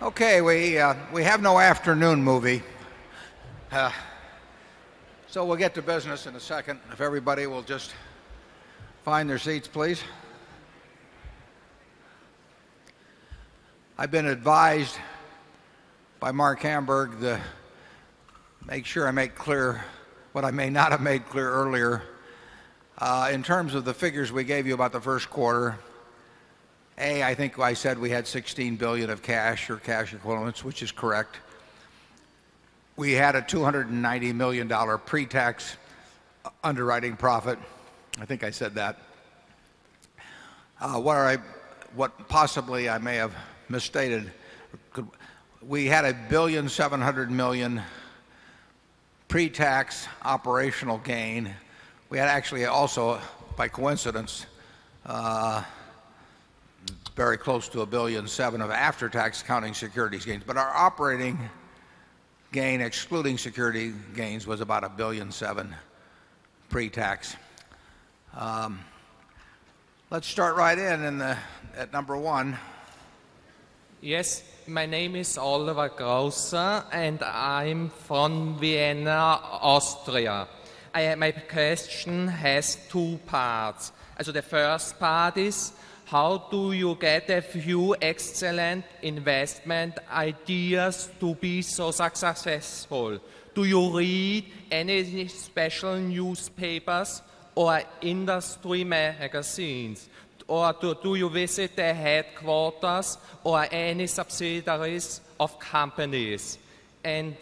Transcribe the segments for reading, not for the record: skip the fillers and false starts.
Okay, we have no afternoon movie, so we'll get to business in a second. If everybody will just find their seats, please. I've been advised by Mark Hamburg to make sure I make clear what I may not have made clear earlier. In terms of the figures we gave you about the first quarter, I think I said we had 16 billion of cash or cash equivalents, which is correct. We had a $290 million pre-tax underwriting profit. I think I said that. What possibly I may have misstated. We had a $1.7 billion pre-tax operational gain. We had actually also, by coincidence, very close to $1.7 billion of after-tax accounting securities gains. But our operating gain, excluding security gains, was about $1.7 billion pre-tax. Let's start right at number one. Yes, my name is Oliver Grosser and I'm from Vienna, Austria. My question has two parts. Also the first part is, how do you get a few excellent investment ideas to be so successful? Do you read any special newspapers or industry magazines? Or do you visit the headquarters or any subsidiaries of companies? And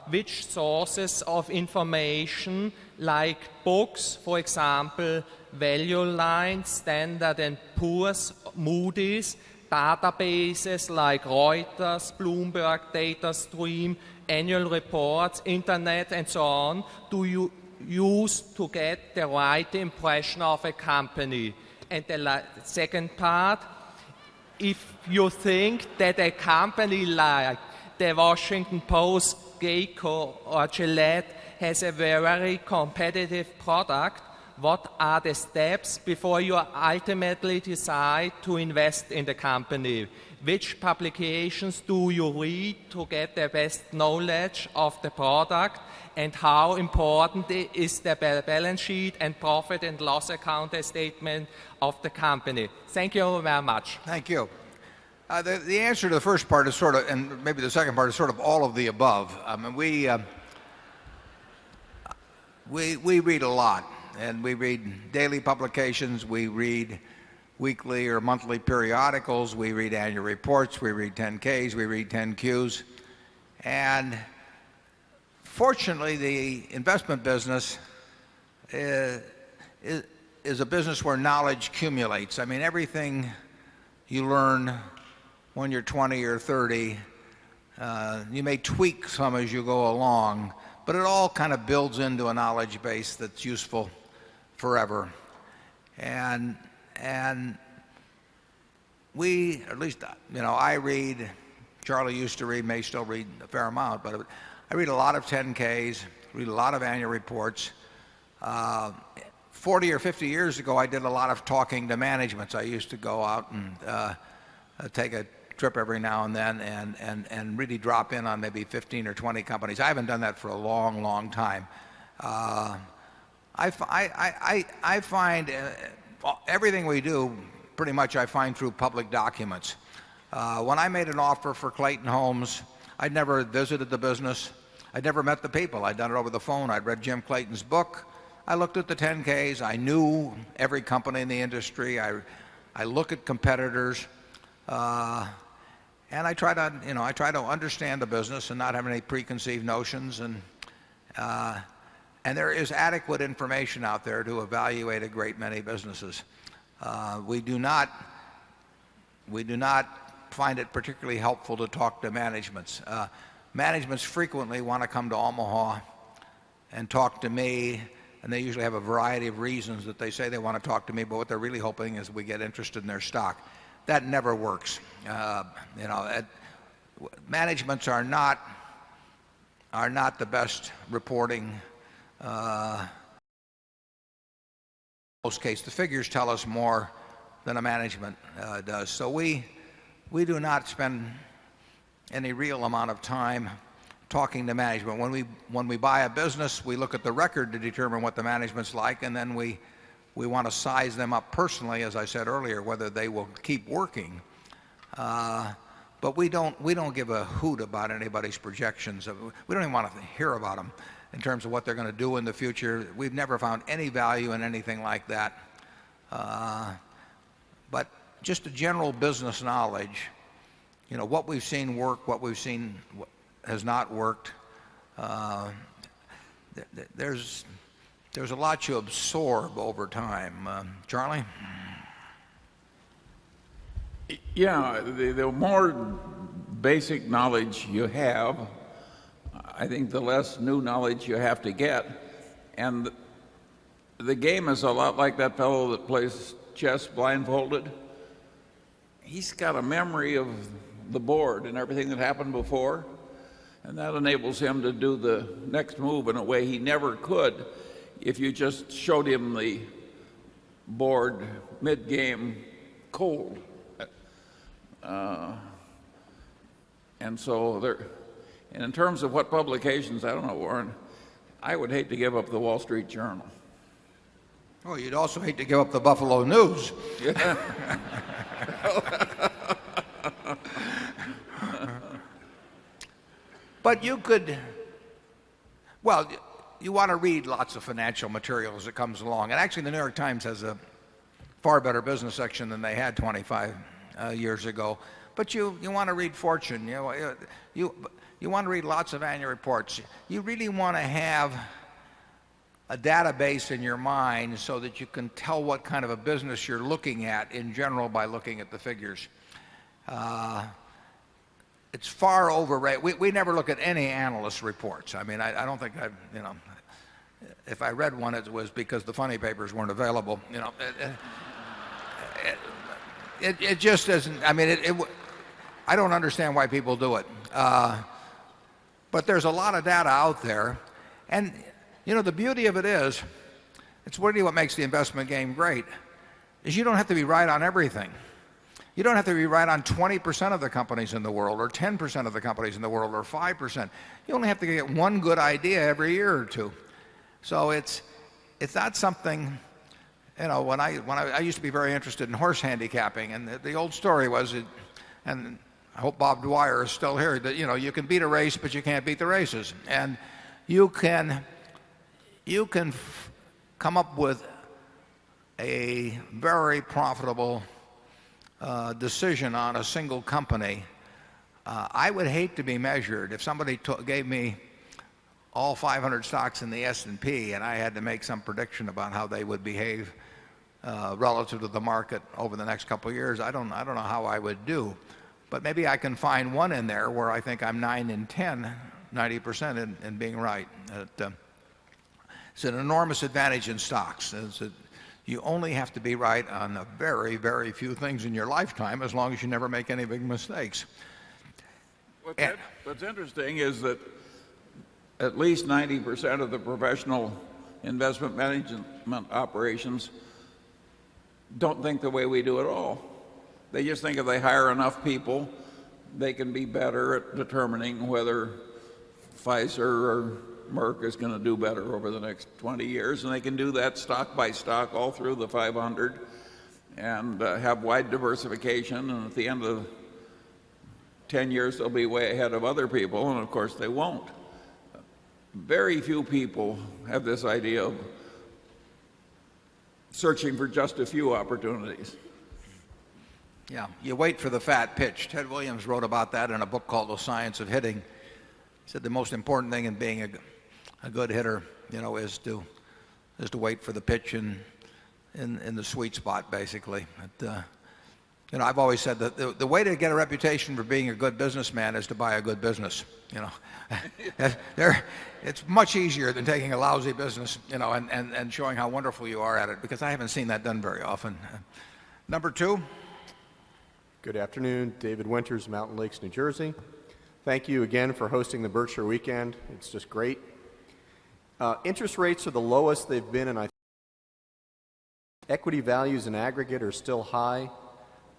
which sources of information, like books, for example, Value Line, Standard & Poor's, Moody's, databases like Reuters, Bloomberg, DataStream, annual reports, internet, and so on, do you use to get the right impression of a company? And the second part, if you think that a company like the Washington Post, Geico, or Gillette has a very competitive product, what are the steps before you ultimately decide to invest in the company? Which publications do you read to get the best knowledge of the product? And how important is the balance sheet and profit and loss account statement of the company? Thank you very much. Thank you. The answer to the first part is sort of, and maybe the second part is sort of all of the above. I mean, we read a lot, and we read daily publications, we read weekly or monthly periodicals, we read annual reports, we read 10-Ks, we read 10-Qs. And fortunately, the investment business is a business where knowledge accumulates. I mean, everything you learn when you're 20 or 30, you may tweak some as you go along, but it all kind of builds into a knowledge base that's useful forever. And we, at least, I read, Charlie used to read, may still read a fair amount, but I read a lot of 10-Ks, read a lot of annual reports. 40 or 50 years ago, I did a lot of talking to managements. I used to go out and take a trip every now and then and really drop in on maybe 15 or 20 companies. I haven't done that for a long, long time. I find everything we do, pretty much I find through public documents. When I made an offer for Clayton Homes, I'd never visited the business. I'd never met the people. I'd done it over the phone. I'd read Jim Clayton's book. I looked at the 10-Ks. I knew every company in the industry. I look at competitors. And I try to understand the business and not have any preconceived notions. And there is adequate information out there to evaluate a great many businesses. We do not find it particularly helpful to talk to managements. Managements frequently want to come to Omaha and talk to me, and they usually have a variety of reasons that they say they want to talk to me, but what they're really hoping is we get interested in their stock. That never works. Managements are not the best reporting. In most cases, the figures tell us more than a management does. So we do not spend any real amount of time talking to management. When we buy a business, we look at the record to determine what the management's like, and then we want to size them up personally, as I said earlier, whether they will keep working. But we don't give a hoot about anybody's projections. We don't even want to hear about them in terms of what they're going to do in the future. We've never found any value in anything like that. But just a general business knowledge, what we've seen work, what we've seen has not worked. There's a lot you absorb over time. Charlie? Yeah, the more basic knowledge you have, I think the less new knowledge you have to get. And the game is a lot like that fellow that plays chess blindfolded. He's got a memory of the board and everything that happened before, and that enables him to do the next move in a way he never could if you just showed him the board mid-game cold. And so and in terms of what publications, I don't know, Warren, I would hate to give up the Wall Street Journal. Oh, you'd also hate to give up the Buffalo News. Yeah. But you could, well, you want to read lots of financial material as it comes along. And actually, the New York Times has a far better business section than they had 25 years ago. But you want to read Fortune. You want to read lots of annual reports. You really want to have a database in your mind so that you can tell what kind of a business you're looking at in general by looking at the figures. It's far overrated. We never look at any analyst reports. I mean, I don't think if I read one, it was because the funny papers weren't available. It just isn't. I mean, I don't understand why people do it. But there's a lot of data out there, and the beauty of it is, it's really what makes the investment game great, is you don't have to be right on everything. You don't have to be right on 20% of the companies in the world, or 10% of the companies in the world, or 5%. You only have to get one good idea every year or two. So it's not something, when I used to be very interested in horse handicapping, and the old story was, and I hope Bob Dwyer is still here, that you can beat a race, but you can't beat the races. And you can come up with a very profitable decision on a single company. I would hate to be measured if somebody gave me all 500 stocks in the S&P and I had to make some prediction about how they would behave relative to the market over the next couple of years. I don't know how I would do, but maybe I can find one in there where I think I'm 9 in 10, 90% in being right. It's an enormous advantage in stocks. You only have to be right on a very, very few things in your lifetime, as long as you never make any big mistakes. What's interesting is that at least 90% of the professional investment management operations don't think the way we do at all. They just think if they hire enough people, they can be better at determining whether Pfizer or Merck is going to do better over the next 20 years, and they can do that stock by stock all through the 500 and have wide diversification, and at the end of 10 years they'll be way ahead of other people, and of course they won't. Very few people have this idea of searching for just a few opportunities. Yeah, you wait for the fat pitch. Ted Williams wrote about that in a book called The Science of Hitting. He said the most important thing in being a good hitter, is to wait for the pitch in the sweet spot, basically. I've always said that the way to get a reputation for being a good businessman is to buy a good business. It's much easier than taking a lousy business, and showing how wonderful you are at it, because I haven't seen that done very often. Number two. Good afternoon, David Winters, Mountain Lakes, New Jersey. Thank you again for hosting the Berkshire Weekend. It's just great. Interest rates are the lowest they've been, and equity values in aggregate are still high.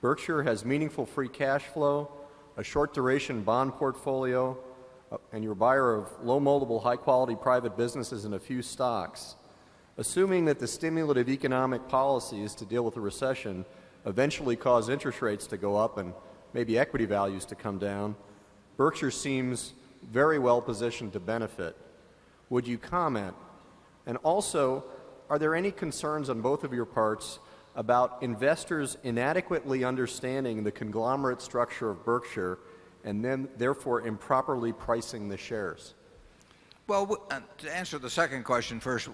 Berkshire has meaningful free cash flow, a short duration bond portfolio, and you're a buyer of low multiple, high quality private businesses and a few stocks, assuming that the stimulative economic policies to deal with the recession eventually cause interest rates to go up and maybe equity values to come down, Berkshire seems very well positioned to benefit. Would you comment? And also, are there any concerns on both of your parts about investors inadequately understanding the conglomerate structure of Berkshire and then therefore improperly pricing the shares? Well, to answer the second question first,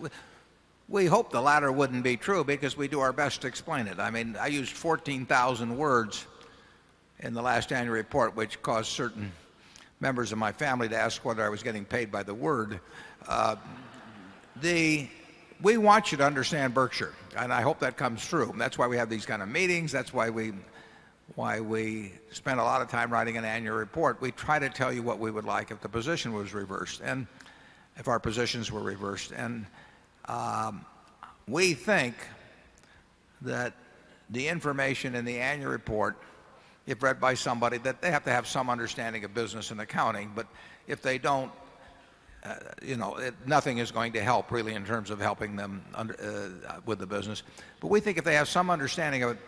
we hope the latter wouldn't be true because we do our best to explain it. I mean, I used 14,000 words in the last annual report, which caused certain members of my family to ask whether I was getting paid by the word. We want you to understand Berkshire, and I hope that comes through. That's why we have these kind of meetings. That's why we spend a lot of time writing an annual report. We try to tell you what we would like if the position was reversed, and if our positions were reversed. And we think that the information in the annual report, if read by somebody, that they have to have some understanding of business and accounting, but if they don't, nothing is going to help really in terms of helping them with the business. But we think if they have some understanding of it,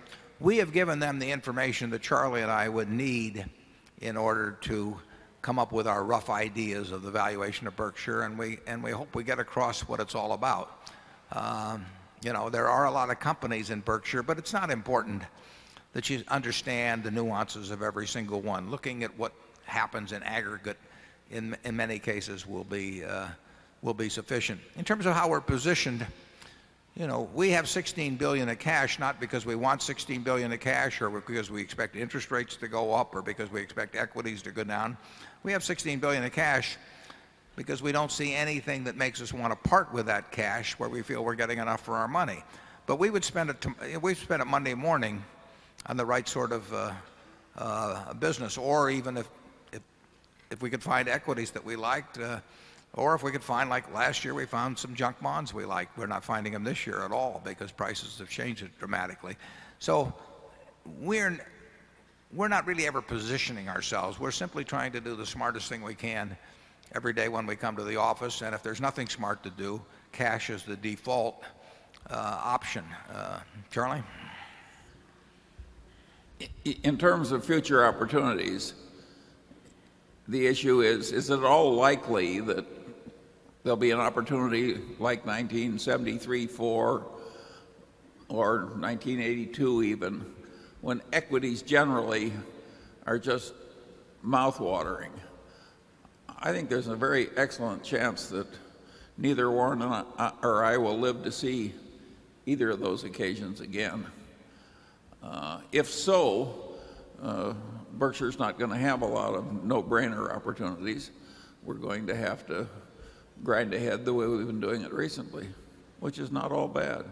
we have given them the information that Charlie and I would need in order to come up with our rough ideas of the valuation of Berkshire, and we hope we get across what it's all about. There are a lot of companies in Berkshire, but it's not important that you understand the nuances of every single one. Looking at what happens in aggregate in many cases will be sufficient. In terms of how we're positioned, we have $16 billion of cash, not because we want $16 billion of cash or because we expect interest rates to go up or because we expect equities to go down. We have $16 billion of cash because we don't see anything that makes us want to part with that cash where we feel we're getting enough for our money. But we would spend it Monday morning on the right sort of business, or even if we could find equities that we liked, or if we could find, like last year we found some junk bonds we liked. We're not finding them this year at all because prices have changed dramatically. So we're not really ever positioning ourselves. We're simply trying to do the smartest thing we can every day when we come to the office, and if there's nothing smart to do, cash is the default option. Charlie? In terms of future opportunities, the issue is it at all likely that there'll be an opportunity like 1973-4 or 1982 even, when equities generally are just mouth-watering? I think there's a very excellent chance that neither Warren or I will live to see either of those occasions again. If so, Berkshire's not going to have a lot of no-brainer opportunities. We're going to have to grind ahead the way we've been doing it recently, which is not all bad.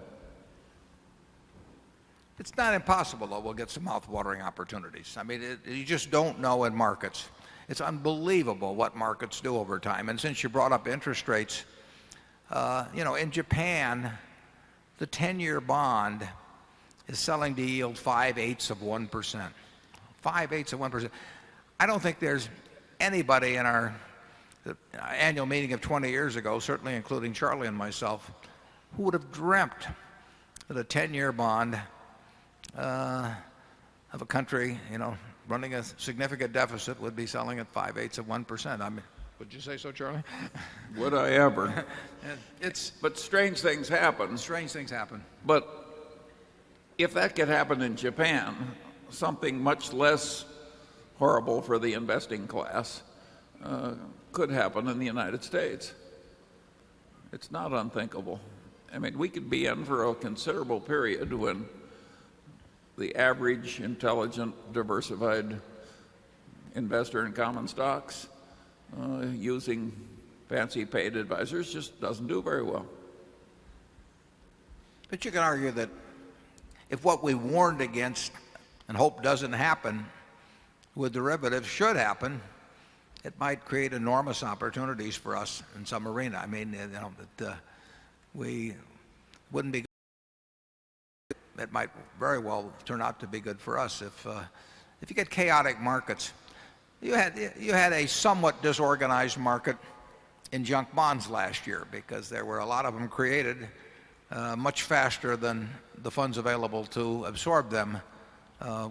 It's not impossible, though, we'll get some mouth-watering opportunities. I mean, you just don't know in markets. It's unbelievable what markets do over time. And since you brought up interest rates, in Japan, the 10-year bond is selling to yield 5/8 of 1%. 5/8 of 1%. I don't think there's anybody in our annual meeting of 20 years ago, certainly including Charlie and myself, who would have dreamt that a 10-year bond of a country, running a significant deficit would be selling at 5/8 of 1%. I mean, would you say so, Charlie? Would I ever? But strange things happen. But if that could happen in Japan, something much less horrible for the investing class could happen in the United States. It's not unthinkable. I mean, we could be in for a considerable period when the average intelligent, diversified investor in common stocks using fancy paid advisors just doesn't do very well. But you can argue that if what we warned against and hope doesn't happen with derivatives should happen, it might create enormous opportunities for us in some arena. I mean, that we wouldn't be. It might very well turn out to be good for us if you get chaotic markets. You had a somewhat disorganized market in junk bonds last year because there were a lot of them created much faster than the funds available to absorb them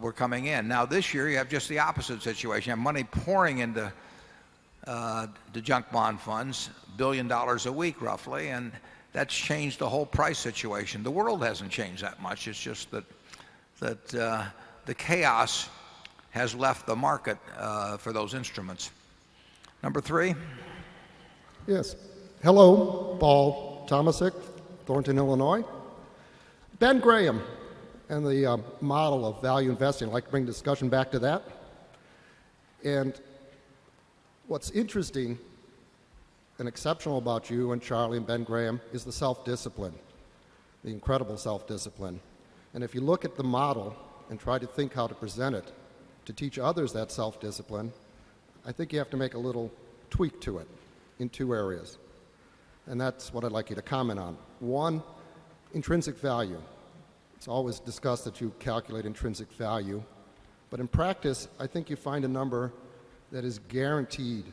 were coming in. Now this year you have just the opposite situation. You have money pouring into the junk bond funds, $1 billion a week roughly, and that's changed the whole price situation. The world hasn't changed that much. It's just that the chaos has left the market for those instruments. Number 3. Yes. Hello, Paul Tomasic, Thornton, Illinois. Ben Graham and the model of value investing. I'd like to bring discussion back to that. And what's interesting and exceptional about you and Charlie and Ben Graham is the self-discipline, the incredible self-discipline. And if you look at the model and try to think how to present it, to teach others that self-discipline, I think you have to make a little tweak to it in 2 areas. And that's what I'd like you to comment on. 1, intrinsic value. It's always discussed that you calculate intrinsic value, but in practice, I think you find a number that is guaranteed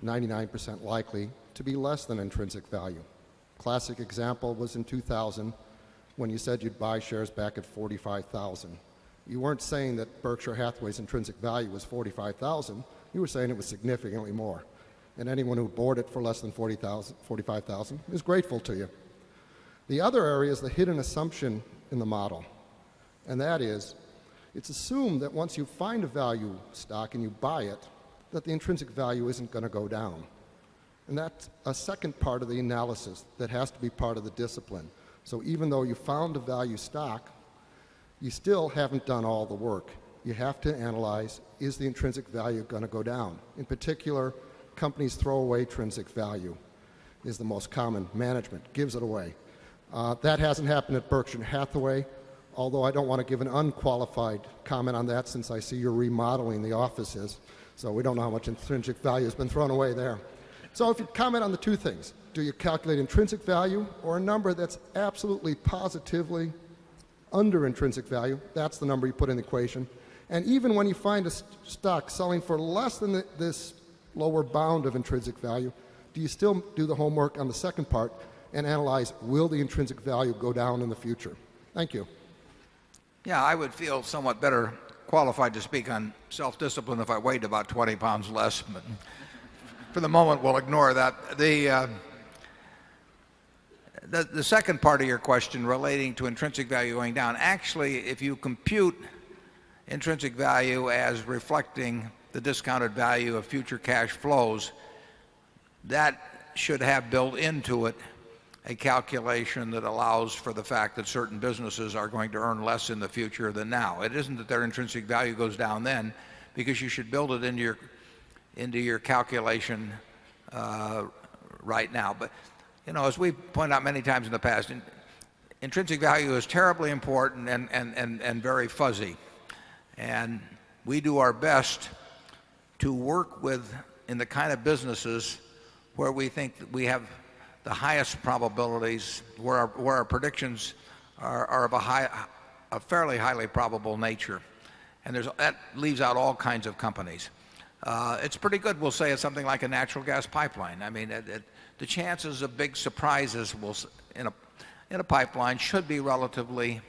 99% likely to be less than intrinsic value. Classic example was in 2000 when you said you'd buy shares back at 45,000. You weren't saying that Berkshire Hathaway's intrinsic value was 45,000. You were saying it was significantly more. And anyone who bought it for less than 45,000 is grateful to you. The other area is the hidden assumption in the model. And that is, it's assumed that once you find a value stock and you buy it, that the intrinsic value isn't going to go down. And that's a second part of the analysis that has to be part of the discipline. So even though you found a value stock, you still haven't done all the work. You have to analyze, is the intrinsic value going to go down? In particular, companies throw away intrinsic value is the most common. Management gives it away. That hasn't happened at Berkshire Hathaway, although I don't want to give an unqualified comment on that since I see you're remodeling the offices. So we don't know how much intrinsic value has been thrown away there. So if you comment on the 2 things, do you calculate intrinsic value or a number that's absolutely positively under intrinsic value? That's the number you put in the equation. And even when you find a stock selling for less than this lower bound of intrinsic value, do you still do the homework on the second part and analyze, will the intrinsic value go down in the future? Thank you. Yeah, I would feel somewhat better qualified to speak on self-discipline if I weighed about 20 pounds less, but for the moment we'll ignore that. The second part of your question relating to intrinsic value going down, actually if you compute intrinsic value as reflecting the discounted value of future cash flows, that should have built into it a calculation that allows for the fact that certain businesses are going to earn less in the future than now. It isn't that their intrinsic value goes down then, because you should build it into your calculation right now. But you know, as we pointed out many times in the past, intrinsic value is terribly important and very fuzzy. And we do our best to work with in the kind of businesses where we think that we have the highest probabilities, where our predictions are of a fairly highly probable nature. And that leaves out all kinds of companies. It's pretty good, we'll say, it's something like a natural gas pipeline. I mean, the chances of big surprises in a pipeline should be relatively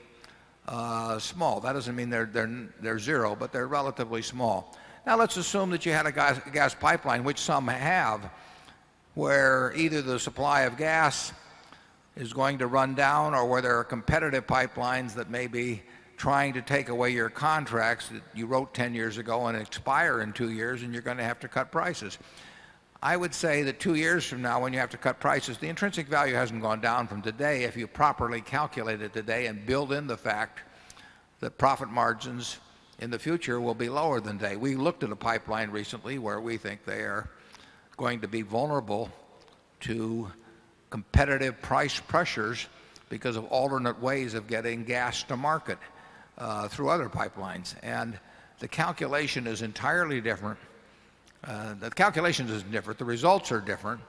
small. That doesn't mean they're zero, but they're relatively small. Now let's assume that you had a gas pipeline, which some have, where either the supply of gas is going to run down or where there are competitive pipelines that may be trying to take away your contracts that you wrote 10 years ago and expire in 2 years, and you're going to have to cut prices. I would say that 2 years from now, when you have to cut prices, the intrinsic value hasn't gone down from today if you properly calculate it today and build in the fact that profit margins in the future will be lower than today. We looked at a pipeline recently where we think they are going to be vulnerable to competitive price pressures because of alternate ways of getting gas to market through other pipelines. And the calculation is entirely different. The calculation is different. The results are different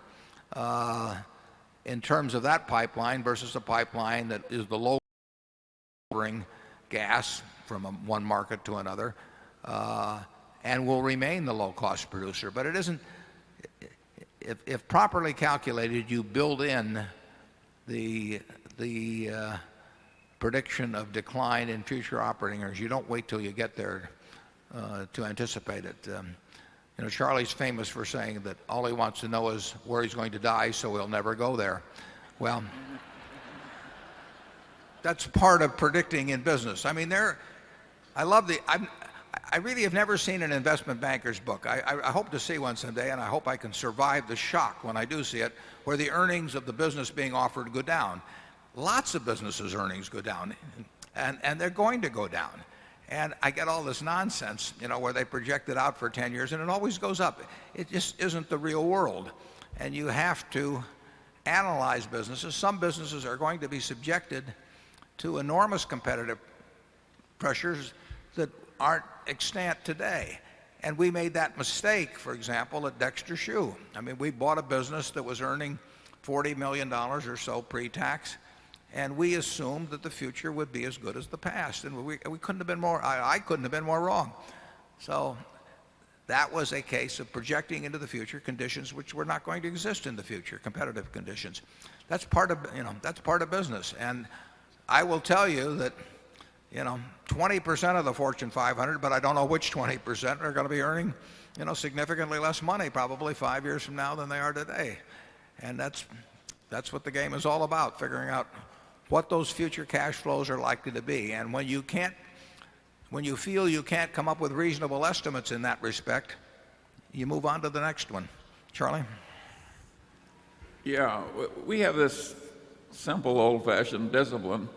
in terms of that pipeline versus a pipeline that is the lowering gas from one market to another. and will remain the low-cost producer. But it isn't, if properly calculated, you build in the prediction of decline in future operating earnings. You don't wait till you get there to anticipate it. You know, Charlie's famous for saying that all he wants to know is where he's going to die, so he'll never go there. Well, that's part of predicting in business. I mean, I really have never seen an investment banker's book. I hope to see one someday, and I hope I can survive the shock when I do see it, where the earnings of the business being offered go down. Lots of businesses' earnings go down, and they're going to go down. And I get all this nonsense, you know, where they project it out for 10 years, and it always goes up. It just isn't the real world. And you have to analyze businesses. Some businesses are going to be subjected to enormous competitive pressures that aren't extant today. And we made that mistake, for example, at Dexter Shoe. I mean, we bought a business that was earning $40 million or so pre-tax, and we assumed that the future would be as good as the past. And we couldn't have been more, I couldn't have been more wrong. So that was a case of projecting into the future conditions which were not going to exist in the future, competitive conditions. That's part of, you know, that's part of business. And I will tell you that, you know, 20% of the Fortune 500, but I don't know which 20% are going to be earning, you know, significantly less money probably 5 years from now than they are today. And that's what the game is all about, figuring out what those future cash flows are likely to be. And when you feel you can't come up with reasonable estimates in that respect, you move on to the next one. Charlie? Yeah, we have this simple old-fashioned discipline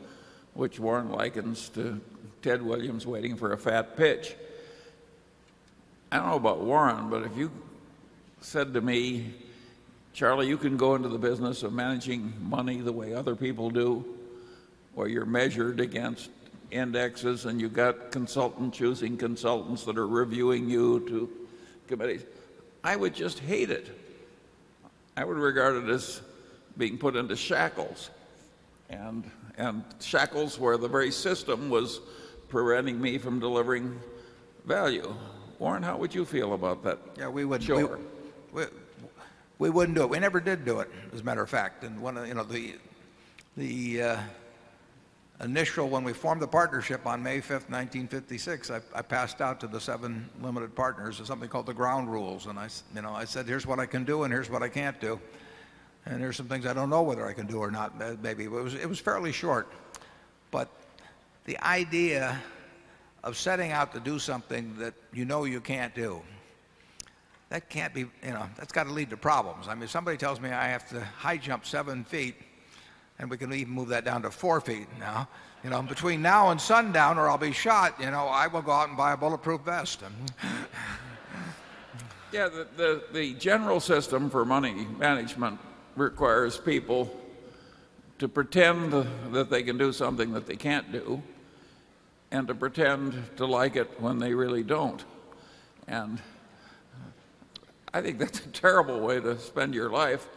which Warren likens to Ted Williams waiting for a fat pitch. I don't know about Warren, but if you said to me, Charlie, you can go into the business of managing money the way other people do, where you're measured against indexes and you've got consultants choosing consultants that are reviewing you to committees, I would just hate it. I would regard it as being put into shackles, and shackles where the very system was preventing me from delivering value. Warren, how would you feel about that? Yeah, we wouldn't. Sure. We wouldn't do it. We never did do it, as a matter of fact. And one of, you know, the initial, when we formed the partnership on May 5th, 1956, I passed out to the 7 limited partners something called the ground rules. And I said, here's what I can do and here's what I can't do. And here's some things I don't know whether I can do or not, maybe. It was fairly short. But the idea of setting out to do something that you know you can't do, that can't be, you know, that's got to lead to problems. I mean, if somebody tells me I have to high jump 7 feet, and we can even move that down to 4 feet now, you know, between now and sundown or I'll be shot, you know, I will go out and buy a bulletproof vest. Yeah, the general system for money management requires people to pretend that they can do something that they can't do, and to pretend to like it when they really don't. And I think that's a terrible way to spend your life,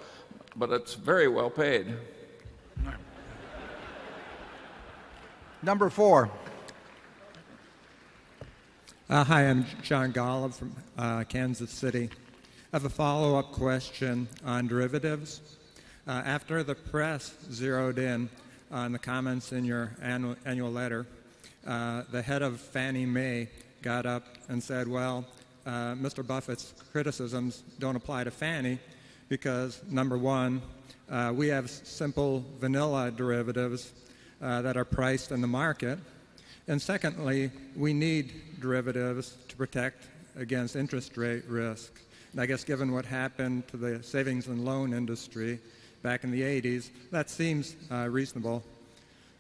but it's very well paid. Number 4. Hi, I'm John Golub from Kansas City. I have a follow-up question on derivatives. After the press zeroed in on the comments in your annual letter, the head of Fannie Mae got up and said, well, Mr. Buffett's criticisms don't apply to Fannie because, number one, we have simple vanilla derivatives that are priced in the market. And secondly, we need derivatives to protect against interest rate risk. And I guess given what happened to the savings and loan industry back in the 80s, that seems reasonable.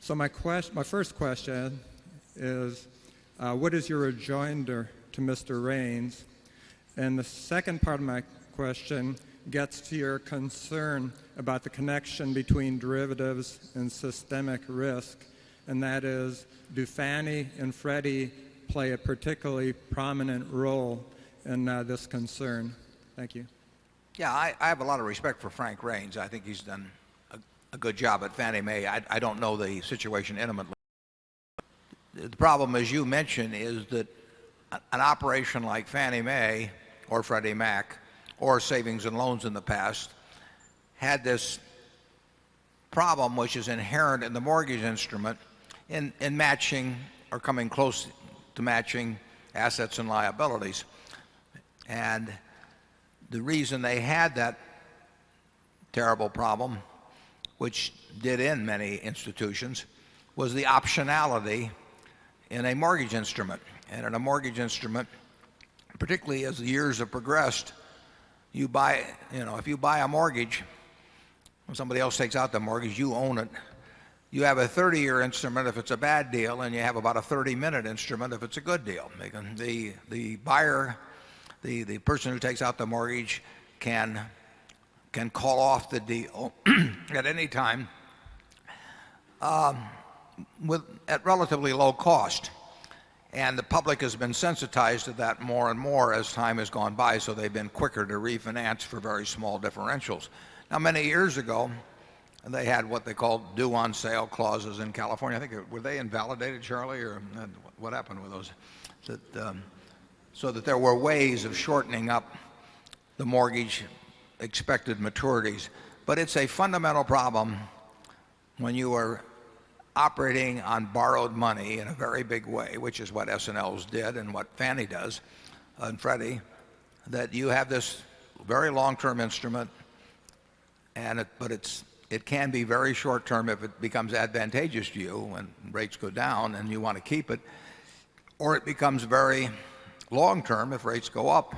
So my first question is, what is your rejoinder to Mr. Raines? And the second part of my question gets to your concern about the connection between derivatives and systemic risk, and that is, do Fannie and Freddie play a particularly prominent role in this concern? Thank you. Yeah, I have a lot of respect for Frank Raines. I think he's done a good job at Fannie Mae. I don't know the situation intimately. The problem, as you mentioned, is that an operation like Fannie Mae or Freddie Mac or savings and loans in the past had this problem which is inherent in the mortgage instrument in matching or coming close to matching assets and liabilities. And the reason they had that terrible problem, which did in many institutions, was the optionality in a mortgage instrument. And in a mortgage instrument, particularly as the years have progressed, if you buy a mortgage, when somebody else takes out the mortgage, you own it. You have a 30-year instrument if it's a bad deal, and you have about a 30-minute instrument if it's a good deal. The buyer, the person who takes out the mortgage can call off the deal at any time at relatively low cost. And the public has been sensitized to that more and more as time has gone by, so they've been quicker to refinance for very small differentials. Now, many years ago, they had what they called due on sale clauses in California. I think, were they invalidated, Charlie, or what happened with those? So that there were ways of shortening up the mortgage expected maturities. But it's a fundamental problem when you are operating on borrowed money in a very big way, which is what S&Ls did and what Fannie does and Freddie, that you have this very long-term instrument, but it can be very short-term if it becomes advantageous to you when rates go down and you want to keep it, or it becomes very long-term if rates go up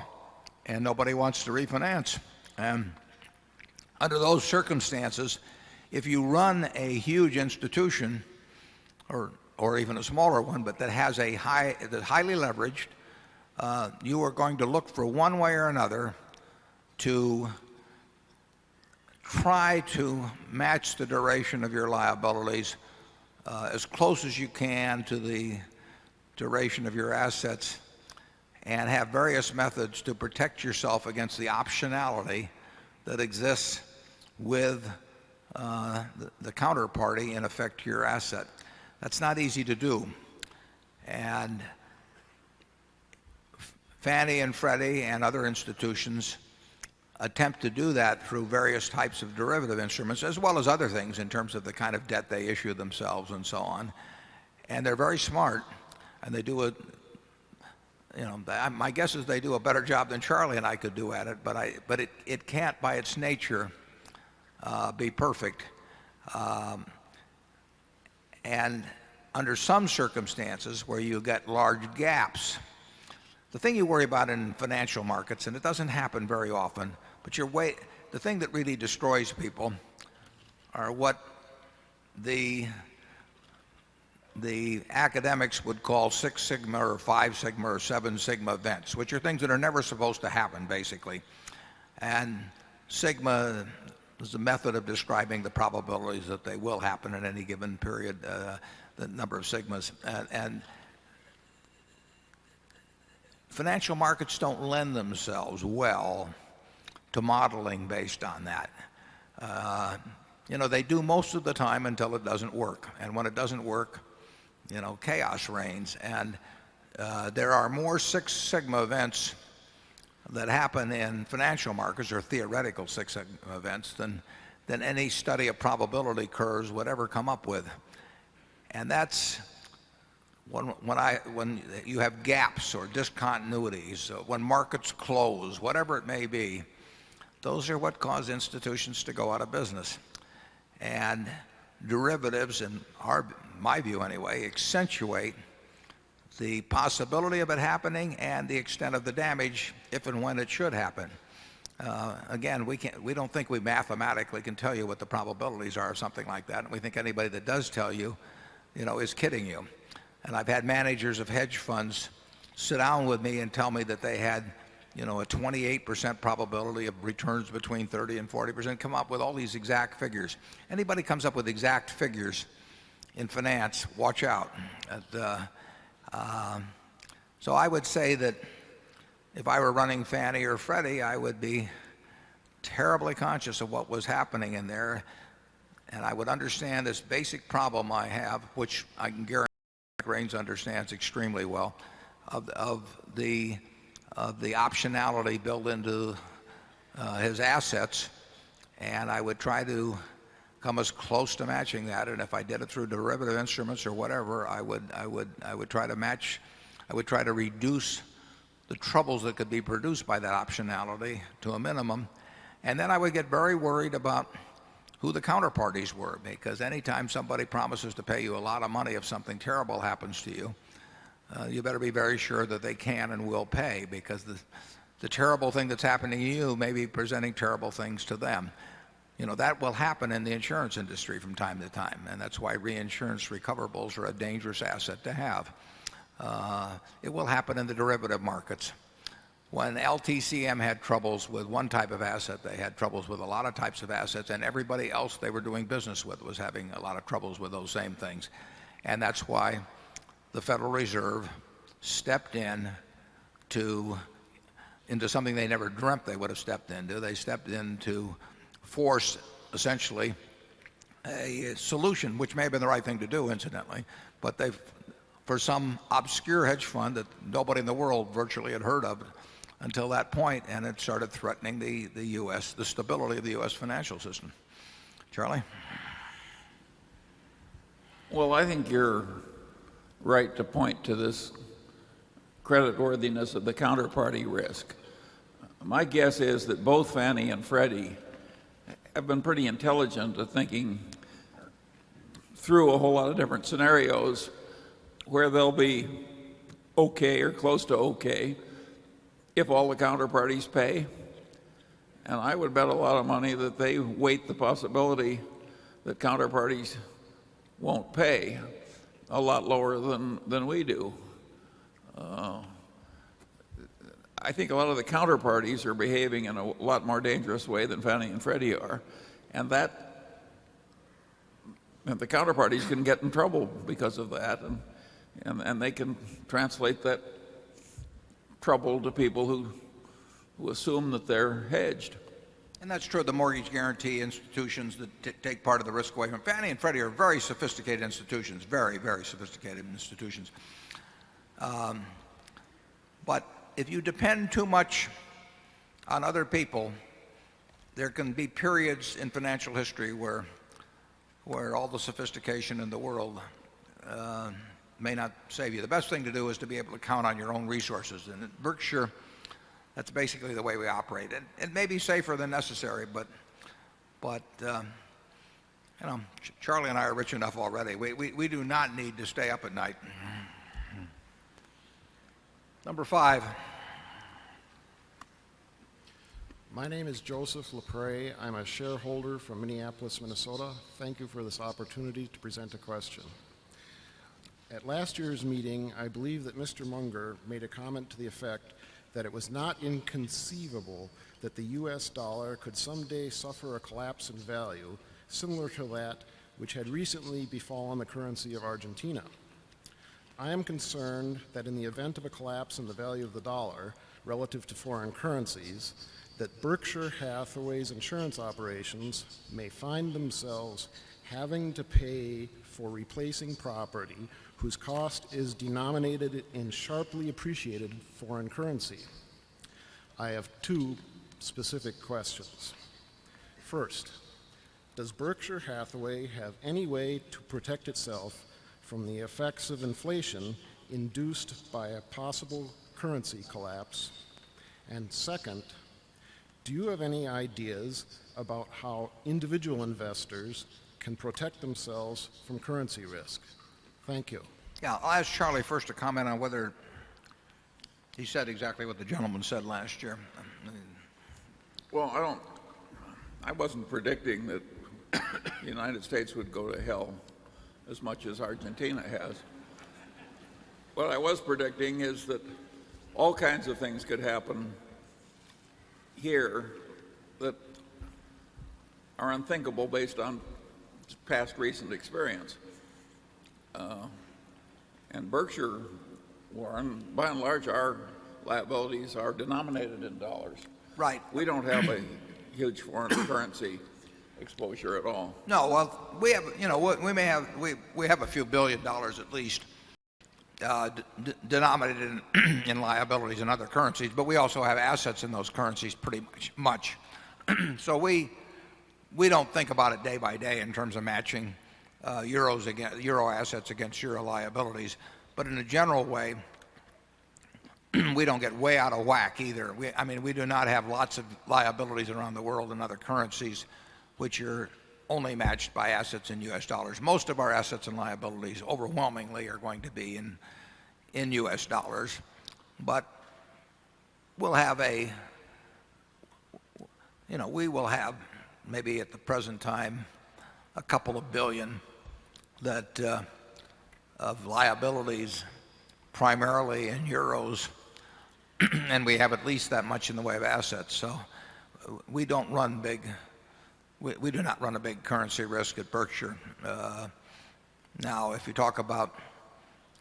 and nobody wants to refinance. And under those circumstances, if you run a huge institution or even a smaller one, but that has that's highly leveraged, you are going to look for one way or another to try to match the duration of your liabilities as close as you can to the duration of your assets, and have various methods to protect yourself against the optionality that exists with the counterparty in effect to your asset. That's not easy to do. And Fannie and Freddie and other institutions attempt to do that through various types of derivative instruments, as well as other things in terms of the kind of debt they issue themselves and so on. And they're very smart, and they do my guess is they do a better job than Charlie and I could do at it, but it can't by its nature be perfect. And under some circumstances where you get large gaps, the thing you worry about in financial markets, and it doesn't happen very often, but the thing that really destroys people are what the academics would call 6 sigma or 5 sigma or 7 sigma events, which are things that are never supposed to happen, basically. And sigma is the method of describing the probabilities that they will happen in any given period, the number of sigmas. And financial markets don't lend themselves well to modeling based on that. They do most of the time until it doesn't work. And when it doesn't work, chaos reigns. And there are more 6 sigma events that happen in financial markets, or theoretical 6 sigma events, than any study of probability curves would ever come up with. And that's when you have gaps or discontinuities, when markets close, whatever it may be, those are what cause institutions to go out of business. And derivatives, in my view anyway, accentuate the possibility of it happening and the extent of the damage if and when it should happen. Again, we don't think we mathematically can tell you what the probabilities are of something like that, and we think anybody that does tell you, is kidding you. And I've had managers of hedge funds sit down with me and tell me that they had, a 28% probability of returns between 30 and 40%, come up with all these exact figures. Anybody comes up with exact figures in finance, watch out. So I would say that if I were running Fannie or Freddie, I would be terribly conscious of what was happening in there, and I would understand this basic problem I have, which I can guarantee Raines understands extremely well, the optionality built into his assets, and I would try to come as close to matching that. And if I did it through derivative instruments or whatever, I would try to match. I would try to reduce the troubles that could be produced by that optionality to a minimum. And then I would get very worried about who the counterparties were, because anytime somebody promises to pay you a lot of money if something terrible happens to you, you better be very sure that they can and will pay, because the terrible thing that's happening to you may be presenting terrible things to them. You know, that will happen in the insurance industry from time to time, and that's why reinsurance recoverables are a dangerous asset to have. It will happen in the derivative markets. When LTCM had troubles with one type of asset, they had troubles with a lot of types of assets, and everybody else they were doing business with was having a lot of troubles with those same things. And that's why the Federal Reserve stepped into something they never dreamt they would have stepped into. They stepped in to force, essentially, a solution, which may have been the right thing to do, incidentally, but for some obscure hedge fund that nobody in the world virtually had heard of until that point, and it started threatening the stability of the U.S. financial system. Charlie? Well, I think you're right to point to this creditworthiness of the counterparty risk. My guess is that both Fannie and Freddie have been pretty intelligent at thinking through a whole lot of different scenarios where they'll be okay or close to okay if all the counterparties pay. And I would bet a lot of money that they weight the possibility that counterparties won't pay a lot lower than we do. I think a lot of the counterparties are behaving in a lot more dangerous way than Fannie and Freddie are, and the counterparties can get in trouble because of that, and they can translate that trouble to people who assume that they're hedged. And that's true of the mortgage guarantee institutions that take part of the risk away from Fannie and Freddie are very sophisticated institutions, very, very sophisticated institutions. But if you depend too much on other people, there can be periods in financial history where all the sophistication in the world may not save you. The best thing to do is to be able to count on your own resources. And at Berkshire, that's basically the way we operate. It may be safer than necessary, but you know, Charlie and I are rich enough already. We do not need to stay up at night. Number 5. My name is Joseph LaPre. I'm a shareholder from Minneapolis, Minnesota. Thank you for this opportunity to present a question. At last year's meeting, I believe that Mr. Munger made a comment to the effect that it was not inconceivable that the U.S. dollar could someday suffer a collapse in value similar to that which had recently befallen the currency of Argentina. I am concerned that in the event of a collapse in the value of the dollar relative to foreign currencies, that Berkshire Hathaway's insurance operations may find themselves having to pay for replacing property whose cost is denominated in sharply appreciated foreign currency. I have 2 specific questions. First, does Berkshire Hathaway have any way to protect itself from the effects of inflation induced by a possible currency collapse? And second, do you have any ideas about how individual investors can protect themselves from currency risk? Thank you. Yeah, I'll ask Charlie first to comment on whether he said exactly what the gentleman said last year. Well, I wasn't predicting that the United States would go to hell as much as Argentina has. What I was predicting is that all kinds of things could happen here that are unthinkable based on past recent experience. And Berkshire, Warren, by and large, our liabilities are denominated in dollars. Right. We don't have a huge foreign currency exposure at all. No, well, we have, you know, we have a few $1 billion at least denominated in liabilities and other currencies, but we also have assets in those currencies pretty much. So we don't think about it day by day in terms of matching euro assets against euro liabilities. But in a general way, we don't get way out of whack either. We do not have lots of liabilities around the world in other currencies, which are only matched by assets in U.S. dollars. Most of our assets and liabilities overwhelmingly are going to be in U.S. dollars. But we'll have we will have maybe at the present time a couple of billion of liabilities primarily in euros, and we have at least that much in the way of assets. So we don't run big. We do not run a big currency risk at Berkshire. Now, if you talk about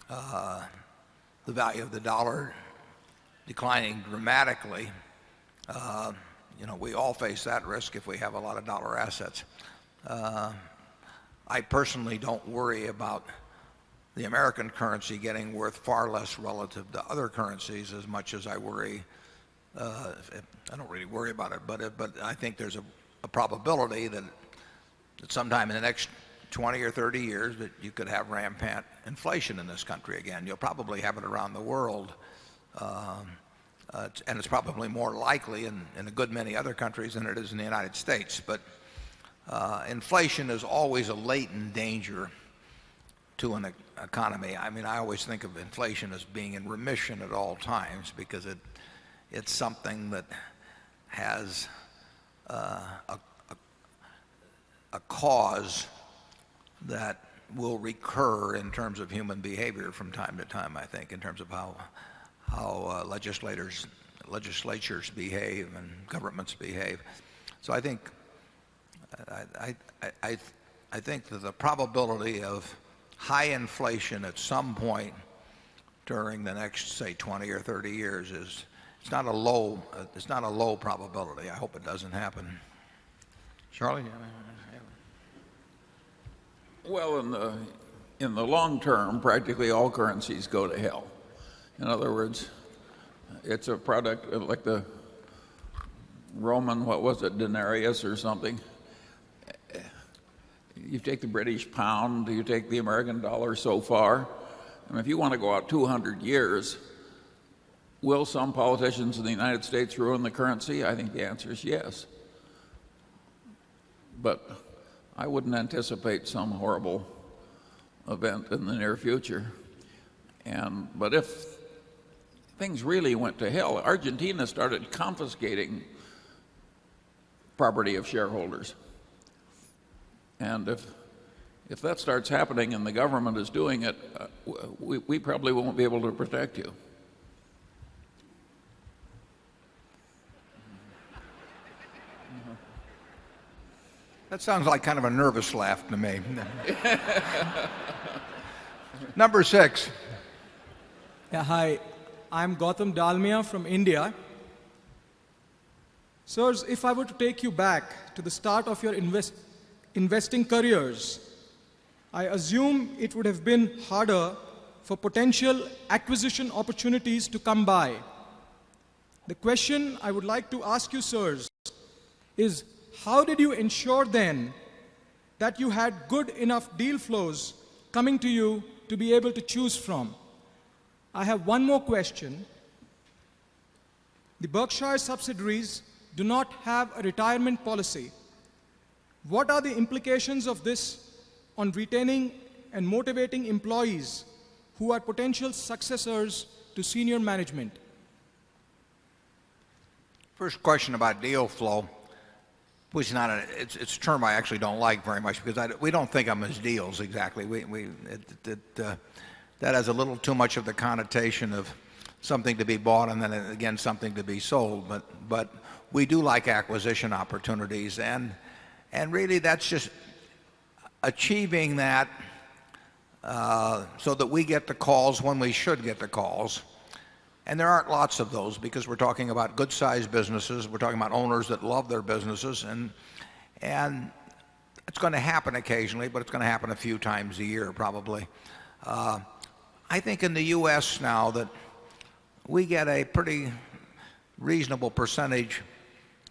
the value of the dollar declining dramatically, we all face that risk if we have a lot of dollar assets. I personally don't worry about the American currency getting worth far less relative to other currencies as much as I worry. I don't really worry about it, but I think there's a probability that sometime in the next 20 or 30 years that you could have rampant inflation in this country again. You'll probably have it around the world, and it's probably more likely in a good many other countries than it is in the United States. But inflation is always a latent danger to an economy. I always think of inflation as being in remission at all times because it's something that has a cause that will recur in terms of human behavior from time to time, I think, in terms of how legislatures behave and governments behave. So I think that the probability of high inflation at some point during the next, say, 20 or 30 years it's not a low probability. I hope it doesn't happen. Charlie? Well, in the long term, practically all currencies go to hell. In other words, it's a product like the Roman, what was it, denarius or something. You take the British pound, you take the American dollar so far, and if you want to go out 200 years, will some politicians in the United States ruin the currency? I think the answer is yes. But I wouldn't anticipate some horrible event in the near future. But if things really went to hell, Argentina started confiscating property of shareholders. And if that starts happening and the government is doing it, we probably won't be able to protect you. That sounds like kind of a nervous laugh to me. Number 6. Yeah, hi. I'm Gautam Dalmia from India. Sirs, if I were to take you back to the start of your investing careers, I assume it would have been harder for potential acquisition opportunities to come by. The question I would like to ask you, sirs, is how did you ensure then that you had good enough deal flows coming to you to be able to choose from? I have one more question. The Berkshire subsidiaries do not have a retirement policy. What are the implications of this on retaining and motivating employees who are potential successors to senior management? First question about deal flow, which is not it's a term I actually don't like very much because we don't think of them as deals exactly. That has a little too much of the connotation of something to be bought and then again something to be sold. But we do like acquisition opportunities, and really that's just achieving that so that we get the calls when we should get the calls. And there aren't lots of those because we're talking about good-sized businesses. We're talking about owners that love their businesses, and it's going to happen occasionally, but it's going to happen a few times a year probably. I think in the U.S. now that we get a pretty reasonable percentage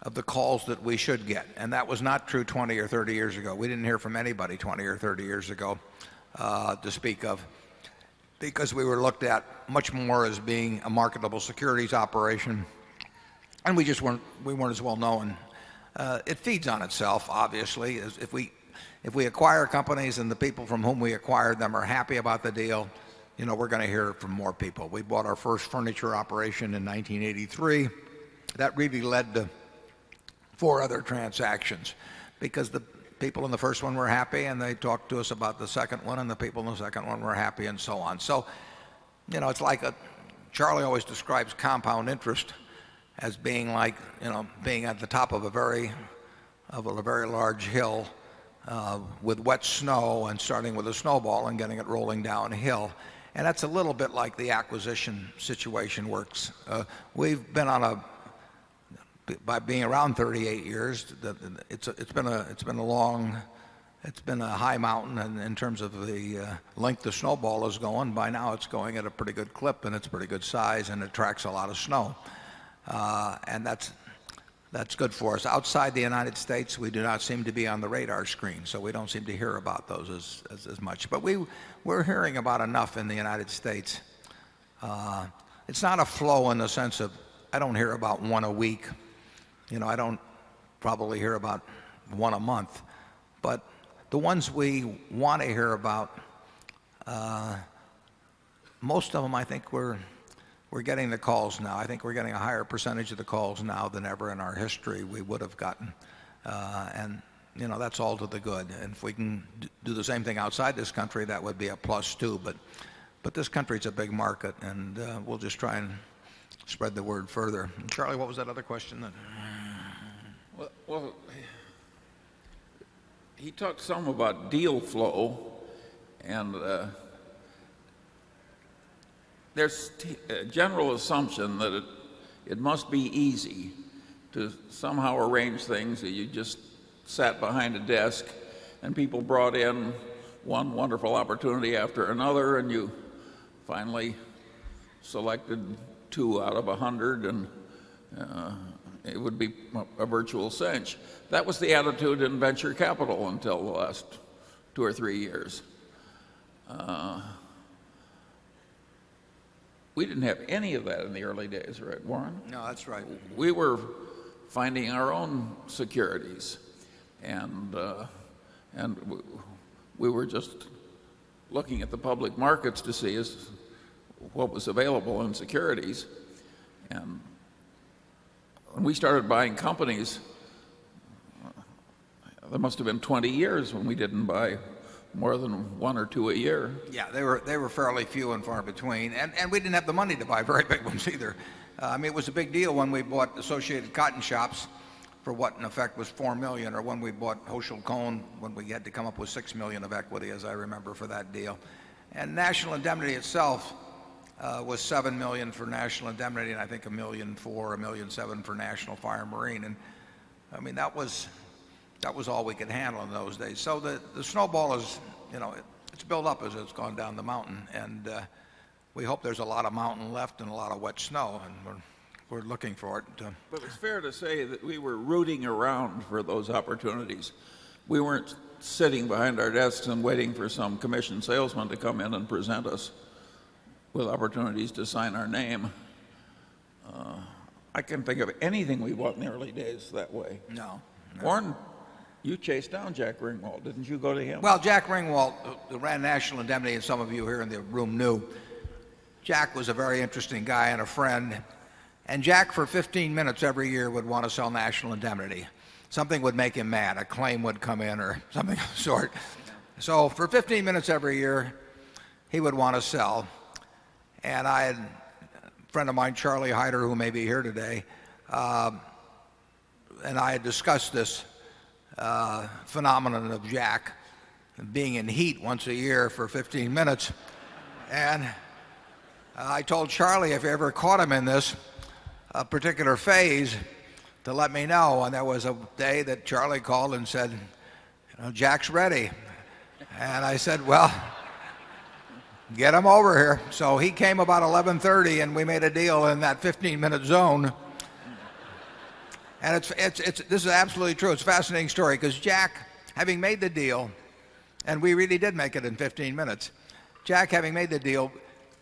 of the calls that we should get. And that was not true 20 or 30 years ago. We didn't hear from anybody 20 or 30 years ago to speak of, because we were looked at much more as being a marketable securities operation. And we weren't as well known. It feeds on itself, obviously. If we acquire companies and the people from whom we acquired them are happy about the deal, we're going to hear from more people. We bought our first furniture operation in 1983. That really led to 4 other transactions because the people in the first one were happy and they talked to us about the second one, and the people in the second one were happy, and so on. So, it's like Charlie always describes compound interest as being like, being at the top of a very large hill with wet snow and starting with a snowball and getting it rolling downhill. And that's a little bit like the acquisition situation works. We've been by being around 38 years, it's been a high mountain in terms of the length the snowball is going. By now it's going at a pretty good clip, and it's pretty good size, and it tracks a lot of snow. And that's good for us. Outside the United States, we do not seem to be on the radar screen, so we don't seem to hear about those as much. But we're hearing about enough in the United States. It's not a flow in the sense of I don't hear about one a week. I don't probably hear about one a month. But the ones we want to hear about, most of them, I think we're getting the calls now. I think we're getting a higher percentage of the calls now than ever in our history we would have gotten. And that's all to the good. And if we can do the same thing outside this country, that would be a plus too. But this country's a big market, and we'll just try and spread the word further. And Charlie, what was that other question? Well, he talked some about deal flow, and there's a general assumption that it must be easy to somehow arrange things that you just sat behind a desk and people brought in one wonderful opportunity after another, and you finally selected 2 out of 100, and it would be a virtual cinch. That was the attitude in venture capital until the last 2 or 3 years. We didn't have any of that in the early days, right, Warren? No, that's right. We were finding our own securities, and we were just looking at the public markets to see what was available in securities. And when we started buying companies, there must have been 20 years when we didn't buy more than 1 or 2 a year. Yeah, they were fairly few and far between, and we didn't have the money to buy very big ones either. I mean, it was a big deal when we bought Associated Cotton Shops for what in effect was $4 million, or when we bought Hochschild Kohn when we had to come up with $6 million of equity, as I remember, for that deal. And National Indemnity itself was $7 million for National Indemnity, and I think $1.4 million, $1.7 million for National Fire and Marine. And I mean, that was all we could handle in those days. So the snowball is, it's built up as it's gone down the mountain, and we hope there's a lot of mountain left and a lot of wet snow, and we're looking for it. But it's fair to say that we were rooting around for those opportunities. We weren't sitting behind our desks and waiting for some commission salesman to come in and present us with opportunities to sign our name. I can't think of anything we bought in the early days that way. No. Warren, you chased down Jack Ringwald. Didn't you go to him? Well, Jack Ringwald, who ran National Indemnity, and some of you here in the room knew, Jack was a very interesting guy and a friend. And Jack, for 15 minutes every year, would want to sell National Indemnity. Something would make him mad. A claim would come in or something of the sort. So for 15 minutes every year, he would want to sell. And I had a friend of mine, Charlie Hyder, who may be here today, and I had discussed this phenomenon of Jack being in heat once a year for 15 minutes. And I told Charlie if he ever caught him in this particular phase to let me know. And there was a day that Charlie called and said, Jack's ready. And I said, well, get him over here. So he came about 11:30 and we made a deal in that 15-minute zone. And this is absolutely true. It's a fascinating story because Jack, having made the deal, and we really did make it in 15 minutes, Jack, having made the deal,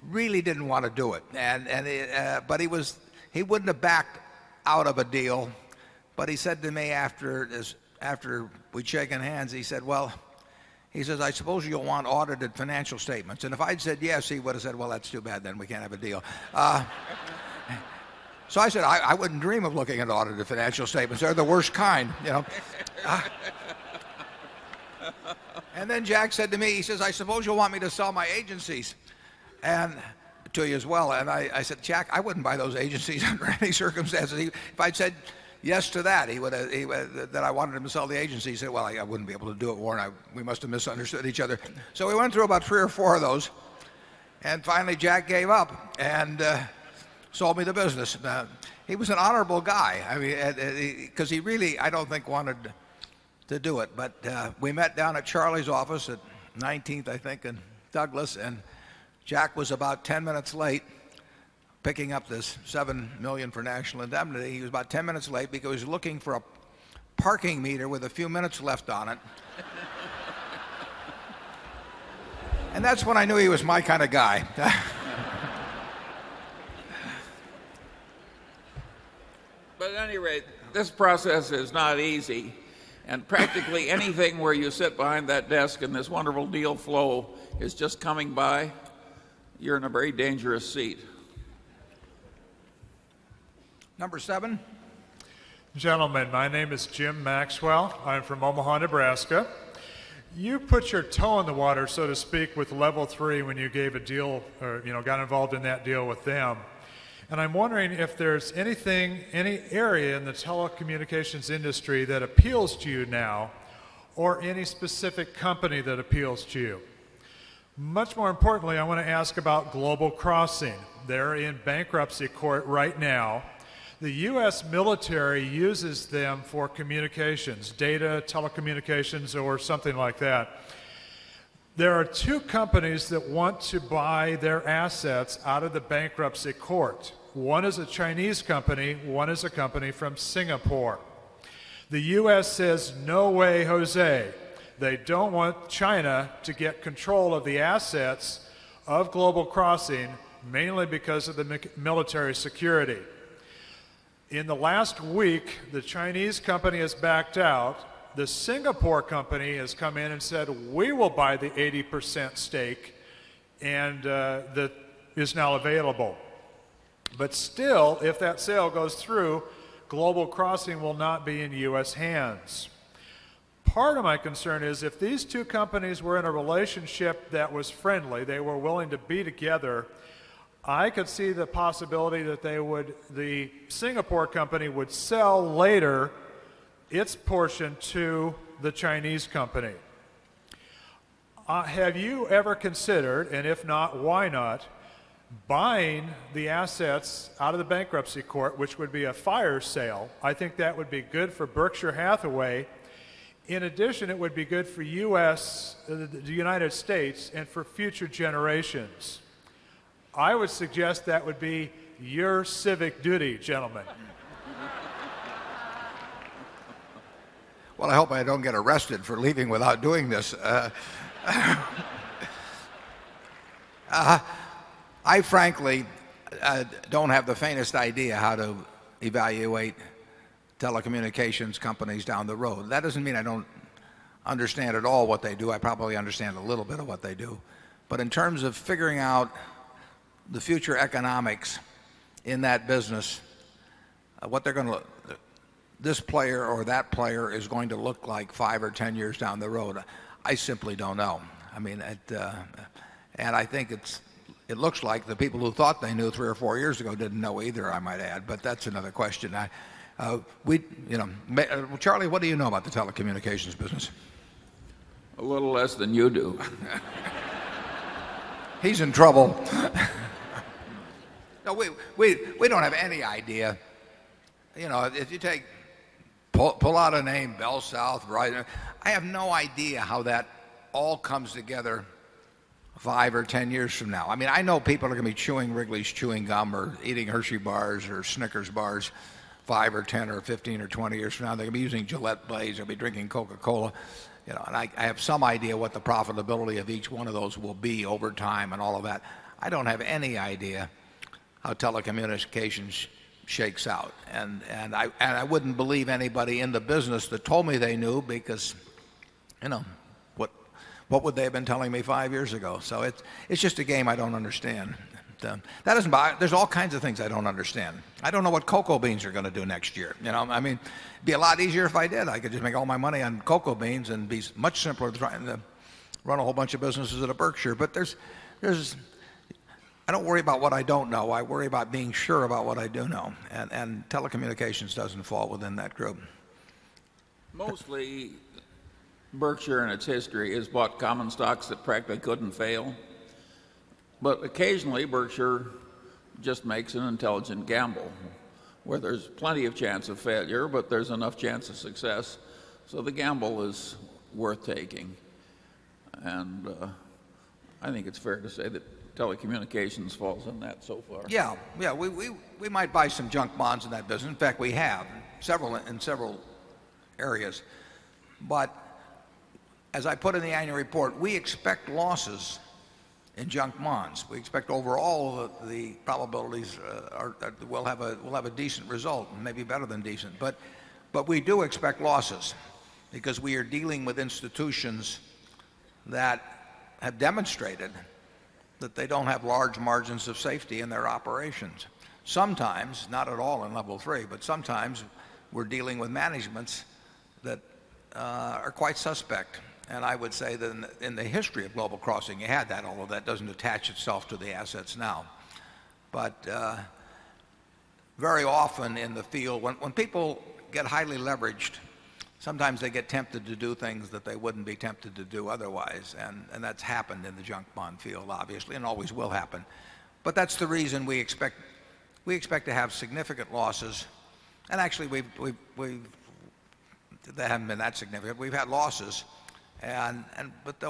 really didn't want to do it. But he wouldn't have backed out of a deal. But he said to me after we'd shaken hands, he said, well, he says, I suppose you'll want audited financial statements. And if I'd said yes, he would have said, well, that's too bad, then we can't have a deal. So I said, I wouldn't dream of looking at audited financial statements. They're the worst kind, you know. And then Jack said to me, he says, I suppose you'll want me to sell my agencies and to you as well. And I said, Jack, I wouldn't buy those agencies under any circumstances. If I'd said yes to that, that I wanted him to sell the agency. He said, well, I wouldn't be able to do it, Warren. We must have misunderstood each other. So we went through about 3 or 4 of those. And finally, Jack gave up and sold me the business. He was an honorable guy. I mean, because he really, I don't think, wanted to do it. But we met down at Charlie's office at 19th, I think, in Douglas. And Jack was about 10 minutes late picking up this $7 million for national indemnity. He was about 10 minutes late because he was looking for a parking meter with a few minutes left on it. And that's when I knew he was my kind of guy. But at any rate, this process is not easy. And practically anything where you sit behind that desk and this wonderful deal flow is just coming by, you're in a very dangerous seat. Number 7. Gentlemen, my name is Jim Maxwell. I'm from Omaha, Nebraska. You put your toe in the water, so to speak, with Level 3 when you gave a deal, or got involved in that deal with them. And I'm wondering if there's any area in the telecommunications industry that appeals to you now, or any specific company that appeals to you. Much more importantly, I want to ask about Global Crossing. They're in bankruptcy court right now. The U.S. military uses them for communications, data, telecommunications, or something like that. There are 2 companies that want to buy their assets out of the bankruptcy court. One is a Chinese company, one is a company from Singapore. The U.S. says, no way, Jose. They don't want China to get control of the assets of Global Crossing, mainly because of the military security. In the last week, the Chinese company has backed out. The Singapore company has come in and said, we will buy the 80% stake, and that is now available. But still, if that sale goes through, Global Crossing will not be in U.S. hands. Part of my concern is if these 2 companies were in a relationship that was friendly, they were willing to be together, I could see the possibility that the Singapore company would sell later its portion to the Chinese company. Have you ever considered, and if not, why not, buying the assets out of the bankruptcy court, which would be a fire sale? I think that would be good for Berkshire Hathaway. In addition, it would be good for the United States and for future generations. I would suggest that would be your civic duty, gentlemen. Well, I hope I don't get arrested for leaving without doing this. I frankly don't have the faintest idea how to evaluate telecommunications companies down the road. That doesn't mean I don't understand at all what they do. I probably understand a little bit of what they do. But in terms of figuring out the future economics in that business, what they're going to this player or that player is going to look like 5 or 10 years down the road, I simply don't know. I mean, and I think it looks like the people who thought they knew 3 or 4 years ago didn't know either, I might add. But that's another question. Charlie, what do you know about the telecommunications business? A little less than you do. He's in trouble. No, we don't have any idea. If you pull out a name, Bell South, right? I have no idea how that all comes together 5 or 10 years from now. I mean, I know people are going to be chewing Wrigley's chewing gum or eating Hershey bars or Snickers bars 5 or 10 or 15 or 20 years from now. They're going to be using Gillette blades. They'll be drinking Coca-Cola. You know, and I have some idea what the profitability of each one of those will be over time and all of that. I don't have any idea how telecommunications shakes out. And I wouldn't believe anybody in the business that told me they knew, because, you know, what would they have been telling me 5 years ago? So it's just a game I don't understand. That doesn't bother. There's all kinds of things I don't understand. I don't know what cocoa beans are going to do next year. You know, I mean, it'd be a lot easier if I did. I could just make all my money on cocoa beans and be much simpler than trying to run a whole bunch of businesses at a Berkshire. But I don't worry about what I don't know. I worry about being sure about what I do know. And telecommunications doesn't fall within that group. Mostly, Berkshire in its history has bought common stocks that practically couldn't fail. But occasionally, Berkshire just makes an intelligent gamble where there's plenty of chance of failure, but there's enough chance of success. So the gamble is worth taking. And I think it's fair to say that telecommunications falls in that so far. Yeah, we might buy some junk bonds in that business. In fact, we have in several areas. But as I put in the annual report, we expect losses in junk bonds. We expect overall the probabilities are that we'll have a decent result, maybe better than decent. But we do expect losses because we are dealing with institutions that have demonstrated that they don't have large margins of safety in their operations. Sometimes, not at all in level 3, but sometimes we're dealing with managements that are quite suspect. And I would say that in the history of Global Crossing, you had that, although that doesn't attach itself to the assets now. But very often in the field, when people get highly leveraged, sometimes they get tempted to do things that they wouldn't be tempted to do otherwise. And that's happened in the junk bond field, obviously, and always will happen. But that's the reason we expect to have significant losses. And actually, they haven't been that significant. We've had losses. But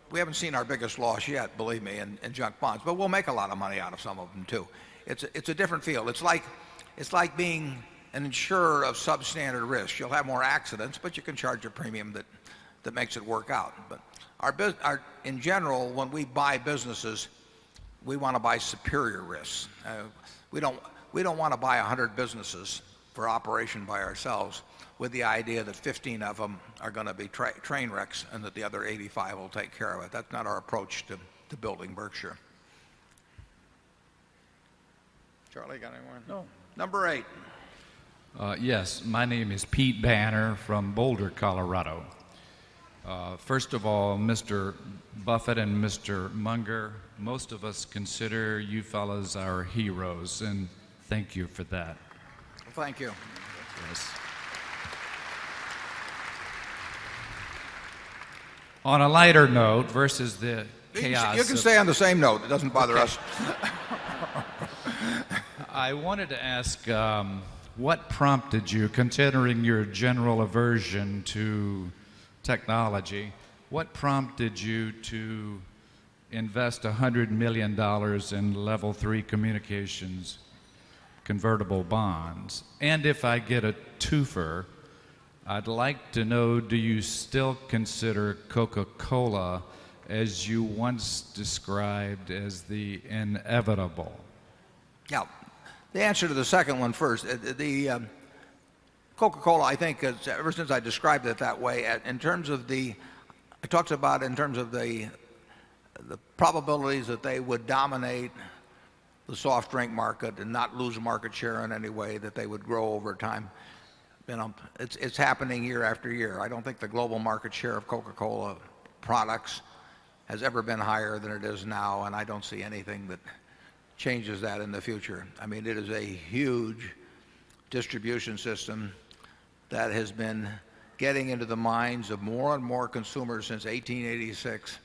we haven't seen our biggest loss yet, believe me, in junk bonds. But we'll make a lot of money out of some of them too. It's a different field. It's like being an insurer of substandard risk. You'll have more accidents, but you can charge a premium that makes it work out. But in general, when we buy businesses, we want to buy superior risks. We don't want to buy 100 businesses for operation by ourselves with the idea that 15 of them are going to be train wrecks and that the other 85 will take care of it. That's not our approach to building Berkshire. Charlie, got any more? No. Number 8. Yes, my name is Pete Banner from Boulder, Colorado. First of all, Mr. Buffett and Mr. Munger, most of us consider you fellas our heroes, and thank you for that. Well, thank you. Yes. On a lighter note versus the chaos. You can stay on the same note. It doesn't bother us. I wanted to ask, what prompted you, considering your general aversion to technology, what prompted you to invest $100 million in level 3 communications convertible bonds? And if I get a twofer, I'd like to know, do you still consider Coca-Cola, as you once described, as the inevitable? Yeah. The answer to the second one first. The Coca-Cola, I think, ever since I described it that way, in terms of I talked about in terms of the probabilities that they would dominate the soft drink market and not lose market share in any way, that they would grow over time. You know, it's happening year after year. I don't think the global market share of Coca-Cola products has ever been higher than it is now, and I don't see anything that changes that in the future. I mean, it is a huge distribution system that has been getting into the minds of more and more consumers since 1886,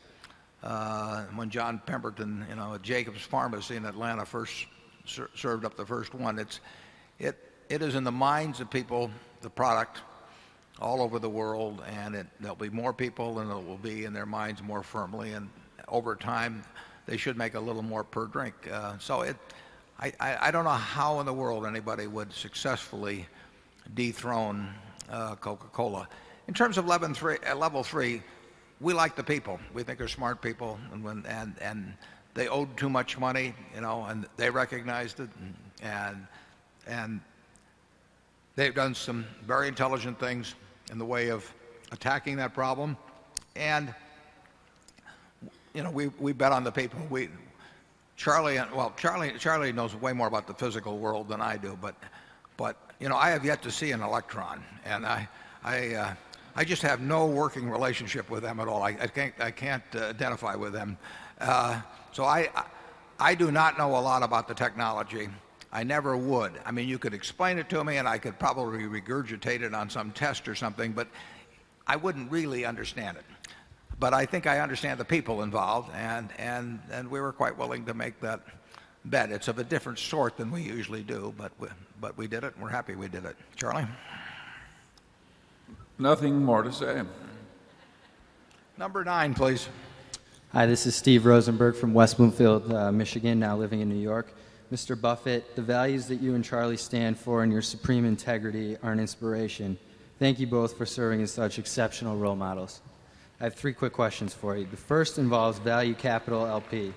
when John Pemberton, at Jacob's Pharmacy in Atlanta first served up the first one. It is in the minds of people, the product, all over the world, and there'll be more people, and it will be in their minds more firmly. And over time, they should make a little more per drink. I don't know how in the world anybody would successfully dethrone Coca-Cola. In terms of level 3, we like the people. We think they're smart people, and they owed too much money, and they recognized it, and they've done some very intelligent things in the way of attacking that problem. And we bet on the people. Charlie knows way more about the physical world than I do, but I have yet to see an electron, and I just have no working relationship with them at all. I can't identify with them. So I do not know a lot about the technology. I never would. I mean, you could explain it to me, and I could probably regurgitate it on some test or something, but I wouldn't really understand it. But I think I understand the people involved, and we were quite willing to make that bet. It's of a different sort than we usually do, but we did it, and we're happy we did it. Charlie? Nothing more to say. Number 9, please. Hi, this is Steve Rosenberg from West Bloomfield, Michigan, now living in New York. Mr. Buffett, the values that you and Charlie stand for and your supreme integrity are an inspiration. Thank you both for serving as such exceptional role models. I have 3 quick questions for you. The first involves Value Capital LP.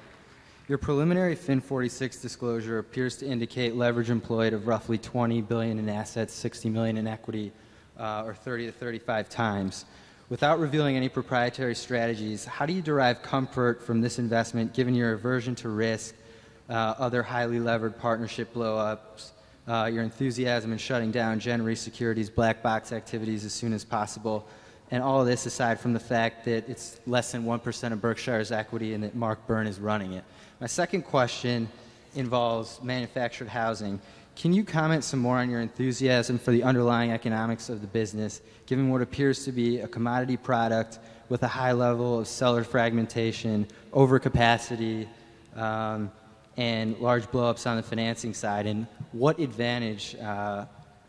Your preliminary FIN 46 disclosure appears to indicate leverage employed of roughly $20 billion in assets, $60 million in equity, or 30 to 35 times. Without revealing any proprietary strategies, how do you derive comfort from this investment given your aversion to risk, other highly levered partnership blow-ups, your enthusiasm in shutting down Gen Re Securities black box activities as soon as possible, and all of this aside from the fact that it's less than 1% of Berkshire's equity and that Mark Byrne is running it? My second question involves manufactured housing. Can you comment some more on your enthusiasm for the underlying economics of the business, given what appears to be a commodity product with a high level of seller fragmentation, overcapacity, and large blow-ups on the financing side? And what advantage,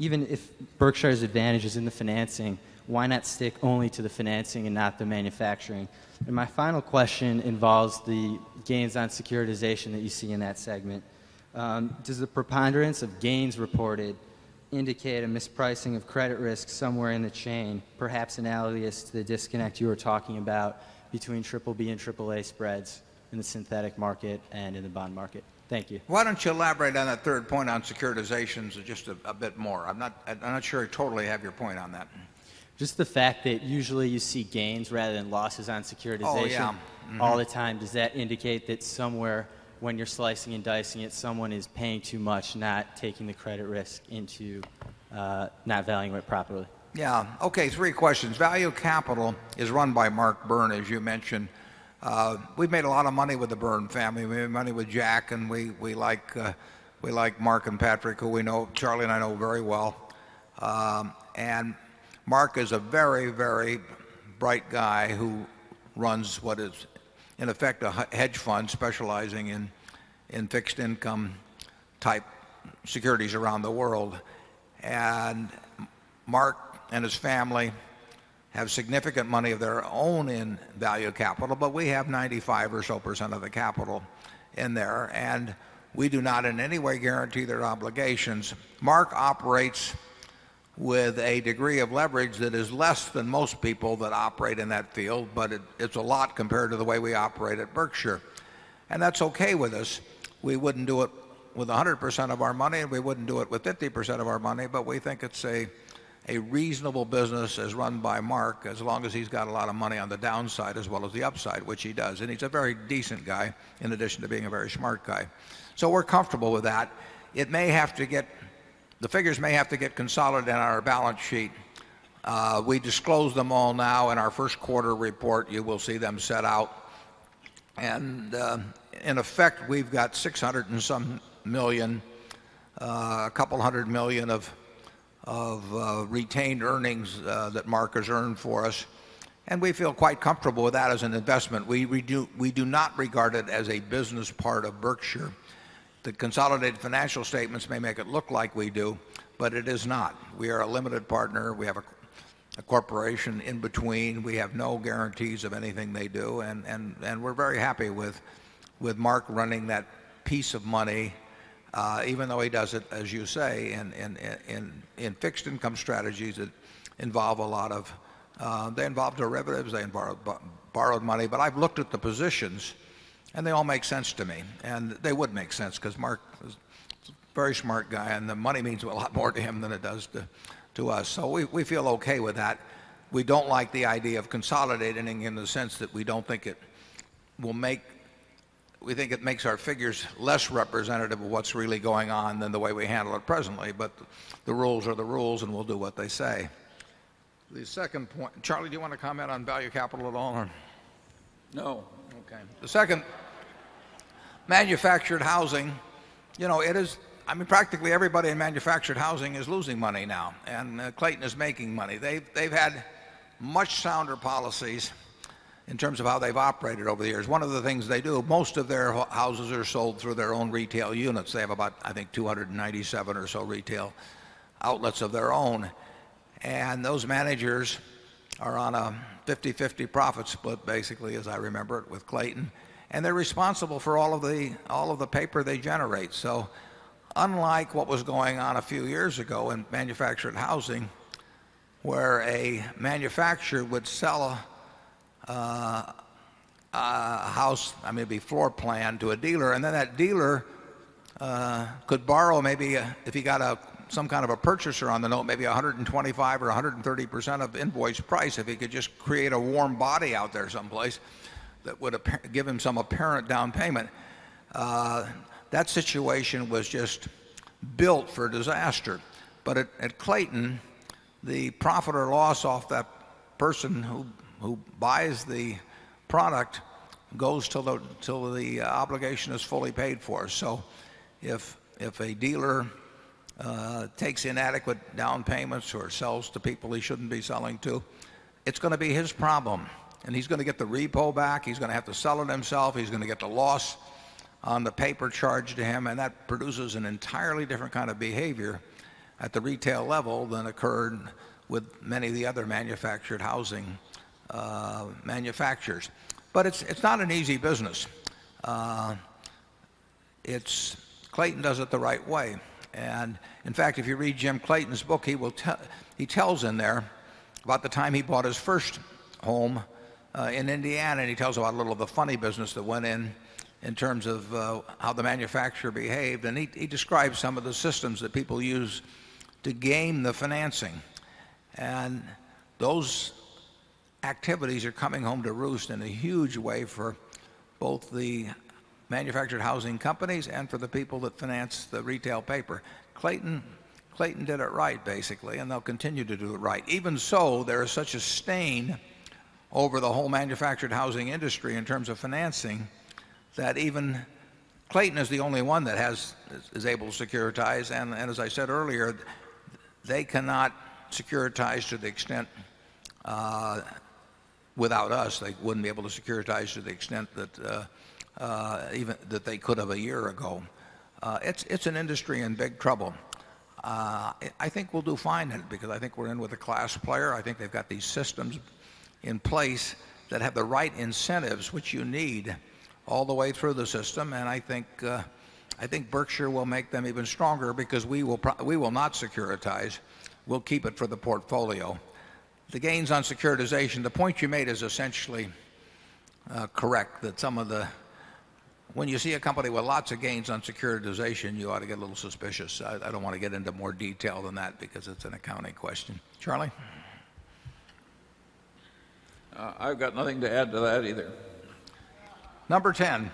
even if Berkshire's advantage is in the financing, why not stick only to the financing and not the manufacturing? And my final question involves the gains on securitization that you see in that segment. Does the preponderance of gains reported indicate a mispricing of credit risk somewhere in the chain, perhaps analogous to the disconnect you were talking about between BBB and AAA spreads in the synthetic market and in the bond market? Thank you. Why don't you elaborate on that third point on securitizations just a bit more? I'm not sure I totally have your point on that. Just the fact that usually you see gains rather than losses on securitization all the time. Does that indicate that somewhere when you're slicing and dicing it, someone is paying too much, not taking the credit risk into not valuing it properly? Yeah. Okay, 3 questions. Value Capital is run by Mark Byrne, as you mentioned. We've made a lot of money with the Byrne family. We made money with Jack, and we like Mark and Patrick, who we know, Charlie and I know very well. And Mark is a very, very bright guy who runs what is, in effect, a hedge fund specializing in fixed income type securities around the world. And Mark and his family have significant money of their own in Value Capital, but we have 95% or so of the capital in there, and we do not in any way guarantee their obligations. Mark operates with a degree of leverage that is less than most people that operate in that field, but it's a lot compared to the way we operate at Berkshire. And that's okay with us. We wouldn't do it with 100% of our money, and we wouldn't do it with 50% of our money, but we think it's a reasonable business as run by Mark, as long as he's got a lot of money on the downside as well as the upside, which he does. And he's a very decent guy, in addition to being a very smart guy. So we're comfortable with that. It may have to get The figures may have to get consolidated on our balance sheet. We disclose them all now in our first quarter report. You will see them set out. And in effect, we've got 600 and some million, a couple $100 million of retained earnings that Mark has earned for us. And we feel quite comfortable with that as an investment. We do not regard it as a business part of Berkshire. The consolidated financial statements may make it look like we do, but it is not. We are a limited partner. We have a corporation in between. We have no guarantees of anything they do, and we're very happy with Mark running that piece of money, even though he does it, as you say, in fixed income strategies that involve a lot of, they involve derivatives, they involve borrowed money. But I've looked at the positions, and they all make sense to me. And they would make sense because Mark is a very smart guy, and the money means a lot more to him than it does to us. So we feel okay with that. We don't like the idea of consolidating in the sense that we don't think it will make, we think it makes our figures less representative of what's really going on than the way we handle it presently. But the rules are the rules, and we'll do what they say. The second point, Charlie, do you want to comment on value capital at all? Or? No. Okay. The second, manufactured housing, it is, I mean, practically everybody in manufactured housing is losing money now, and Clayton is making money. They've had much sounder policies in terms of how they've operated over the years. One of the things they do, most of their houses are sold through their own retail units. They have about, I think, 297 or so retail outlets of their own. And those managers are on a 50-50 profit split, basically, as I remember it, with Clayton. And they're responsible for all of the paper they generate. So unlike what was going on a few years ago in manufactured housing, where a manufacturer would sell a house, I mean, it'd be floor plan to a dealer, and then that dealer could borrow maybe, if he got some kind of a purchaser on the note, maybe 125 or 130% of invoice price, if he could just create a warm body out there someplace that would give him some apparent down payment. That situation was just built for disaster. But at Clayton, the profit or loss off that person who buys the product goes till the obligation is fully paid for. So if a dealer takes inadequate down payments or sells to people he shouldn't be selling to, it's going to be his problem. And he's going to get the repo back. He's going to have to sell it himself. He's going to get the loss on the paper charged to him. And that produces an entirely different kind of behavior at the retail level than occurred with many of the other manufactured housing manufacturers. But it's not an easy business. Clayton does it the right way. And in fact, if you read Jim Clayton's book, he tells in there about the time he bought his first home in Indiana, and he tells about a little of the funny business that went in terms of how the manufacturer behaved. And he describes some of the systems that people use to game the financing. And those activities are coming home to roost in a huge way for both the manufactured housing companies and for the people that finance the retail paper. Clayton did it right, basically, and they'll continue to do it right. Even so, there is such a stain over the whole manufactured housing industry in terms of financing that even Clayton is the only one that is able to securitize. And as I said earlier, they cannot securitize to the extent without us. They wouldn't be able to securitize to the extent that even that they could have a year ago. It's an industry in big trouble. I think we'll do fine in it because I think we're in with a class player. I think they've got these systems in place that have the right incentives, which you need all the way through the system. And I think Berkshire will make them even stronger because we will not securitize. We'll keep it for the portfolio. The gains on securitization, the point you made is essentially correct, that when you see a company with lots of gains on securitization, you ought to get a little suspicious. I don't want to get into more detail than that because it's an accounting question. Charlie? I've got nothing to add to that either. Number 10.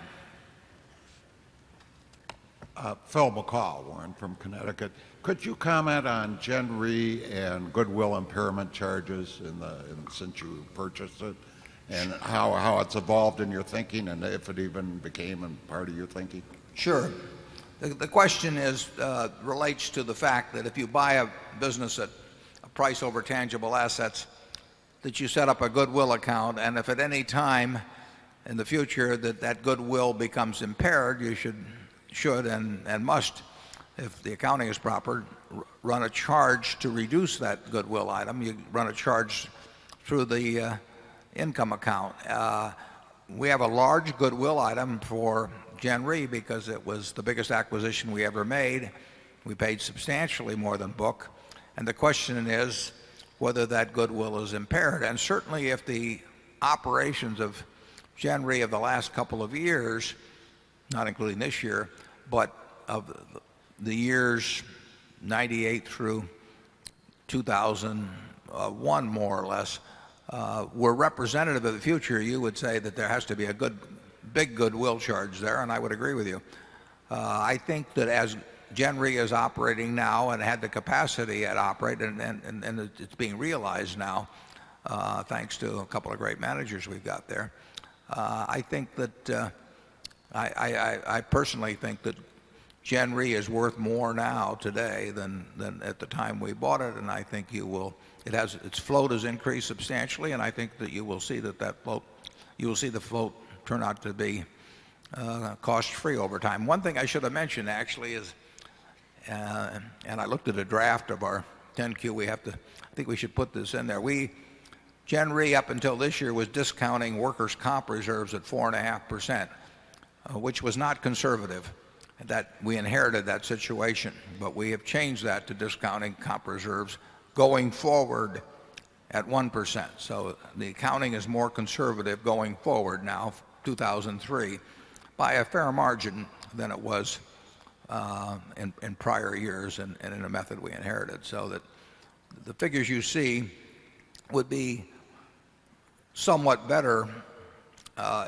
Phil McCall, Warren from Connecticut. Could you comment on Gen Re and goodwill impairment charges since you purchased it, and how it's evolved in your thinking, and if it even became a part of your thinking? Sure. The question relates to the fact that if you buy a business at a price over tangible assets, that you set up a goodwill account, and if at any time in the future that goodwill becomes impaired, you should and must if the accounting is proper, run a charge to reduce that goodwill item. You run a charge through the income account. We have a large goodwill item for Gen Re because it was the biggest acquisition we ever made. We paid substantially more than book. And the question is whether that goodwill is impaired. And certainly if the operations of Gen Re of the last couple of years, not including this year, but of the years 98 through 2001 more or less, were representative of the future, you would say that there has to be a big goodwill charge there, and I would agree with you. I think that as Gen Re is operating now and had the capacity to operate, and it's being realized now, thanks to a couple of great managers we've got there, I think that I personally think that Gen Re is worth more now today than at the time we bought it, and I think its float has increased substantially, and I think that you will see the float turn out to be cost-free over time. One thing I should have mentioned actually is, and I looked at a draft of our 10Q. I think we should put this in there. Gen Re up until this year was discounting workers' comp reserves at 4.5%, which was not conservative. That we inherited that situation, but we have changed that to discounting comp reserves going forward at 1%. So the accounting is more conservative going forward now, 2003, by a fair margin than it was in prior years and in a method we inherited. So that the figures you see would be somewhat better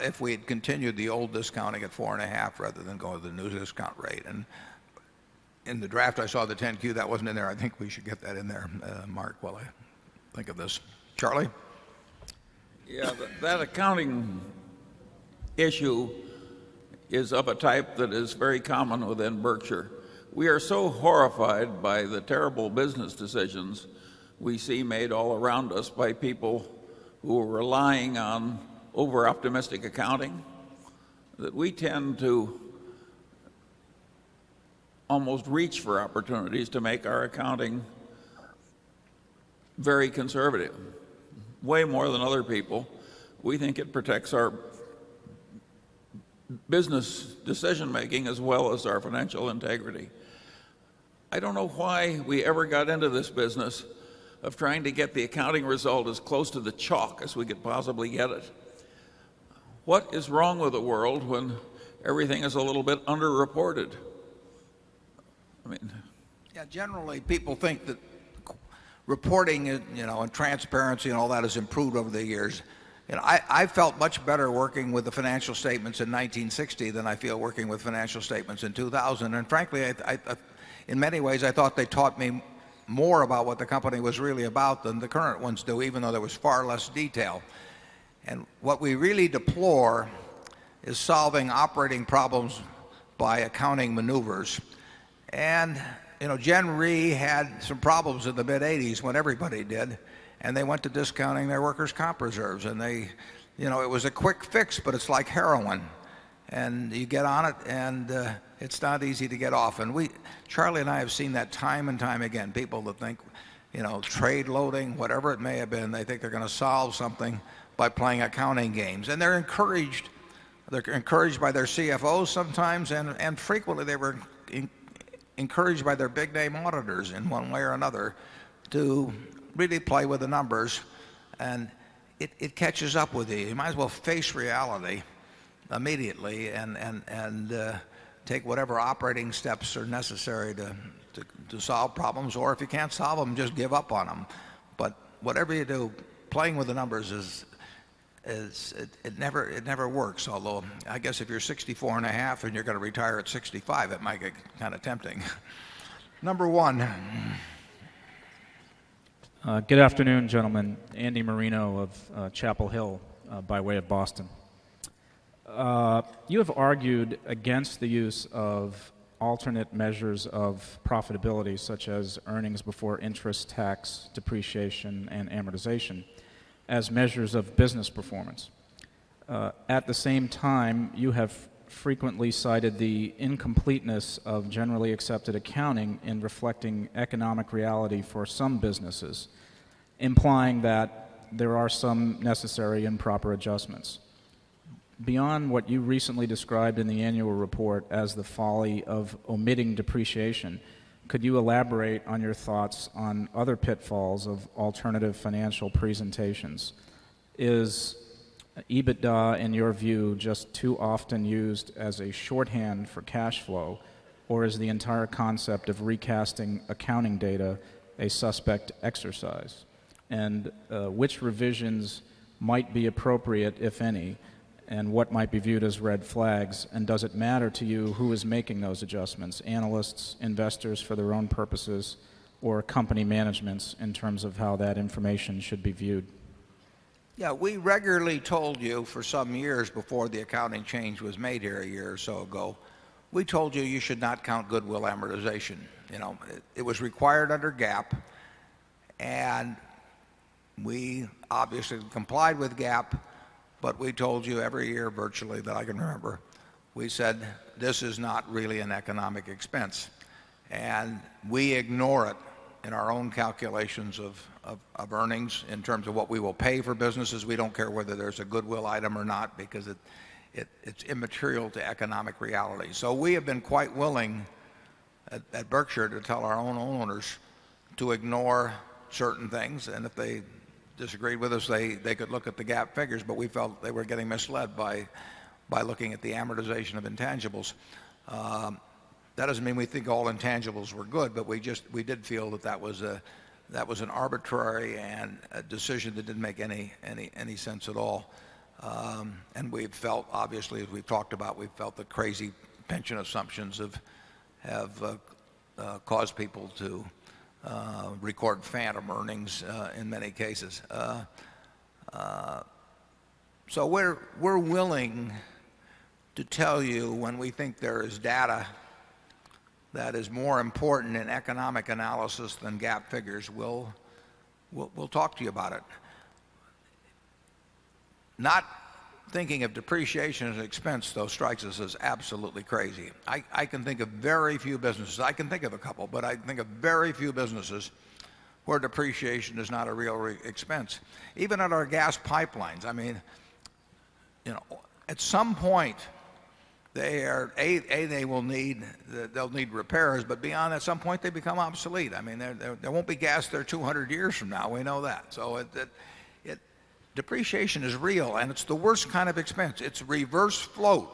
if we had continued the old discounting at 4.5 rather than go with the new discount rate. And in the draft I saw the 10Q, that wasn't in there. I think we should get that in there, Mark, while I think of this. Charlie? Yeah, that accounting issue is of a type that is very common within Berkshire. We are so horrified by the terrible business decisions we see made all around us by people who are relying on over-optimistic accounting that we tend to almost reach for opportunities to make our accounting very conservative, way more than other people. We think it protects our business decision making as well as our financial integrity. I don't know why we ever got into this business of trying to get the accounting result as close to the chalk as we could possibly get it. What is wrong with the world when everything is a little bit underreported? Yeah, generally people think that reporting, and transparency and all that has improved over the years. I felt much better working with the financial statements in 1960 than I feel working with financial statements in 2000. And frankly, in many ways, I thought they taught me more about what the company was really about than the current ones do, even though there was far less detail. And what we really deplore is solving operating problems by accounting maneuvers. And Gen Re had some problems in the mid-'80s when everybody did, and they went to discounting their workers' comp reserves. And it was a quick fix, but it's like heroin. And you get on it, and it's not easy to get off. And Charlie and I have seen that time and time again. People that think, trade loading, whatever it may have been, they think they're going to solve something by playing accounting games. And they're encouraged by their CFOs sometimes, and frequently they were encouraged by their big name auditors in one way or another to really play with the numbers, and it catches up with you. You might as well face reality immediately and take whatever operating steps are necessary to solve problems, or if you can't solve them, just give up on them. But whatever you do, playing with the numbers it never works. Although I guess if you're 64 and a half and you're going to retire at 65, it might get kind of tempting. Number one. Good afternoon, gentlemen. Andy Marino of Chapel Hill, by way of Boston. You have argued against the use of alternate measures of profitability, such as earnings before interest, tax, depreciation, and amortization, as measures of business performance. At the same time, you have frequently cited the incompleteness of generally accepted accounting in reflecting economic reality for some businesses, implying that there are some necessary and proper adjustments. Beyond what you recently described in the annual report as the folly of omitting depreciation, could you elaborate on your thoughts on other pitfalls of alternative financial presentations? Is EBITDA, in your view, just too often used as a shorthand for cash flow, or is the entire concept of recasting accounting data a suspect exercise? And which revisions might be appropriate, if any, and what might be viewed as red flags? And does it matter to you who is making those adjustments, analysts, investors for their own purposes, or company managements in terms of how that information should be viewed? Yeah, we regularly told you for some years before the accounting change was made here a year or so ago, we told you you should not count goodwill amortization. You know, it was required under GAAP, and we obviously complied with GAAP, but we told you every year virtually that I can remember, we said this is not really an economic expense. And we ignore it in our own calculations of earnings in terms of what we will pay for businesses. We don't care whether there's a goodwill item or not because it's immaterial to economic reality. So we have been quite willing at Berkshire to tell our own owners to ignore certain things, and if they disagreed with us, they could look at the GAAP figures, but we felt they were getting misled by looking at the amortization of intangibles. That doesn't mean we think all intangibles were good, but we did feel that was an arbitrary and a decision that didn't make any sense at all. And we felt, obviously, as we've talked about, we felt that crazy pension assumptions have caused people to record phantom earnings in many cases. So we're willing to tell you when we think there is data that is more important in economic analysis than GAAP figures. We'll talk to you about it. Not thinking of depreciation as an expense, though, strikes us as absolutely crazy. I can think of very few businesses. I can think of a couple, but I think of very few businesses where depreciation is not a real expense. Even at our gas pipelines, I mean, you know, at some point they'll need repairs, but beyond at some point they become obsolete. I mean, there won't be gas there 200 years from now. We know that. So depreciation is real, and it's the worst kind of expense. It's reverse float.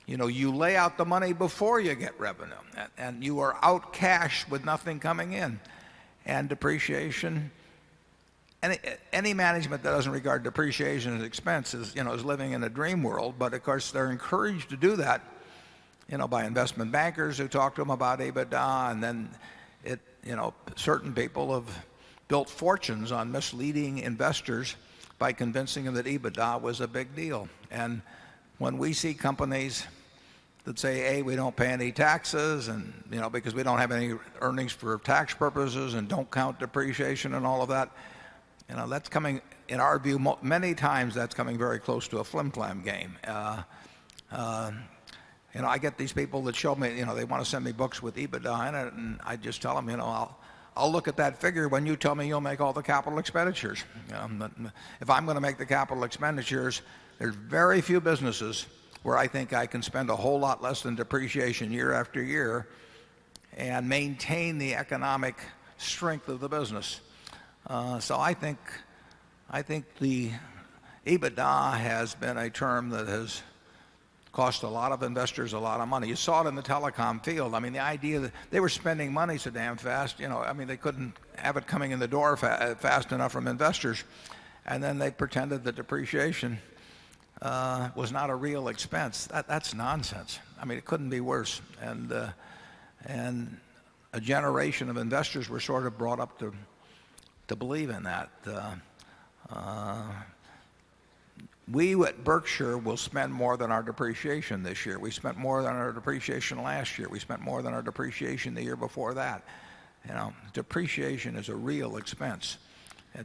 You know, you lay out the money before you get revenue, and you are out cash with nothing coming in. And depreciation, any management that doesn't regard depreciation as expense is living in a dream world. But of course, they're encouraged to do that, by investment bankers who talk to them about EBITDA, and then certain people have built fortunes on misleading investors by convincing them that EBITDA was a big deal. And when we see companies that say, we don't pay any taxes, and because we don't have any earnings for tax purposes, and don't count depreciation and all of that, that's coming, in our view, many times that's coming very close to a flim-flam game. I get these people that show me, they want to send me books with EBITDA in it, and I just tell them, I'll look at that figure when you tell me you'll make all the capital expenditures. If I'm going to make the capital expenditures, there's very few businesses where I think I can spend a whole lot less than depreciation year after year and maintain the economic strength of the business. So I think the EBITDA has been a term that has cost a lot of investors a lot of money. You saw it in the telecom field. I mean, the idea that they were spending money so damn fast, they couldn't have it coming in the door fast enough from investors. And then they pretended that depreciation was not a real expense. That's nonsense. I mean, it couldn't be worse. And a generation of investors were sort of brought up to believe in that. We at Berkshire will spend more than our depreciation this year. We spent more than our depreciation last year. We spent more than our depreciation the year before that. Depreciation is a real expense.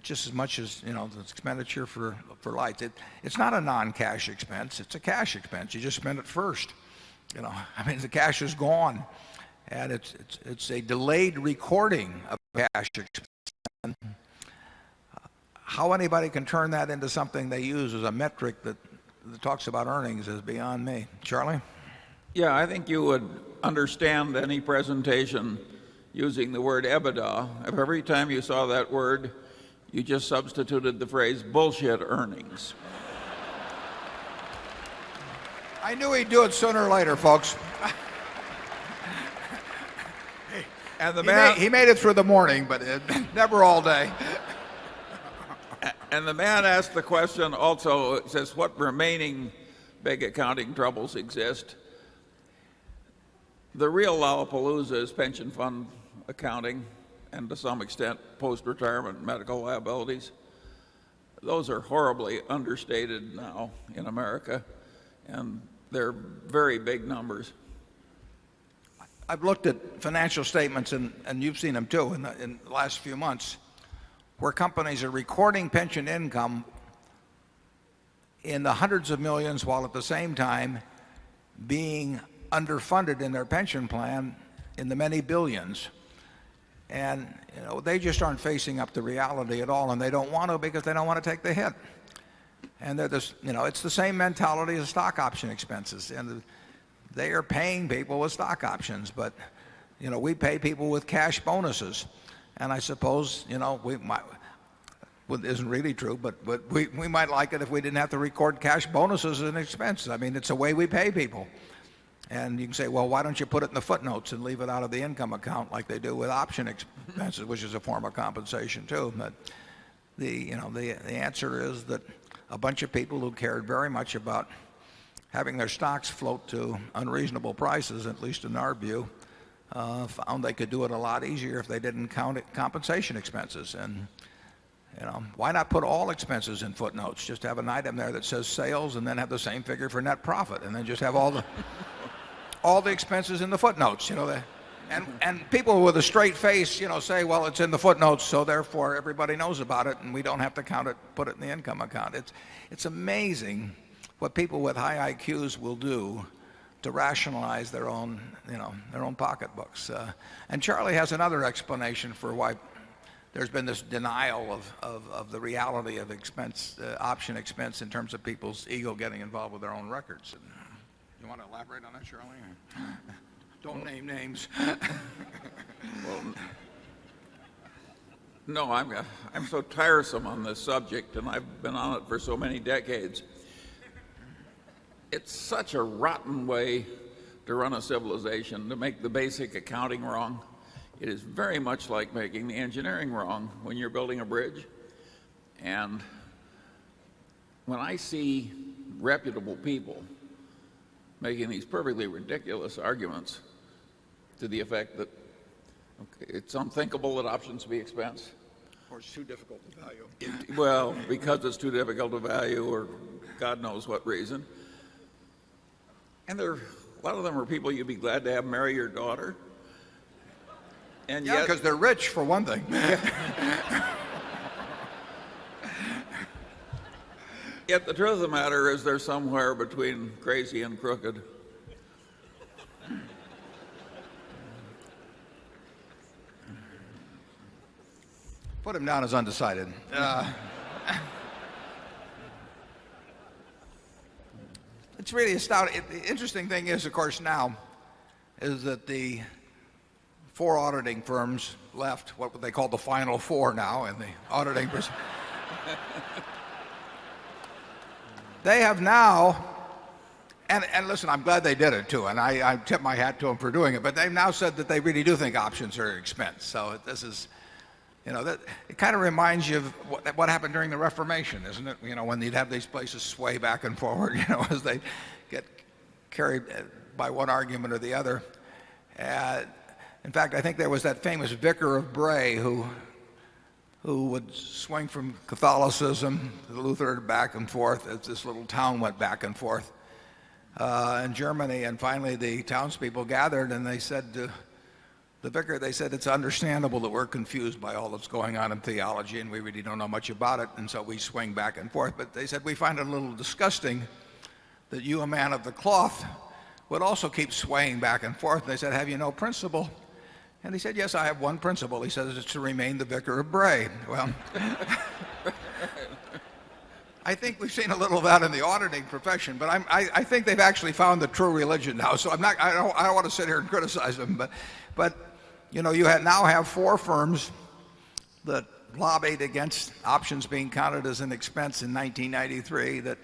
just as much as, the expenditure for lights. It's not a non-cash expense. It's a cash expense. You just spend it first. I mean, the cash is gone, and it's a delayed recording of cash expense. How anybody can turn that into something they use as a metric that talks about earnings is beyond me. Charlie? Yeah, I think you would understand any presentation using the word EBITDA if every time you saw that word, you just substituted the phrase bullshit earnings. I knew he'd do it sooner or later, folks. And the man, he made it through the morning, but never all day. And the man asked the question also, it says, what remaining big accounting troubles exist? The real Lollapalooza is pension fund accounting and to some extent post-retirement medical liabilities. Those are horribly understated now in America, and they're very big numbers. I've looked at financial statements, and you've seen them too in the last few months, where companies are recording pension income in the hundreds of millions while at the same time being underfunded in their pension plan in the many billions. And they just aren't facing up to reality at all, and they don't want to because they don't want to take the hit. And they're this, it's the same mentality as stock option expenses. And they are paying people with stock options, but we pay people with cash bonuses. And I suppose, we might, well, it isn't really true, but we might like it if we didn't have to record cash bonuses as an expense. I mean, it's a way we pay people. And you can say, well, why don't you put it in the footnotes and leave it out of the income account like they do with option expenses, which is a form of compensation too. But the answer is that a bunch of people who cared very much about having their stocks float to unreasonable prices, at least in our view, found they could do it a lot easier if they didn't count compensation expenses. And why not put all expenses in footnotes? Just have an item there that says sales, and then have the same figure for net profit, and then just have all the expenses in the footnotes. And people with a straight face, say, well, it's in the footnotes, so therefore everybody knows about it, and we don't have to count it, put it in the income account. It's amazing what people with high IQs will do to rationalize their own pocketbooks. And Charlie has another explanation for why there's been this denial of the reality of option expense in terms of people's ego getting involved with their own records. And you want to elaborate on that, Charlie? Don't name names. Well, no, I'm so tiresome on this subject, and I've been on it for so many decades. It's such a rotten way to run a civilization, to make the basic accounting wrong. It is very much like making the engineering wrong when you're building a bridge. And when I see reputable people making these perfectly ridiculous arguments to the effect that it's unthinkable that options be expense. Or it's too difficult to value. Well, because it's too difficult to value, or God knows what reason. And a lot of them are people you'd be glad to have marry your daughter. And yeah, because they're rich, for one thing. Yet the truth of the matter is they're somewhere between crazy and crooked. Put him down as undecided. It's really astounding. The interesting thing is, of course, now is that the 4 auditing firms left, what they call the final 4 now in the auditing they have now, and listen, I'm glad they did it too, and I tip my hat to them for doing it, but they've now said that they really do think options are an expense. So this is, that it kind of reminds you of what happened during the Reformation, isn't it? When you'd have these places sway back and forward, as they get carried by one argument or the other. In fact, I think there was that famous vicar of Bray who would swing from Catholicism to Luther back and forth as this little town went back and forth in Germany. And finally the townspeople gathered and they said the vicar, they said it's understandable that we're confused by all that's going on in theology and we really don't know much about it, and so we swing back and forth. But they said we find it a little disgusting that you, a man of the cloth, would also keep swaying back and forth. And they said, have you no principle? And he said, yes, I have one principle. He says it's to remain the vicar of Bray. Well, I think we've seen a little of that in the auditing profession, but I think they've actually found the true religion now. So I don't want to sit here and criticize them, but you know, now have 4 firms that lobbied against options being counted as an expense in 1993 that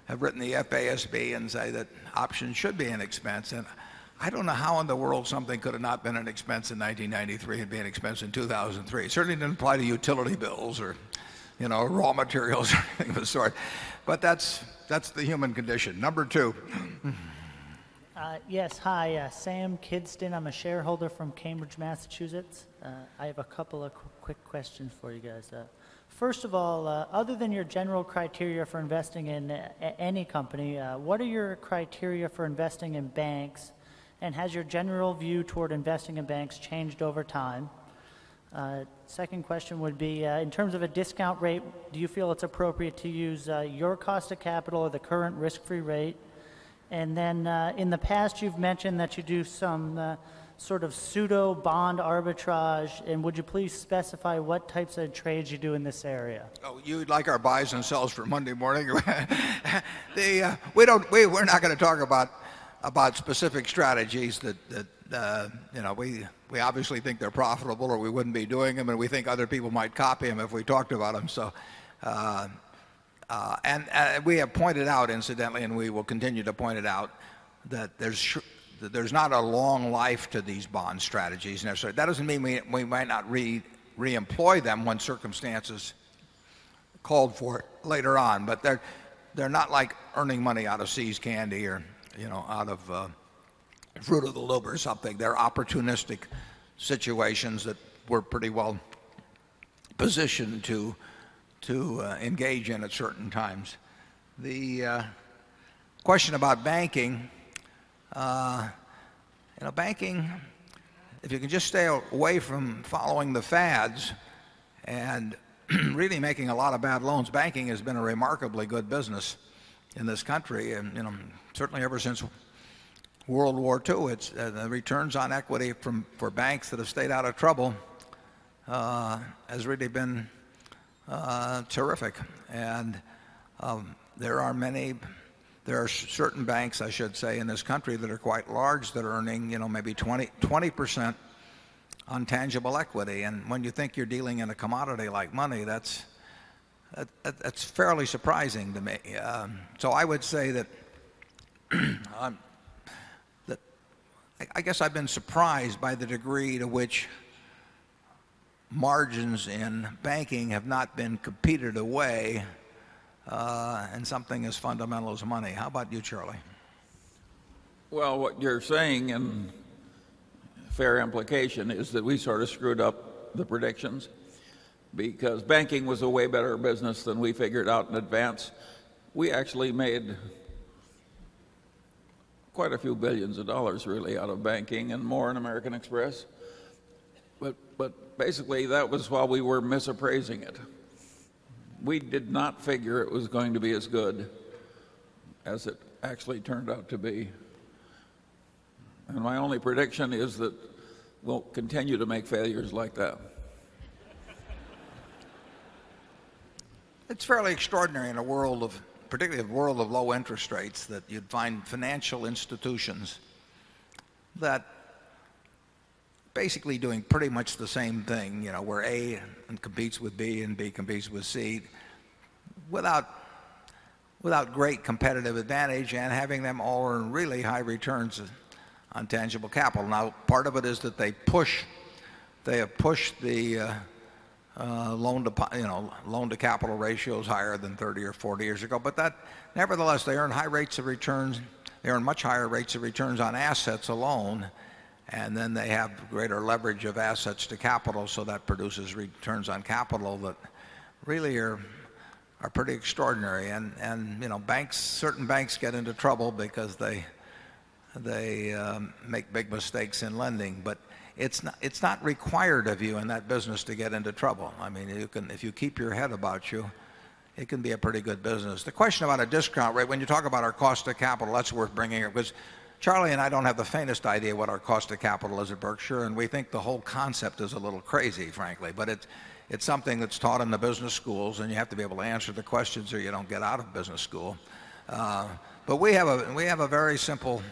have written the FASB and say that options should be an expense. And I don't know how in the world something could have not been an expense in 1993 and be an expense in 2003. It certainly didn't apply to utility bills or, you know, raw materials or anything of the sort. But that's the human condition. Number 2. Yes, hi, Sam Kidston. I'm a shareholder from Cambridge, Massachusetts. I have a couple of quick questions for you guys. First of all, other than your general criteria for investing in any company, what are your criteria for investing in banks, and has your general view toward investing in banks changed over time? Second question would be, in terms of a discount rate, do you feel it's appropriate to use your cost of capital or the current risk-free rate? And then in the past, you've mentioned that you do some sort of pseudo bond arbitrage, and would you please specify what types of trades you do in this area? Oh, you'd like our buys and sells for Monday morning? We're not going to talk about specific strategies that you know, we obviously think they're profitable or we wouldn't be doing them, and we think other people might copy them if we talked about them. So and we have pointed out, incidentally, and we will continue to point it out, that there's not a long life to these bond strategies necessarily. That doesn't mean we might not re-employ them when circumstances called for it later on, but they're not like earning money out of See's candy or, you know, out of Fruit of the Loom or something. They're opportunistic situations that we're pretty well positioned to engage in at certain times. The question about banking, you know, banking, if you can just stay away from following the fads and really making a lot of bad loans, banking has been a remarkably good business in this country, and you know, certainly ever since World War II. It's the returns on equity for banks that have stayed out of trouble has really been terrific. And there are certain banks, I should say, in this country that are quite large that are earning, you know, maybe 20% on tangible equity. And when you think you're dealing in a commodity like money, that's fairly surprising to me. So I would say that I guess I've been surprised by the degree to which margins in banking have not been competed away in something as fundamental as money. How about you, Charlie? Well, what you're saying in fair implication is that we sort of screwed up the predictions, because banking was a way better business than we figured out in advance. We actually made quite a few billions of dollars really out of banking, and more in American Express. But basically that was while we were misappraising it. We did not figure it was going to be as good as it actually turned out to be. And my only prediction is that we'll continue to make failures like that. It's fairly extraordinary in a world of, particularly a world of low interest rates, that you'd find financial institutions that basically doing pretty much the same thing, you know, where A competes with B and B competes with C without great competitive advantage, and having them all earn really high returns on tangible capital. Now, part of it is that they have pushed the loan to capital ratios higher than 30 or 40 years ago, but that nevertheless they earn high rates of returns. They earn much higher rates of returns on assets alone, and then they have greater leverage of assets to capital, so that produces returns on capital that really are pretty extraordinary. And you know, certain banks get into trouble because they make big mistakes in lending. But it's not required of you in that business to get into trouble. I mean, if you keep your head about you, it can be a pretty good business. The question about a discount rate, when you talk about our cost of capital, that's worth bringing up, because Charlie and I don't have the faintest idea what our cost of capital is at Berkshire, and we think the whole concept is a little crazy, frankly. But it's something that's taught in the business schools, and you have to be able to answer the questions or you don't get out of business school. But we have a very simple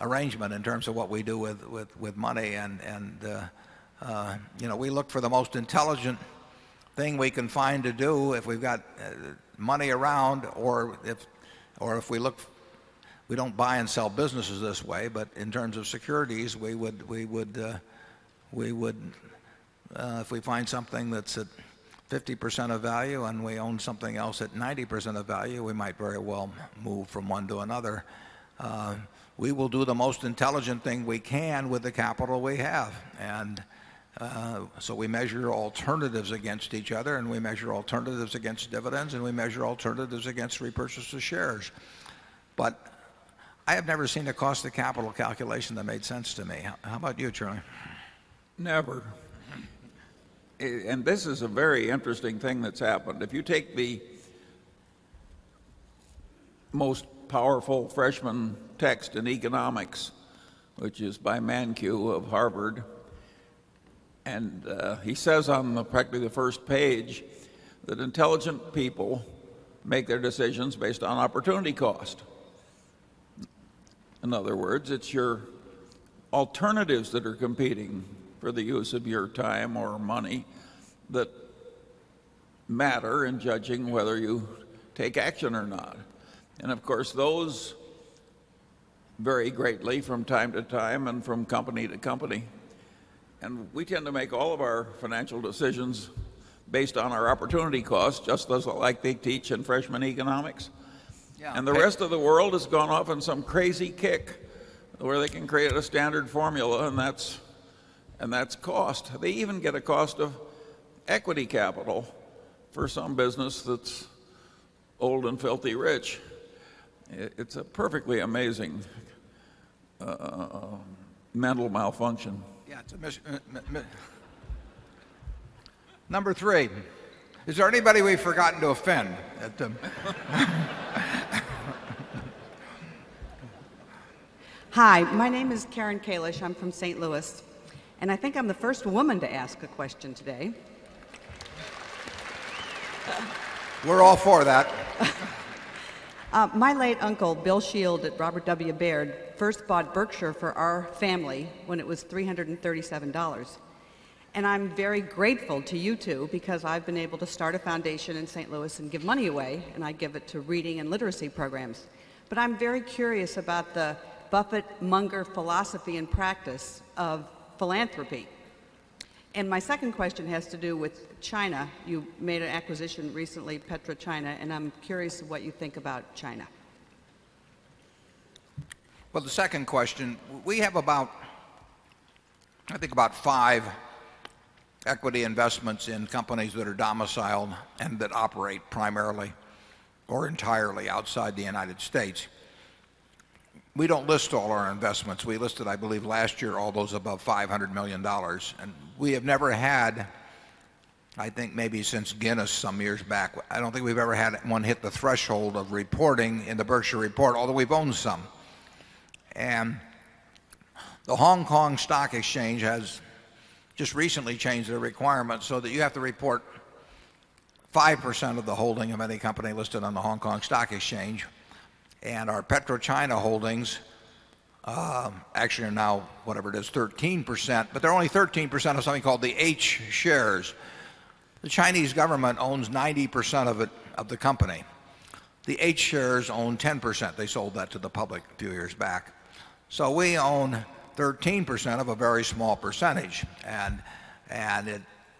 arrangement in terms of what we do with money, and we look for the most intelligent thing we can find to do if we've got money around, or if we don't buy and sell businesses this way, but in terms of securities, we would if we find something that's at 50% of value and we own something else at 90% of value, we might very well move from one to another. We will do the most intelligent thing we can with the capital we have, and so we measure alternatives against each other, and we measure alternatives against dividends, and we measure alternatives against repurchase of shares. But I have never seen a cost of capital calculation that made sense to me. How about you, Charlie? Never. And this is a very interesting thing that's happened. If you take the most powerful freshman text in economics, which is by Mankiw of Harvard, and he says on practically the first page that intelligent people make their decisions based on opportunity cost. In other words, it's your alternatives that are competing for the use of your time or money that matter in judging whether you take action or not. And of course, those vary greatly from time to time and from company to company. And we tend to make all of our financial decisions based on our opportunity cost, just as like they teach in freshman economics. Yeah. And the rest of the world has gone off on some crazy kick where they can create a standard formula, and that's cost. They even get a cost of equity capital for some business that's old and filthy rich. It's a perfectly amazing mental malfunction. Yeah, it's Number 3. Is there anybody we've forgotten to offend? Hi, my name is Karen Kalish. I'm from St. Louis, and I think I'm the first woman to ask a question today. We're all for that. My late uncle, Bill Shield at Robert W. Baird, first bought Berkshire for our family when it was $337. And I'm very grateful to you two because I've been able to start a foundation in St. Louis and give money away, and I give it to reading and literacy programs. But I'm very curious about the Buffett-Munger philosophy and practice of philanthropy. And my second question has to do with China. You made an acquisition recently, PetroChina, and I'm curious what you think about China. Well, the second question, we have about 5 equity investments in companies that are domiciled and that operate primarily or entirely outside the United States. We don't list all our investments. We listed, I believe, last year all those above $500 million. And we have never had, I think maybe since Guinness some years back, I don't think we've ever had one hit the threshold of reporting in the Berkshire report, although we've owned some. And the Hong Kong Stock Exchange has just recently changed their requirements so that you have to report 5% of the holding of any company listed on the Hong Kong Stock Exchange. And our PetroChina holdings actually are now, whatever it is, 13%, but they're only 13% of something called the H shares. The Chinese government owns 90% of the company. The H shares own 10%. They sold that to the public a few years back. So we own 13% of a very small percentage, and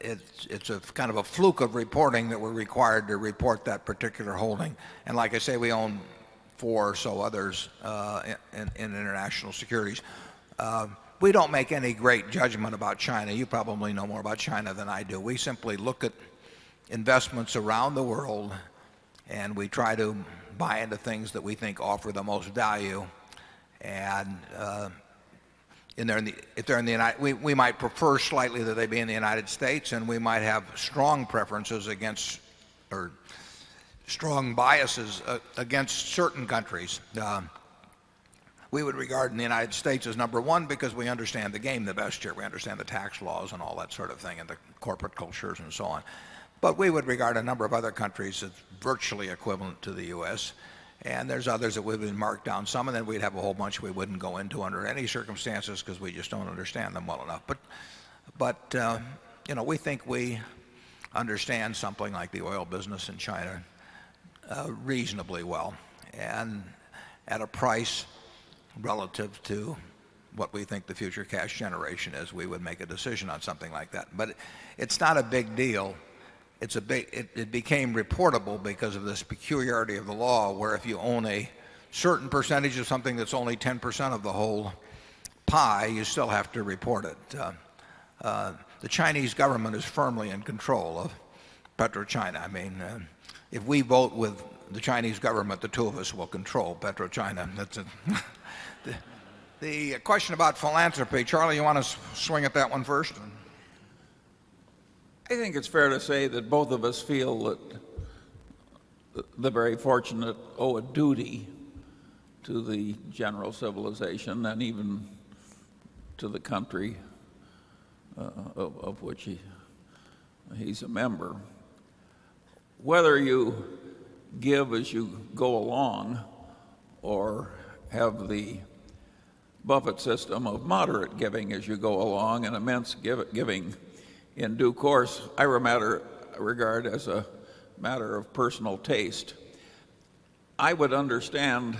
it's a kind of a fluke of reporting that we're required to report that particular holding. And like I say, we own 4 or so others in international securities. We don't make any great judgment about China. You probably know more about China than I do. We simply look at investments around the world, and we try to buy into things that we think offer the most value. And if they're in the United, we might prefer slightly that they be in the United States, and we might have strong preferences against, or strong biases against certain countries. We would regard in the United States as number one because we understand the game the best here. We understand the tax laws and all that sort of thing and the corporate cultures and so on. But we would regard a number of other countries as virtually equivalent to the U.S. And there's others that would be marked down some, and then we'd have a whole bunch we wouldn't go into under any circumstances because we just don't understand them well enough. But you know, we think we understand something like the oil business in China reasonably well, and at a price relative to what we think the future cash generation is, we would make a decision on something like that. But it's not a big deal. It became reportable because of this peculiarity of the law, where if you own a certain percentage of something that's only 10% of the whole pie, you still have to report it. The Chinese government is firmly in control of PetroChina. I mean, if we vote with the Chinese government, the two of us will control PetroChina. That's the question about philanthropy. Charlie, you want to swing at that one first? I think it's fair to say that both of us feel that the very fortunate owe a duty to the general civilization and even to the country of which he's a member. Whether you give as you go along or have the Buffett system of moderate giving as you go along and immense giving in due course, I regard as a matter of personal taste. I would understand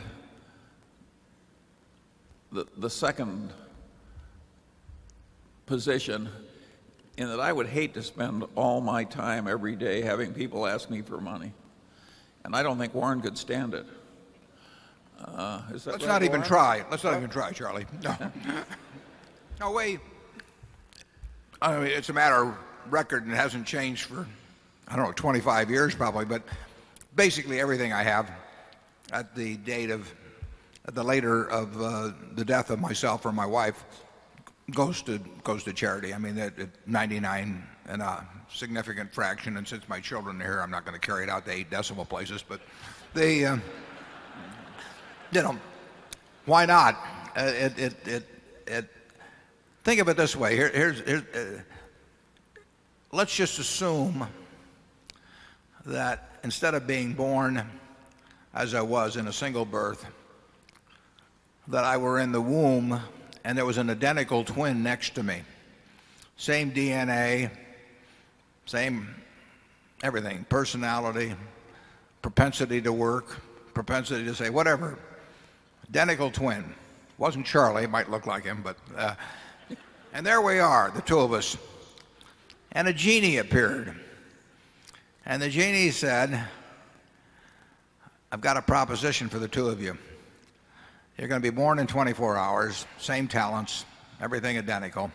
the second position in that I would hate to spend all my time every day having people ask me for money. And I don't think Warren could stand it. Let's not even try. Let's not even try, Charlie. No. No way. I mean, it's a matter of record and it hasn't changed for, I don't know, 25 years probably, but basically everything I have at the date of, at the later of the death of myself or my wife goes to charity. I mean, at 99 and a significant fraction, and since my children are here, I'm not going to carry it out to 8 decimal places, but they, you know, why not? Think of it this way. Let's just assume that instead of being born as I was in a single birth, that I were in the womb and there was an identical twin next to me. Same DNA, same everything, personality, propensity to work, propensity to say whatever. Identical twin. Wasn't Charlie, it might look like him, but and there we are, the two of us. And a genie appeared. And the genie said, I've got a proposition for the two of you. You're going to be born in 24 hours, same talents, everything identical.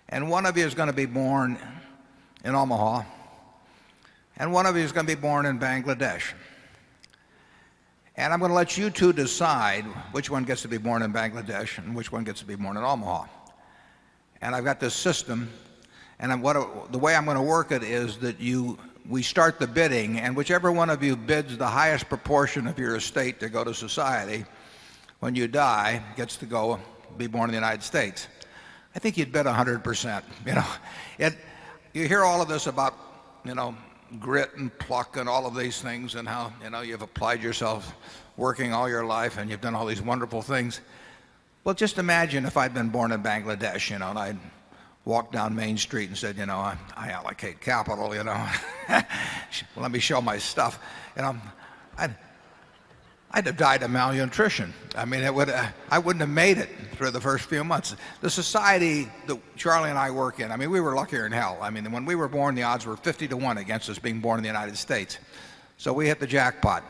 And one of you is going to be born in Omaha, and one of you is going to be born in Bangladesh. And I'm going to let you two decide which one gets to be born in Bangladesh and which one gets to be born in Omaha. And I've got this system, and the way I'm going to work it is that we start the bidding, and whichever one of you bids the highest proportion of your estate to go to society, when you die, gets to go be born in the United States. I think you'd bet 100%. You know, you hear all of this about, you know, grit and pluck and all of these things, and how, you know, you've applied yourself working all your life and you've done all these wonderful things. Well, just imagine if I'd been born in Bangladesh, you know, and I'd walked down Main Street and said, you know, I allocate capital, you know. Let me show my stuff. You know, I'd have died of malnutrition. I mean, I wouldn't have made it through the first few months. The society that Charlie and I work in, I mean, we were luckier than hell. I mean, when we were born, the odds were 50-1 against us being born in the United States. So we hit the jackpot.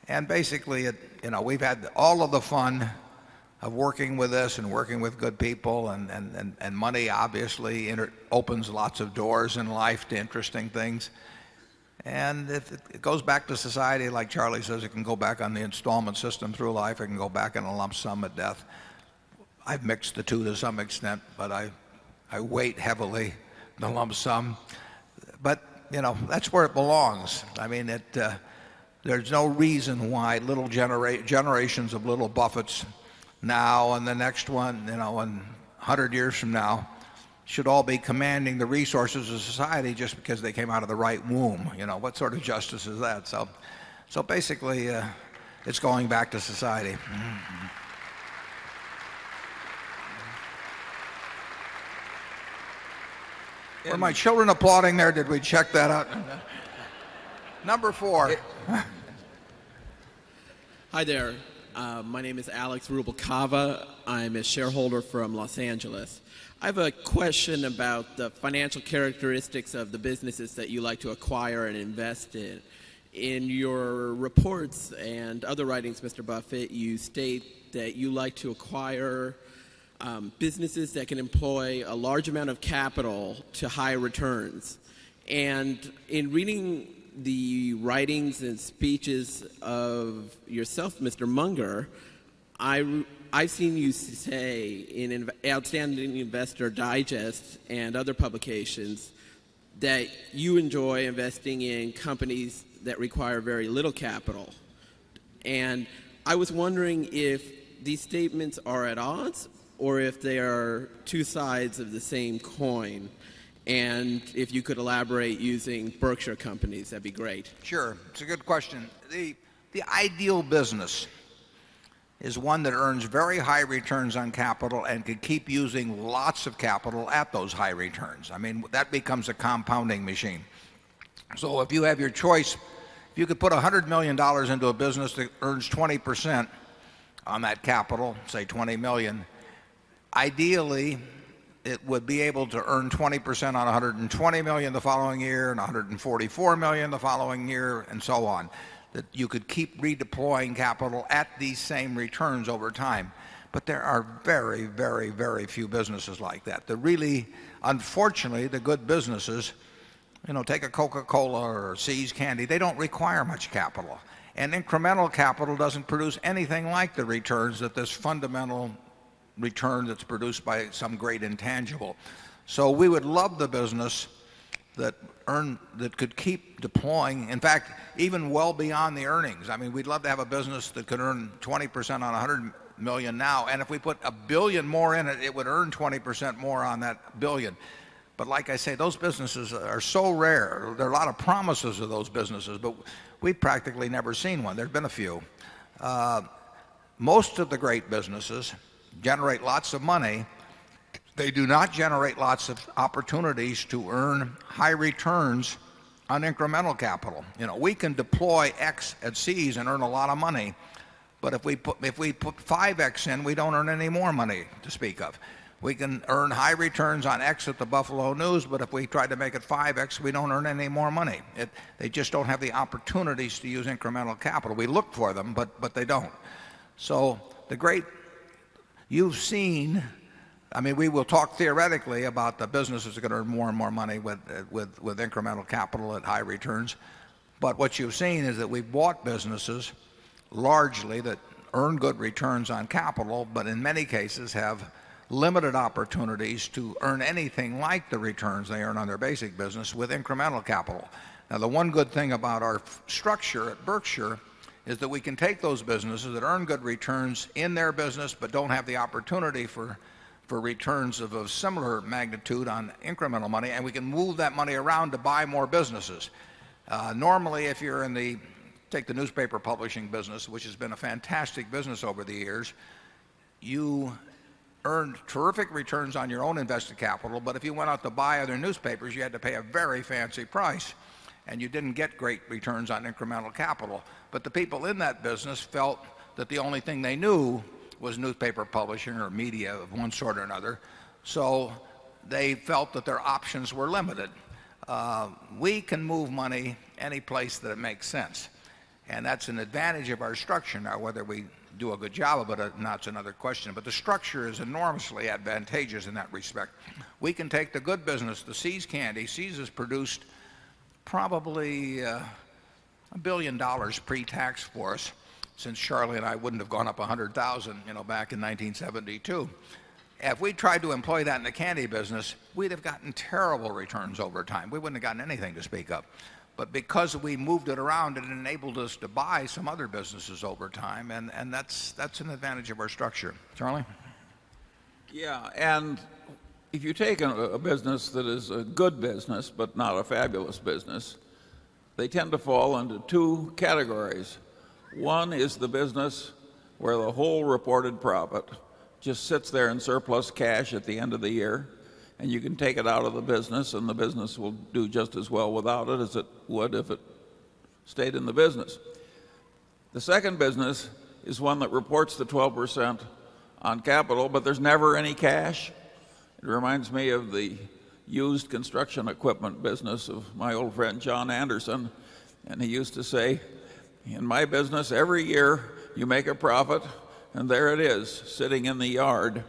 And basically, you know, we've had all of the fun of working with this and working with good people, and money obviously opens lots of doors in life to interesting things. And if it goes back to society, like Charlie says, it can go back on the installment system through life. It can go back in a lump sum at death. I've mixed the two to some extent, but I weight heavily the lump sum. But, you know, that's where it belongs. I mean, there's no reason why little generations of little Buffetts now and the next one, you know, and 100 years from now should all be commanding the resources of society just because they came out of the right womb. You know, what sort of justice is that? So basically, it's going back to society. Were my children applauding there? Did we check that out? Number 4. Hi there. My name is Alex Rubalcava. I'm a shareholder from Los Angeles. I have a question about the financial characteristics of the businesses that you like to acquire and invest in. In your reports and other writings, Mr. Buffett, you state that you like to acquire businesses that can employ a large amount of capital to high returns. And in reading the writings and speeches of yourself, Mr. Munger, I've seen you say in Outstanding Investor Digest and other publications that you enjoy investing in companies that require very little capital. And I was wondering if these statements are at odds or if they are two sides of the same coin. And if you could elaborate using Berkshire companies, that'd be great. Sure. It's a good question. The ideal business is one that earns very high returns on capital and can keep using lots of capital at those high returns. I mean, that becomes a compounding machine. So if you have your choice, if you could put $100 million into a business that earns 20% on that capital, say 20 million, ideally it would be able to earn 20% on 120 million the following year and 144 million the following year and so on. That you could keep redeploying capital at these same returns over time. But there are very, very, very few businesses like that. The really, unfortunately, the good businesses, you know, take a Coca-Cola or See's Candy, they don't require much capital. And incremental capital doesn't produce anything like the returns that this fundamental return that's produced by some great intangible. So we would love the business that could keep deploying, in fact, even well beyond the earnings. I mean, we'd love to have a business that could earn 20% on 100 million now, and if we put $1 billion more in it, it would earn 20% more on that $1 billion. But like I say, those businesses are so rare. There are a lot of promises of those businesses, but we've practically never seen one. There have been a few. Most of the great businesses generate lots of money. They do not generate lots of opportunities to earn high returns on incremental capital. You know, we can deploy X at See's and earn a lot of money, but if we put 5X in, we don't earn any more money to speak of. We can earn high returns on X at the Buffalo News, but if we try to make it 5X, we don't earn any more money. They just don't have the opportunities to use incremental capital. We look for them, but they don't. So you've seen, I mean, we will talk theoretically about the businesses that are going to earn more and more money with incremental capital at high returns. But what you've seen is that we've bought businesses largely that earn good returns on capital, but in many cases have limited opportunities to earn anything like the returns they earn on their basic business with incremental capital. Now, the one good thing about our structure at Berkshire is that we can take those businesses that earn good returns in their business but don't have the opportunity for returns of a similar magnitude on incremental money, and we can move that money around to buy more businesses. Normally, if you're take the newspaper publishing business, which has been a fantastic business over the years, you earned terrific returns on your own invested capital, but if you went out to buy other newspapers, you had to pay a very fancy price, and you didn't get great returns on incremental capital. But the people in that business felt that the only thing they knew was newspaper publishing or media of one sort or another, so they felt that their options were limited. We can move money any place that it makes sense, and that's an advantage of our structure. Now, whether we do a good job of it or not is another question, but the structure is enormously advantageous in that respect. We can take the good business, the See's Candy. See's has produced probably $1 billion pre-tax for us since Charlie and I wouldn't have gone up 100,000, back in 1972. If we tried to employ that in the candy business, we'd have gotten terrible returns over time. We wouldn't have gotten anything to speak of. But because we moved it around, it enabled us to buy some other businesses over time, and that's an advantage of our structure. Charlie? Yeah, and if you take a business that is a good business but not a fabulous business, they tend to fall into two categories. One is the business where the whole reported profit just sits there in surplus cash at the end of the year, and you can take it out of the business, and the business will do just as well without it as it would if it stayed in the business. The second business is one that reports the 12% on capital, but there's never any cash. It reminds me of the used construction equipment business of my old friend John Anderson, and he used to say, in my business, every year you make a profit, and there it is, sitting in the yard.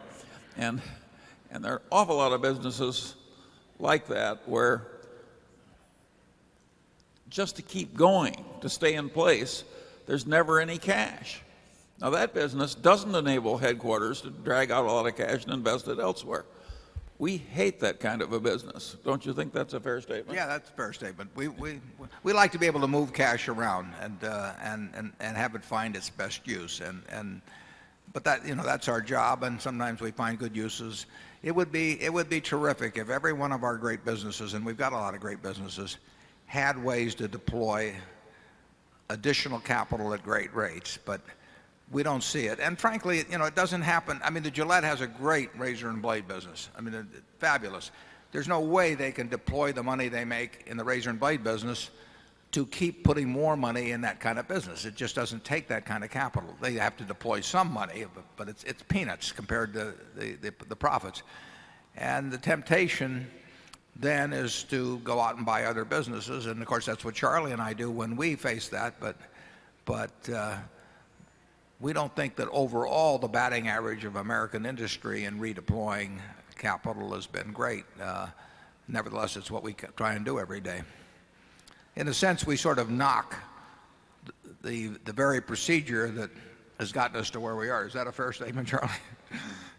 And there are an awful lot of businesses like that where just to keep going, to stay in place, there's never any cash. Now that business doesn't enable headquarters to drag out a lot of cash and invest it elsewhere. We hate that kind of a business. Don't you think that's a fair statement? Yeah, that's a fair statement. We like to be able to move cash around and have it find its best use. But that's our job, and sometimes we find good uses. It would be terrific if every one of our great businesses, and we've got a lot of great businesses, had ways to deploy additional capital at great rates. But we don't see it. And frankly, it doesn't happen. I mean, the Gillette has a great razor and blade business. I mean, fabulous. There's no way they can deploy the money they make in the razor and blade business to keep putting more money in that kind of business. It just doesn't take that kind of capital. They have to deploy some money, but it's peanuts compared to the profits. And the temptation then is to go out and buy other businesses. And of course, that's what Charlie and I do when we face that. But we don't think that overall the batting average of American industry in redeploying capital has been great. Nevertheless, it's what we try and do every day. In a sense, we sort of knock the very procedure that has gotten us to where we are. Is that a fair statement, Charlie?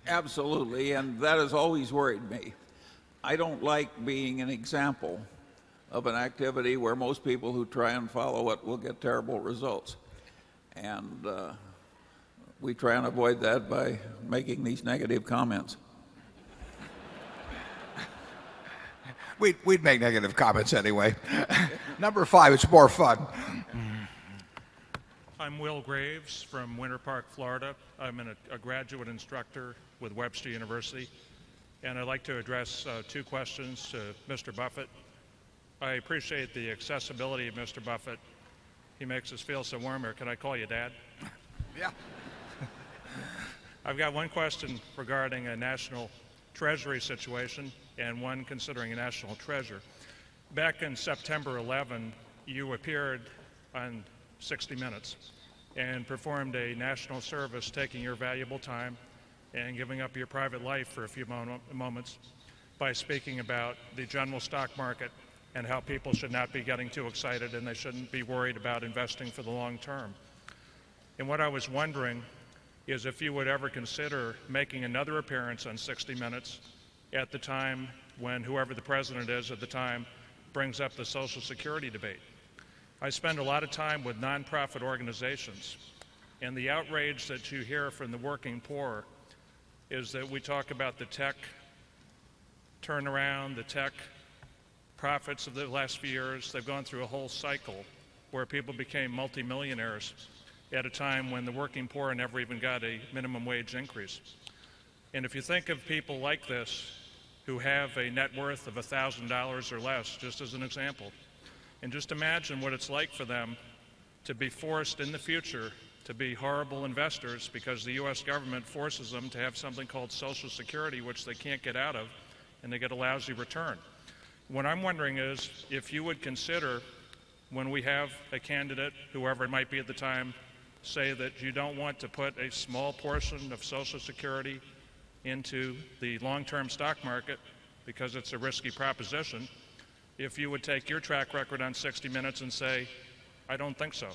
Absolutely, and that has always worried me. I don't like being an example of an activity where most people who try and follow it will get terrible results. And we try and avoid that by making these negative comments. We'd make negative comments anyway. Number 5, it's more fun. I'm Will Graves from Winter Park, Florida. I'm a graduate instructor with Webster University, and I'd like to address 2 questions to Mr. Buffett. I appreciate the accessibility of Mr. Buffett. He makes us feel so warm here. Can I call you Dad? Yeah. I've got one question regarding a national treasury situation and one considering a national treasure. Back in September 11, you appeared on 60 Minutes and performed a national service, taking your valuable time and giving up your private life for a few moments by speaking about the general stock market and how people should not be getting too excited and they shouldn't be worried about investing for the long term. And what I was wondering is if you would ever consider making another appearance on 60 Minutes at the time when whoever the president is at the time brings up the Social Security debate. I spend a lot of time with nonprofit organizations, and the outrage that you hear from the working poor is that we talk about the tech turnaround, the tech profits of the last few years. They've gone through a whole cycle where people became multimillionaires at a time when the working poor never even got a minimum wage increase. And if you think of people like this who have a net worth of $1,000 or less, just as an example, and just imagine what it's like for them to be forced in the future to be horrible investors because the U.S. government forces them to have something called Social Security, which they can't get out of, and they get a lousy return. What I'm wondering is if you would consider, when we have a candidate, whoever it might be at the time, say that you don't want to put a small portion of Social Security into the long-term stock market because it's a risky proposition, if you would take your track record on 60 Minutes and say, I don't think so.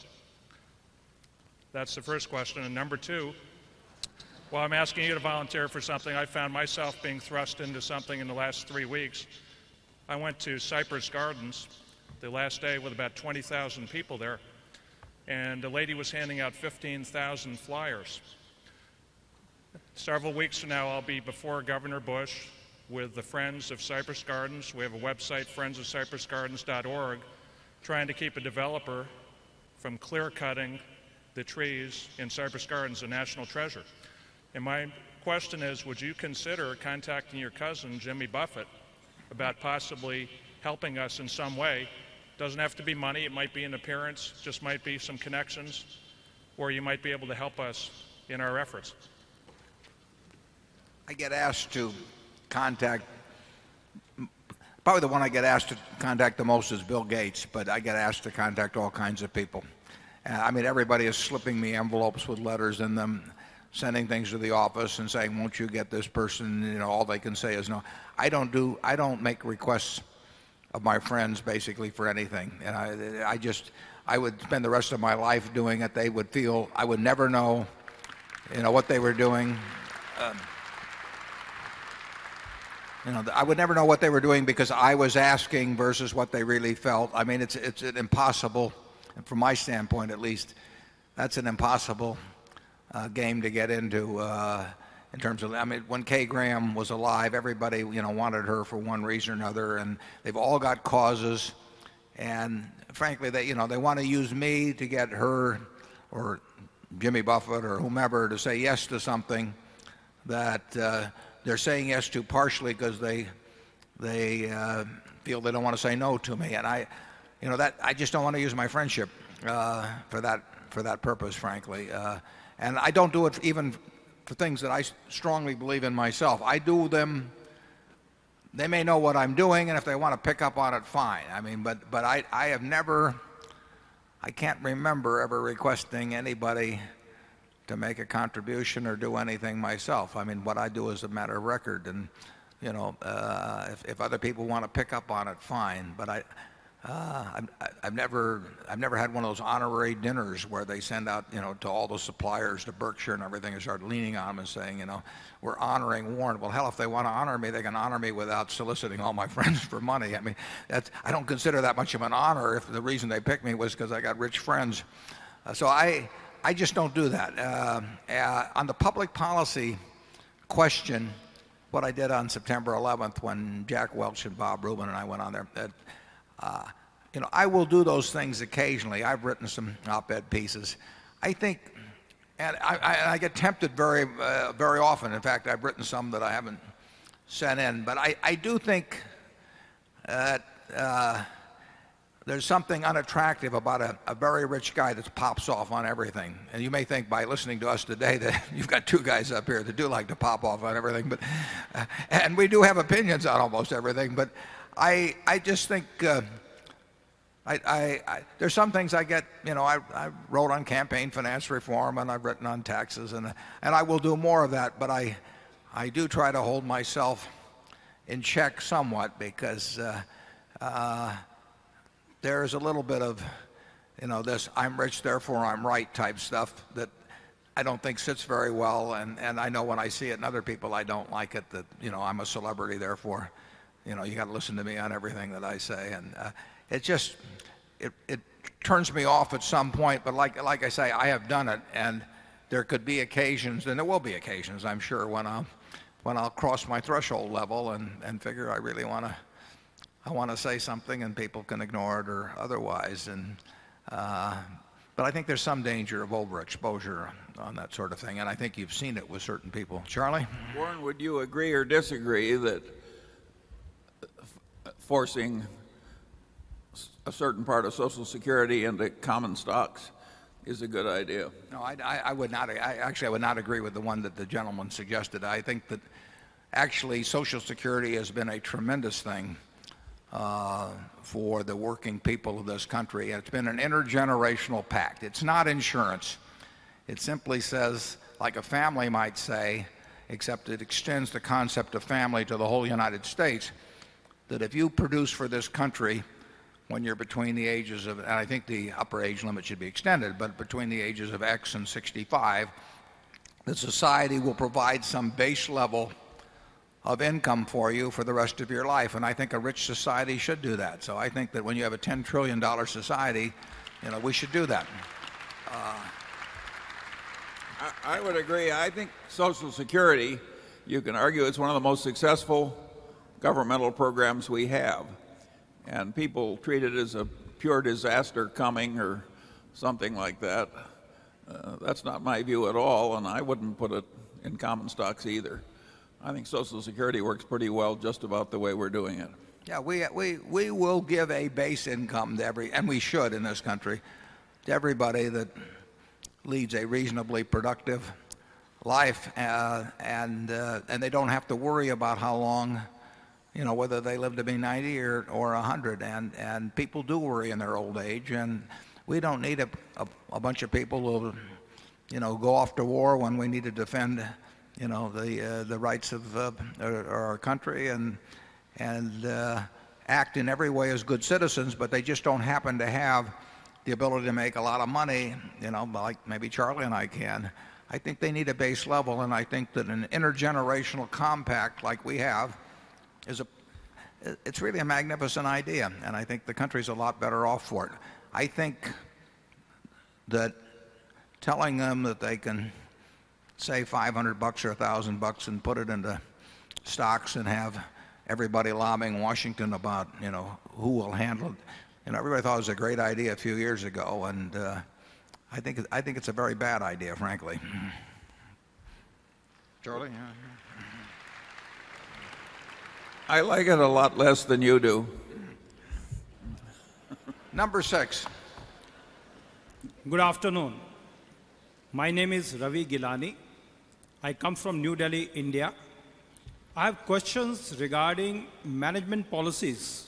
That's the first question. And number two, while I'm asking you to volunteer for something, I found myself being thrust into something in the last 3 weeks. I went to Cypress Gardens the last day with about 20,000 people there, and a lady was handing out 15,000 flyers. Several weeks from now, I'll be before Governor Bush with the Friends of Cypress Gardens. We have a website, friendsofcypressgardens.org, trying to keep a developer from clear-cutting the trees in Cypress Gardens, a national treasure. And my question is, would you consider contacting your cousin, Jimmy Buffett, about possibly helping us in some way? Doesn't have to be money, it might be an appearance, just might be some connections, where you might be able to help us in our efforts. I get asked to contact, probably the one I get asked to contact the most is Bill Gates, but I get asked to contact all kinds of people. I mean, everybody is slipping me envelopes with letters in them, sending things to the office and saying, won't you get this person? You know, all they can say is no. I don't make requests of my friends basically for anything. And I would spend the rest of my life doing it. They would feel, I would never know, what they were doing. I would never know what they were doing because I was asking versus what they really felt. I mean, it's an impossible, from my standpoint at least, that's an impossible game to get into in terms of, I mean, when Kay Graham was alive, everybody, wanted her for one reason or another, and they've all got causes, and frankly, they want to use me to get her or Jimmy Buffett or whomever to say yes to something that they're saying yes to partially because they feel they don't want to say no to me, and I just don't want to use my friendship for that purpose, frankly, and I don't do it even for things that I strongly believe in myself. I do them. They may know what I'm doing, and if they want to pick up on it, fine. I mean, but I have never, I can't remember ever requesting anybody to make a contribution or do anything myself. I mean, what I do is a matter of record, and if other people want to pick up on it, fine. But I've never had one of those honorary dinners where they send out, to all the suppliers to Berkshire and everything, and start leaning on them and saying, we're honoring Warren. Well, hell, if they want to honor me, they can honor me without soliciting all my friends for money. I mean, I don't consider that much of an honor if the reason they picked me was because I got rich friends. So I just don't do that. On the public policy question, what I did on September 11th when Jack Welch and Bob Rubin and I went on there, I will do those things occasionally. I've written some op-ed pieces. I think, and I get tempted very often. In fact, I've written some that I haven't sent in. But I do think that there's something unattractive about a very rich guy that pops off on everything. And you may think by listening to us today that you've got two guys up here that do like to pop off on everything. But and we do have opinions on almost everything. But I just think there's some things I get, I wrote on campaign finance reform, and I've written on taxes, and I will do more of that, but I do try to hold myself in check somewhat because there's a little bit of, this I'm rich, therefore I'm right type stuff that I don't think sits very well, and I know when I see it in other people, I don't like it, that, I'm a celebrity, therefore, you got to listen to me on everything that I say, and it just, it turns me off at some point, but like I say, I have done it, and there could be occasions, and there will be occasions, I'm sure, when I'll cross my threshold level and figure I really want to say something, and people can ignore it or otherwise, but I think there's some danger of overexposure on that sort of thing, and I think you've seen it with certain people. Charlie? Warren, would you agree or disagree that forcing a certain part of Social Security into common stocks is a good idea? No, I would not. I would not agree with the one that the gentleman suggested. I think that actually Social Security has been a tremendous thing for the working people of this country. It's been an intergenerational pact. It's not insurance. It simply says, like a family might say, except it extends the concept of family to the whole United States, that if you produce for this country when you're between the ages of, and I think the upper age limit should be extended, but between the ages of X and 65, that society will provide some base level of income for you for the rest of your life. And I think a rich society should do that. So I think that when you have a $10 trillion society, we should do that. I would agree. I think Social Security, you can argue, it's one of the most successful governmental programs we have. And people treat it as a pure disaster coming or something like that. That's not my view at all, and I wouldn't put it in common stocks either. I think Social Security works pretty well just about the way we're doing it. Yeah, we will give a base income to and we should in this country, to everybody that leads a reasonably productive life, and they don't have to worry about how long, whether they live to be 90 or 100. And people do worry in their old age, and we don't need a bunch of people who, go off to war when we need to defend, the rights of our country and act in every way as good citizens, but they just don't happen to have the ability to make a lot of money, like maybe Charlie and I can. I think they need a base level, and I think that an intergenerational compact like we have it's really a magnificent idea, and I think the country's a lot better off for it. I think that telling them that they can save $500 or $1,000 and put it into stocks and have everybody lobbying Washington about who will handle it. Everybody thought it was a great idea a few years ago, and I think it's a very bad idea, frankly. Charlie? I like it a lot less than you do. Number 6. Good afternoon. My name is Ravi Gilani. I come from New Delhi, India. I have questions regarding management policies.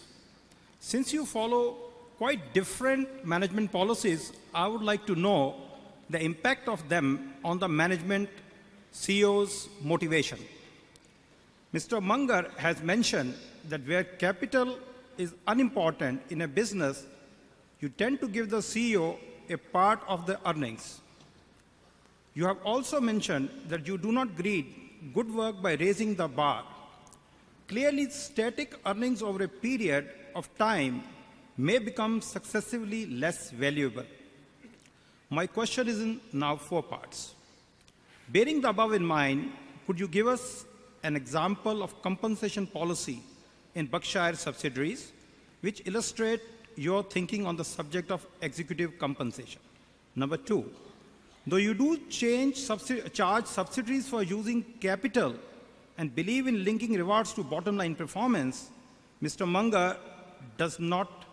Since you follow quite different management policies, I would like to know the impact of them on the management CEO's motivation. Mr. Munger has mentioned that where capital is unimportant in a business, you tend to give the CEO a part of the earnings. You have also mentioned that you do not greet good work by raising the bar. Clearly, static earnings over a period of time may become successively less valuable. My question is in now 4 parts. Bearing the above in mind, could you give us an example of compensation policy in Berkshire subsidiaries which illustrate your thinking on the subject of executive compensation? Number 2, though you do charge subsidiaries for using capital and believe in linking rewards to bottom line performance, Mr. Munger does not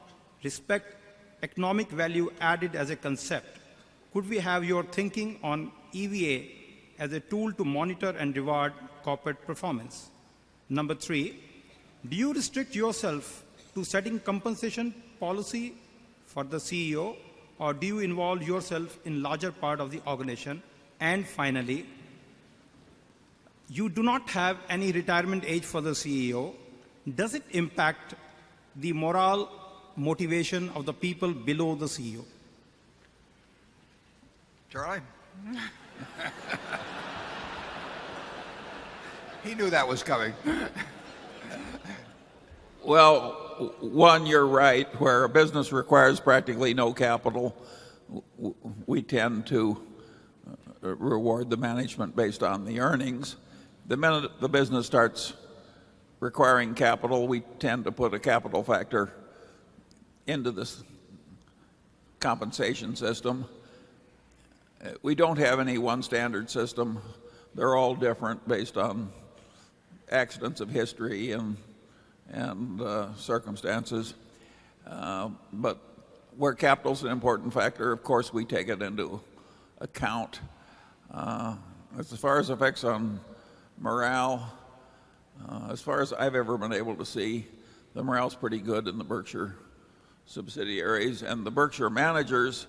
respect economic value added as a concept. Could we have your thinking on EVA as a tool to monitor and reward corporate performance? Number 3, do you restrict yourself to setting compensation policy for the CEO, or do you involve yourself in larger part of the organization? And finally, you do not have any retirement age for the CEO. Does it impact the moral motivation of the people below the CEO? Charlie? He knew that was coming. Well, one, you're right. Where a business requires practically no capital, we tend to reward the management based on the earnings. The minute the business starts requiring capital, we tend to put a capital factor into this compensation system. We don't have any one standard system. They're all different based on accidents of history and circumstances. But where capital is an important factor, of course, we take it into account. As far as effects on morale, as far as I've ever been able to see, the morale's pretty good in the Berkshire subsidiaries, and the Berkshire managers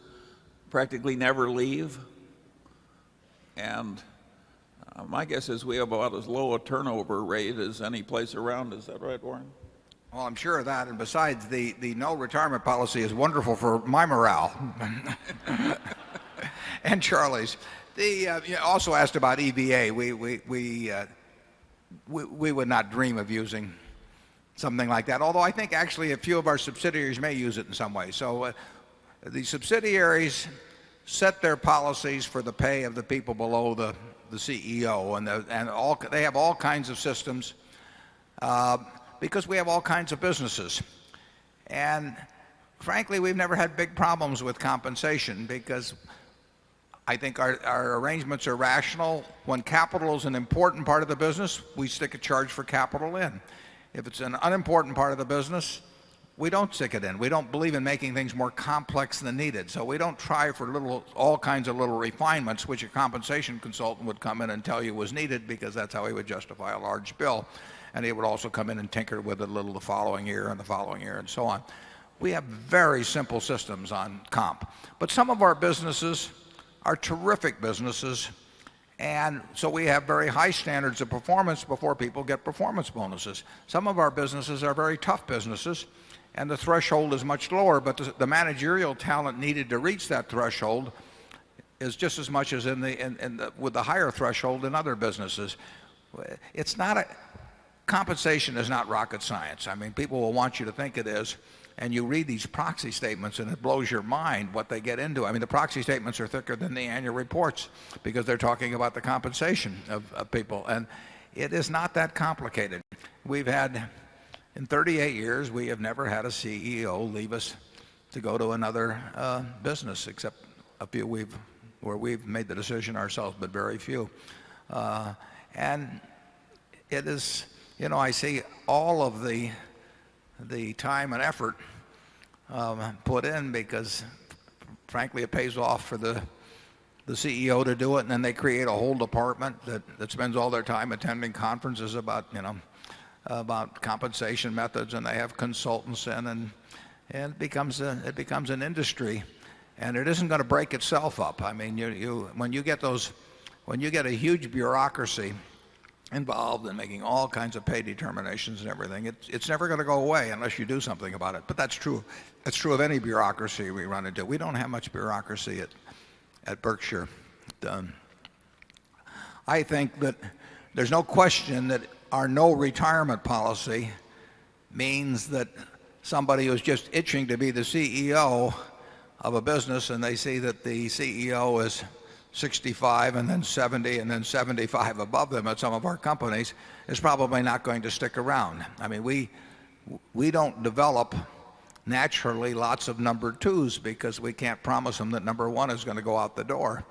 practically never leave. And my guess is we have about as low a turnover rate as any place around. Is that right, Warren? Well, I'm sure of that. And besides, the no retirement policy is wonderful for my morale and Charlie's. You also asked about EVA. We would not dream of using something like that, although I think actually a few of our subsidiaries may use it in some way. So the subsidiaries set their policies for the pay of the people below the CEO, and they have all kinds of systems because we have all kinds of businesses. And frankly, we've never had big problems with compensation because I think our arrangements are rational. When capital is an important part of the business, we stick a charge for capital in. If it's an unimportant part of the business, we don't stick it in. We don't believe in making things more complex than needed. So we don't try for all kinds of little refinements, which a compensation consultant would come in and tell you was needed because that's how he would justify a large bill. And he would also come in and tinker with it a little the following year and the following year and so on. We have very simple systems on comp. But some of our businesses are terrific businesses, and so we have very high standards of performance before people get performance bonuses. Some of our businesses are very tough businesses, and the threshold is much lower, but the managerial talent needed to reach that threshold is just as much as with the higher threshold in other businesses. Compensation is not rocket science. I mean, people will want you to think it is. And you read these proxy statements and it blows your mind what they get into. I mean, the proxy statements are thicker than the annual reports because they're talking about the compensation of people. And it is not that complicated. In 38 years, we have never had a CEO leave us to go to another business, except a few where we've made the decision ourselves, but very few. And it is, I see all of the time and effort put in because frankly it pays off for the CEO to do it, and then they create a whole department that spends all their time attending conferences about compensation methods, and they have consultants in, and it becomes an industry, and it isn't going to break itself up. I mean, when you get a huge bureaucracy involved in making all kinds of pay determinations and everything, it's never going to go away unless you do something about it. But that's true of any bureaucracy we run into. We don't have much bureaucracy at Berkshire. I think that there's no question that our no retirement policy means that somebody who's just itching to be the CEO of a business and they see that the CEO is 65 and then 70 and then 75 above them at some of our companies is probably not going to stick around. I mean, we don't develop naturally lots of number twos because we can't promise them that number one is going to go out the door.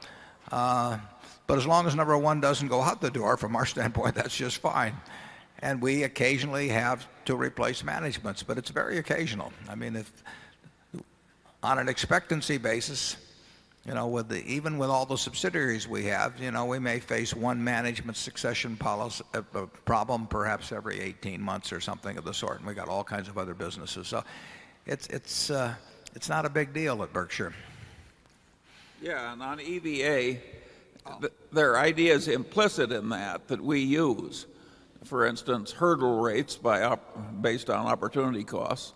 But as long as number one doesn't go out the door, from our standpoint, that's just fine. And we occasionally have to replace managements, but it's very occasional. I mean, if on an expectancy basis, even with all the subsidiaries we have, we may face one management succession policy problem perhaps every 18 months or something of the sort, and we got all kinds of other businesses. So it's not a big deal at Berkshire. Yeah, and on EVA, there are ideas implicit in that we use. For instance, hurdle rates based on opportunity costs,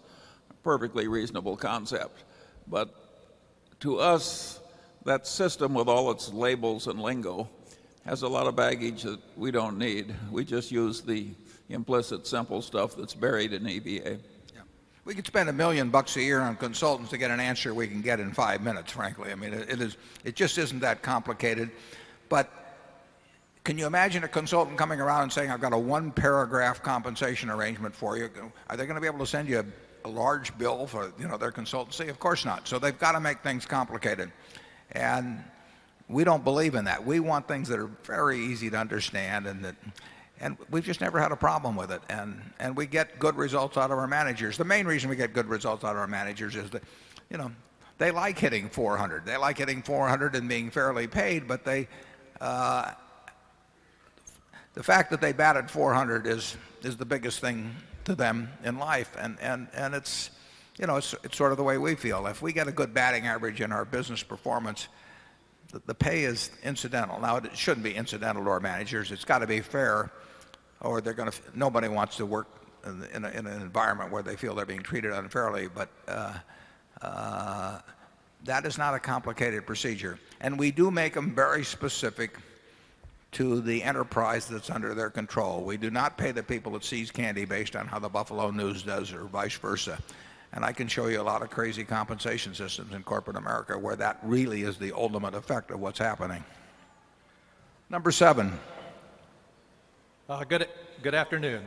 a perfectly reasonable concept. But to us, that system with all its labels and lingo has a lot of baggage that we don't need. We just use the implicit simple stuff that's buried in EVA. Yeah. We could spend $1 million a year on consultants to get an answer we can get in 5 minutes, frankly. I mean, it just isn't that complicated. But can you imagine a consultant coming around and saying, I've got a one-paragraph compensation arrangement for you? Are they going to be able to send you a large bill for their consultancy? Of course not. So they've got to make things complicated. And we don't believe in that. We want things that are very easy to understand, and we've just never had a problem with it. And we get good results out of our managers. The main reason we get good results out of our managers is that, they like hitting 400. They like hitting 400 and being fairly paid, but the fact that they batted 400 is the biggest thing to them in life, and it's sort of the way we feel. If we get a good batting average in our business performance, the pay is incidental. Now, it shouldn't be incidental to our managers. It's got to be fair, or nobody wants to work in an environment where they feel they're being treated unfairly. But that is not a complicated procedure. And we do make them very specific to the enterprise that's under their control. We do not pay the people at See's Candy based on how the Buffalo News does or vice versa. And I can show you a lot of crazy compensation systems in corporate America where that really is the ultimate effect of what's happening. Number 7. Good afternoon.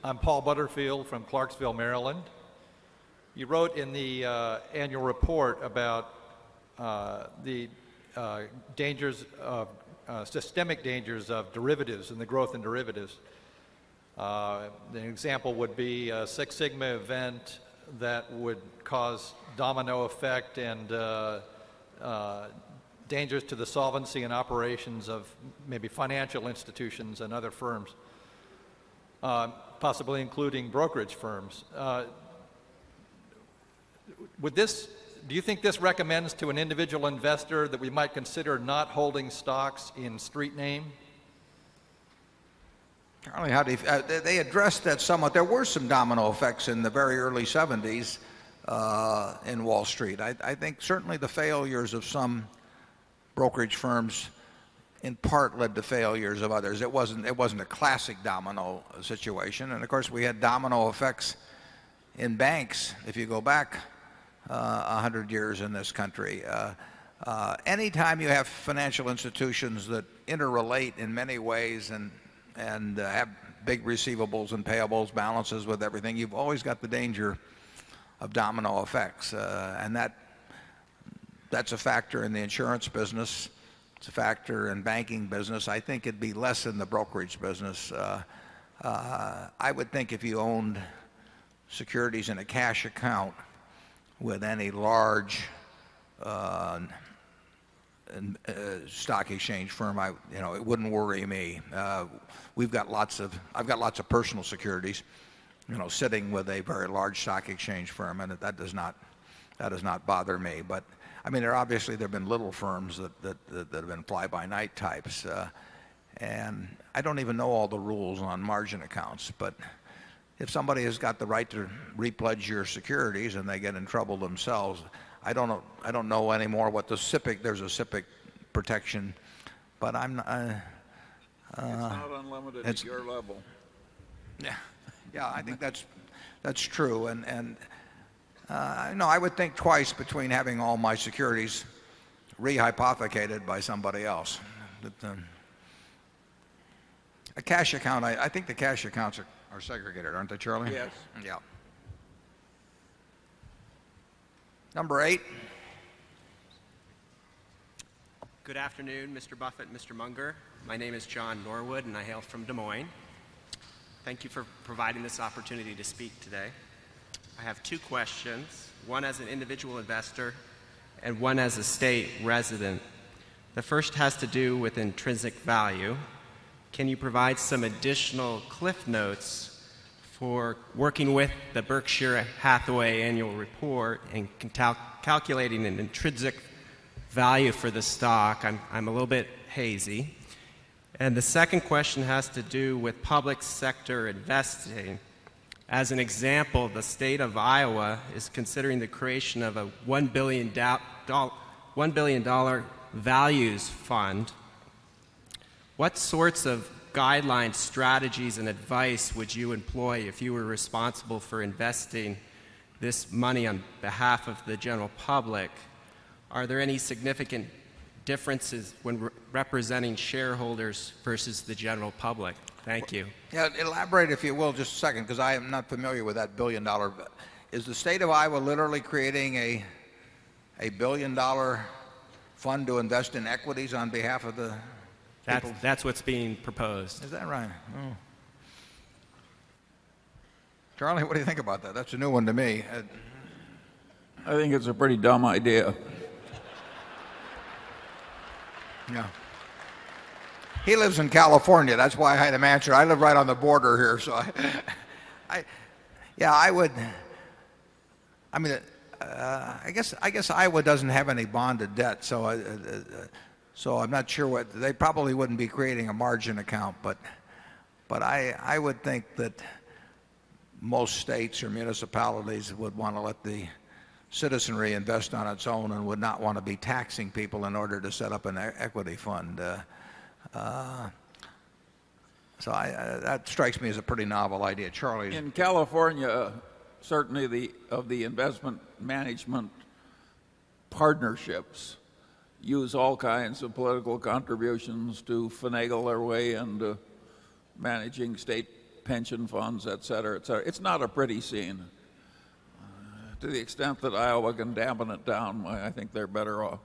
I'm Paul Butterfield from Clarksville, Maryland. You wrote in the annual report about the dangers of systemic dangers of derivatives and the growth in derivatives. An example would be a Six Sigma event that would cause domino effect and dangers to the solvency and operations of maybe financial institutions and other firms, possibly including brokerage firms. Do you think this recommends to an individual investor that we might consider not holding stocks in street name? Charlie, they addressed that somewhat. There were some domino effects in the very early 70s in Wall Street. I think certainly the failures of some brokerage firms in part led to failures of others. It wasn't a classic domino situation. And of course we had domino effects in banks if you go back 100 years in this country. Anytime you have financial institutions that interrelate in many ways and have big receivables and payables balances with everything, you've always got the danger of domino effects. And that's a factor in the insurance business. It's a factor in banking business. I think it'd be less in the brokerage business. I would think if you owned securities in a cash account with any large stock exchange firm, it wouldn't worry me. I've got lots of personal securities, sitting with a very large stock exchange firm, and that does not bother me. But I mean, there have been little firms that have been fly-by-night types, and I don't even know all the rules on margin accounts. But if somebody has got the right to repledge your securities and they get in trouble themselves, I don't know anymore what the SIPC. There's a SIPC protection, but I'm not. It's not unlimited at your level. Yeah, I think that's true. And no, I would think twice between having all my securities rehypothecated by somebody else. A cash account, I think the cash accounts are segregated, aren't they, Charlie? Yes. Yeah. Number 8. Good afternoon, Mr. Buffett and Mr. Munger. My name is John Norwood, and I hail from Des Moines. Thank you for providing this opportunity to speak today. I have 2 questions, one as an individual investor and one as a state resident. The first has to do with intrinsic value. Can you provide some additional cliff notes for working with the Berkshire Hathaway annual report and calculating an intrinsic value for the stock? I'm a little bit hazy. And the second question has to do with public sector investing. As an example, the state of Iowa is considering the creation of a $1 billion values fund. What sorts of guidelines, strategies, and advice would you employ if you were responsible for investing this money on behalf of the general public? Are there any significant differences when representing shareholders versus the general public? Thank you. Yeah, elaborate, if you will, just a second, because I am not familiar with that $1 billion. Is the state of Iowa literally creating a $1 billion fund to invest in equities on behalf of the people? That's what's being proposed. Is that right? Oh. Charlie, what do you think about that? That's a new one to me. I think it's a pretty dumb idea. Yeah. He lives in California. That's why I had him answer. I live right on the border here, so I would. I mean, I guess Iowa doesn't have any bonded debt, so I'm not sure what they probably wouldn't be creating a margin account, but I would think that most states or municipalities would want to let the citizenry invest on its own and would not want to be taxing people in order to set up an equity fund. So that strikes me as a pretty novel idea. Charlie? In California, certainly the investment management partnerships use all kinds of political contributions to finagle their way into managing state pension funds, et cetera, et cetera. It's not a pretty scene. To the extent that Iowa can dampen it down, I think they're better off.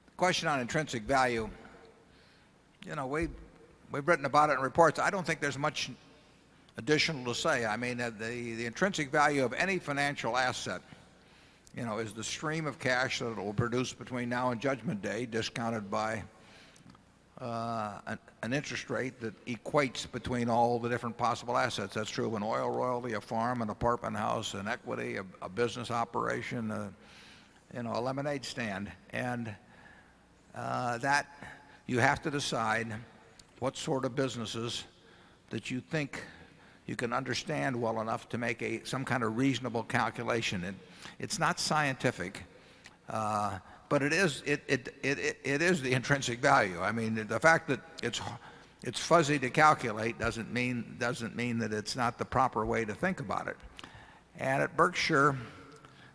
The question on intrinsic value, we've written about it in reports. I don't think there's much additional to say. I mean, the intrinsic value of any financial asset, is the stream of cash that it will produce between now and Judgment Day, discounted by an interest rate that equates between all the different possible assets. That's true of an oil royalty, a farm, an apartment house, an equity, a business operation, a lemonade stand. And that you have to decide what sort of businesses that you think you can understand well enough to make some kind of reasonable calculation. It's not scientific, but it is the intrinsic value. I mean, the fact that it's fuzzy to calculate doesn't mean that it's not the proper way to think about it. And at Berkshire,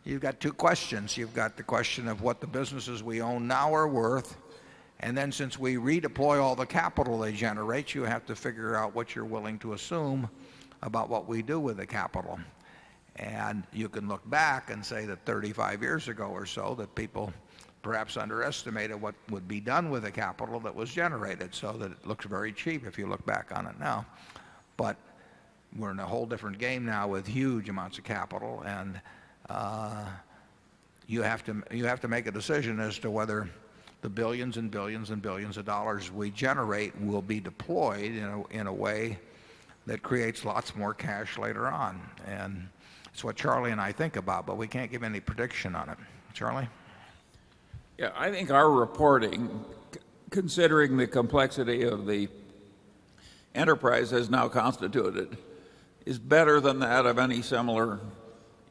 you've got two questions. You've got the question of what the businesses we own now are worth, and then since we redeploy all the capital they generate, you have to figure out what you're willing to assume about what we do with the capital. And you can look back and say that 35 years ago or so that people perhaps underestimated what would be done with the capital that was generated, so that it looks very cheap if you look back on it now. But we're in a whole different game now with huge amounts of capital, and you have to make a decision as to whether the billions and billions and billions of dollars we generate will be deployed in a way that creates lots more cash later on. And it's what Charlie and I think about, but we can't give any prediction on it. Charlie? Yeah, I think our reporting, considering the complexity of the enterprise as now constituted, is better than that of any similar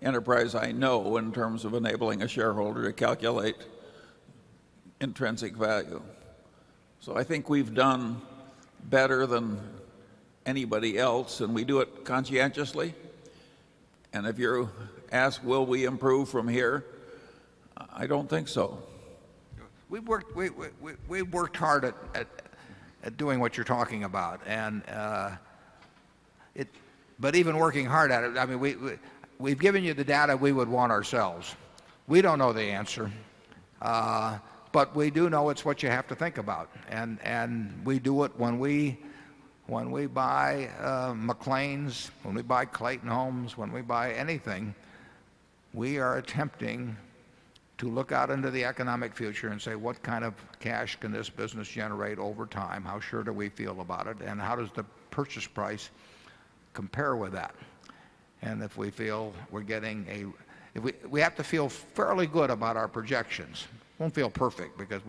enterprise I know in terms of enabling a shareholder to calculate intrinsic value. So I think we've done better than anybody else, and we do it conscientiously. And if you ask, will we improve from here? I don't think so. We've worked hard at doing what you're talking about, and but even working hard at it, I mean, we've given you the data we would want ourselves. We don't know the answer, but we do know it's what you have to think about, and we do it when we buy McLean's, when we buy Clayton Homes, when we buy anything. We are attempting to look out into the economic future and say, what kind of cash can this business generate over time? How sure do we feel about it? And how does the purchase price compare with that? And if we feel we're getting we have to feel fairly good about our projections. Won't feel perfect because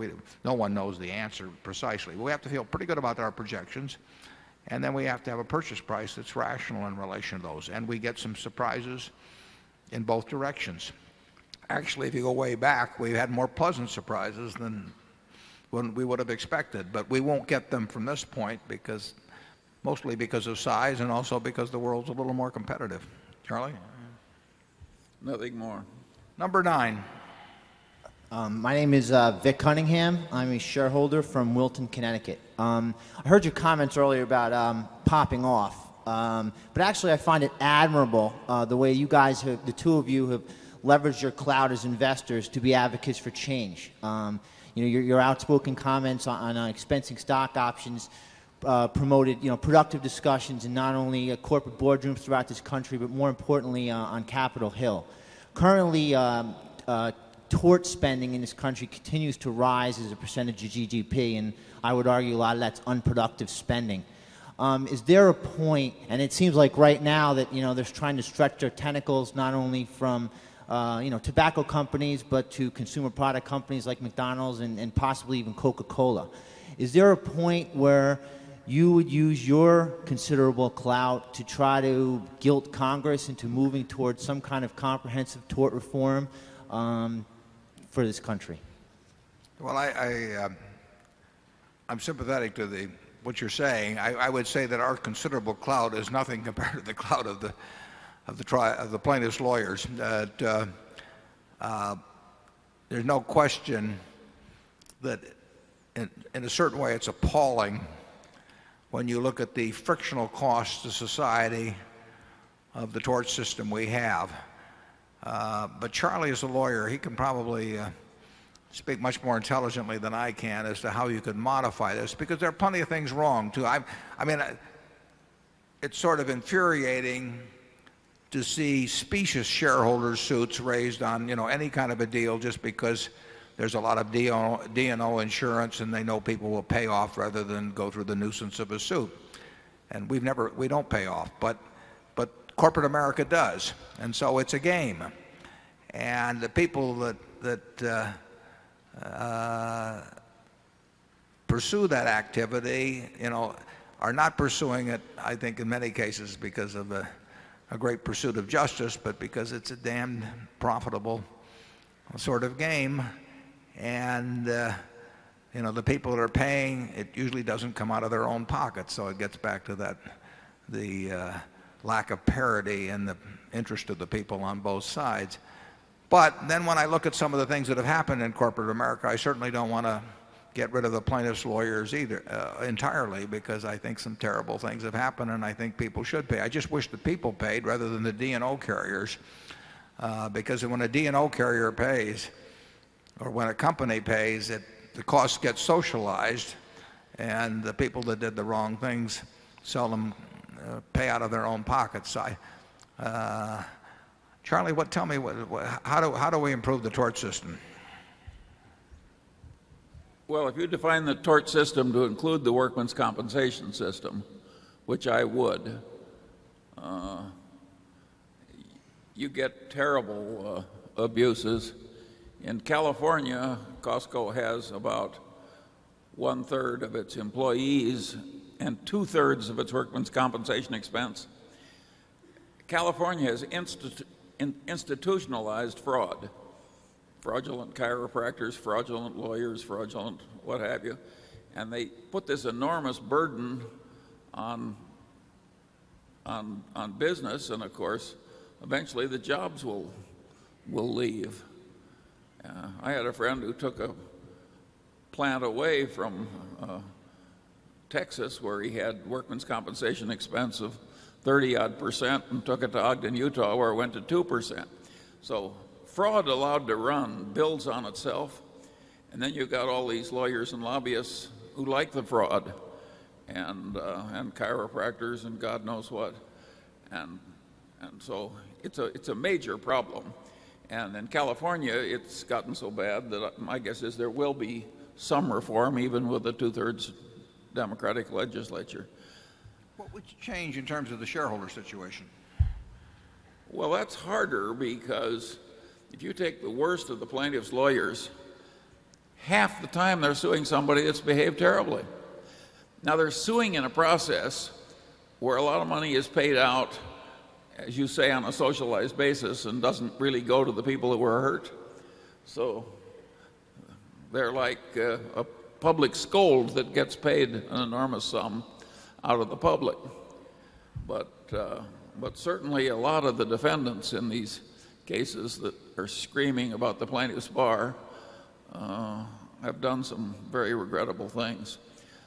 no one knows the answer precisely. We have to feel pretty good about our projections, and then we have to have a purchase price that's rational in relation to those. And we get some surprises in both directions. Actually, if you go way back, we had more pleasant surprises than we would have expected, but we won't get them from this point mostly because of size and also because the world's a little more competitive. Charlie? Nothing more. Number 9. My name is Vic Cunningham. I'm a shareholder from Wilton, Connecticut. I heard your comments earlier about popping off, but actually I find it admirable the way you guys, the two of you, have leveraged your clout as investors to be advocates for change. Your outspoken comments on expensing stock options promoted productive discussions in not only corporate boardrooms throughout this country, but more importantly on Capitol Hill. Currently, tort spending in this country continues to rise as a percentage of GDP, and I would argue a lot of that's unproductive spending. Is there a point, and it seems like right now that they're trying to stretch their tentacles not only from tobacco companies, but to consumer product companies like McDonald's and possibly even Coca-Cola. Is there a point where you would use your considerable clout to try to guilt Congress into moving towards some kind of comprehensive tort reform for this country? Well, I'm sympathetic to what you're saying. I would say that our considerable clout is nothing compared to the clout of the plaintiffs' lawyers. There's no question that in a certain way it's appalling when you look at the frictional costs to society of the tort system we have. But Charlie is a lawyer. He can probably speak much more intelligently than I can as to how you could modify this, because there are plenty of things wrong too. I mean, it's sort of infuriating to see specious shareholder suits raised on any kind of a deal just because there's a lot of D&O insurance and they know people will pay off rather than go through the nuisance of a suit. And we don't pay off, but corporate America does, and so it's a game. And the people that pursue that activity, are not pursuing it, I think, in many cases because of a great pursuit of justice, but because it's a damned profitable sort of game. And the people that are paying, it usually doesn't come out of their own pockets. So it gets back to the lack of parity and the interest of the people on both sides. But then when I look at some of the things that have happened in corporate America, I certainly don't want to get rid of the plaintiffs' lawyers either entirely, because I think some terrible things have happened and I think people should pay. I just wish the people paid rather than the D&O carriers, because when a D&O carrier pays, or when a company pays, the costs get socialized, and the people that did the wrong things seldom pay out of their own pockets. Charlie, tell me, how do we improve the tort system? Well, if you define the tort system to include the workman's compensation system, which I would, you get terrible abuses. In California, Costco has about 1/3 of its employees and 2/3 of its workman's compensation expense. California has institutionalized fraud. Fraudulent chiropractors, fraudulent lawyers, fraudulent what have you. And they put this enormous burden on business, and of course, eventually the jobs will leave. I had a friend who took a plant away from Texas where he had workman's compensation expense of 30-odd% and took it to Ogden, Utah, where it went to 2%. So fraud allowed to run builds on itself, and then you've got all these lawyers and lobbyists who like the fraud, and chiropractors and God knows what, and so it's a major problem. And in California, it's gotten so bad that my guess is there will be some reform, even with a 2/3 Democratic legislature. What would change in terms of the shareholder situation? Well, that's harder, because if you take the worst of the plaintiff's lawyers, half the time they're suing somebody that's behaved terribly. Now, they're suing in a process where a lot of money is paid out, as you say, on a socialized basis and doesn't really go to the people that were hurt. So they're like a public scold that gets paid an enormous sum out of the public. But certainly a lot of the defendants in these cases that are screaming about the plaintiff's bar have done some very regrettable things.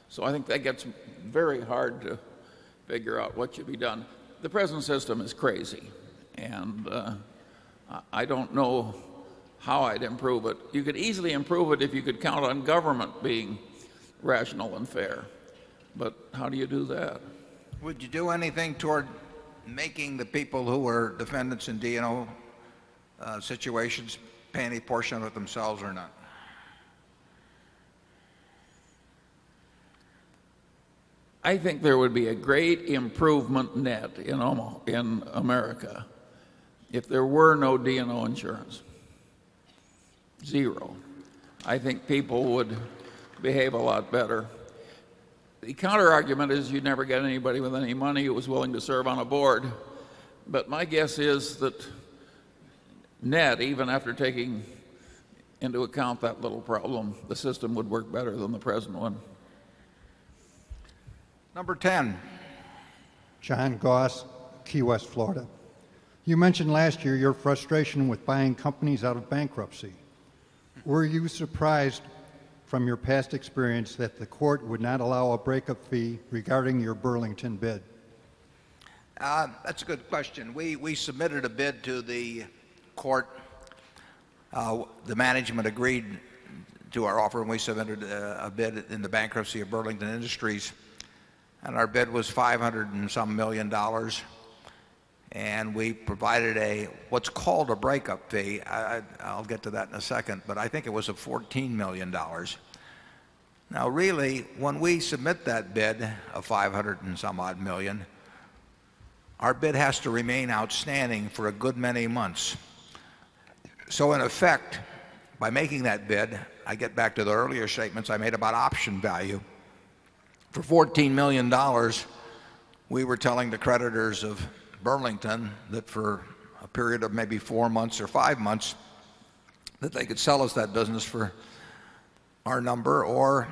So I think that gets very hard to figure out what should be done. The present system is crazy, and I don't know how I'd improve it. You could easily improve it if you could count on government being rational and fair. But how do you do that? Would you do anything toward making the people who were defendants in D&O situations pay any portion of it themselves or not? I think there would be a great improvement net in America if there were no D&O insurance. Zero. I think people would behave a lot better. The counter argument is you never get anybody with any money who was willing to serve on a board. But my guess is that net, even after taking into account that little problem, the system would work better than the present one. Number 10. John Goss, Key West, Florida. You mentioned last year your frustration with buying companies out of bankruptcy. Were you surprised from your past experience that the court would not allow a breakup fee regarding your Burlington bid? That's a good question. We submitted a bid to the court. The management agreed to our offer, and we submitted a bid in the bankruptcy of Burlington Industries. And our bid was $500 and some million. And we provided what's called a breakup fee. I'll get to that in a second, but I think it was of $14 million. Now, really, when we submit that bid of 500 and some odd million, our bid has to remain outstanding for a good many months. So in effect, by making that bid, I get back to the earlier statements I made about option value. For $14 million, we were telling the creditors of Burlington that for a period of maybe 4 months or 5 months, that they could sell us that business for our number, or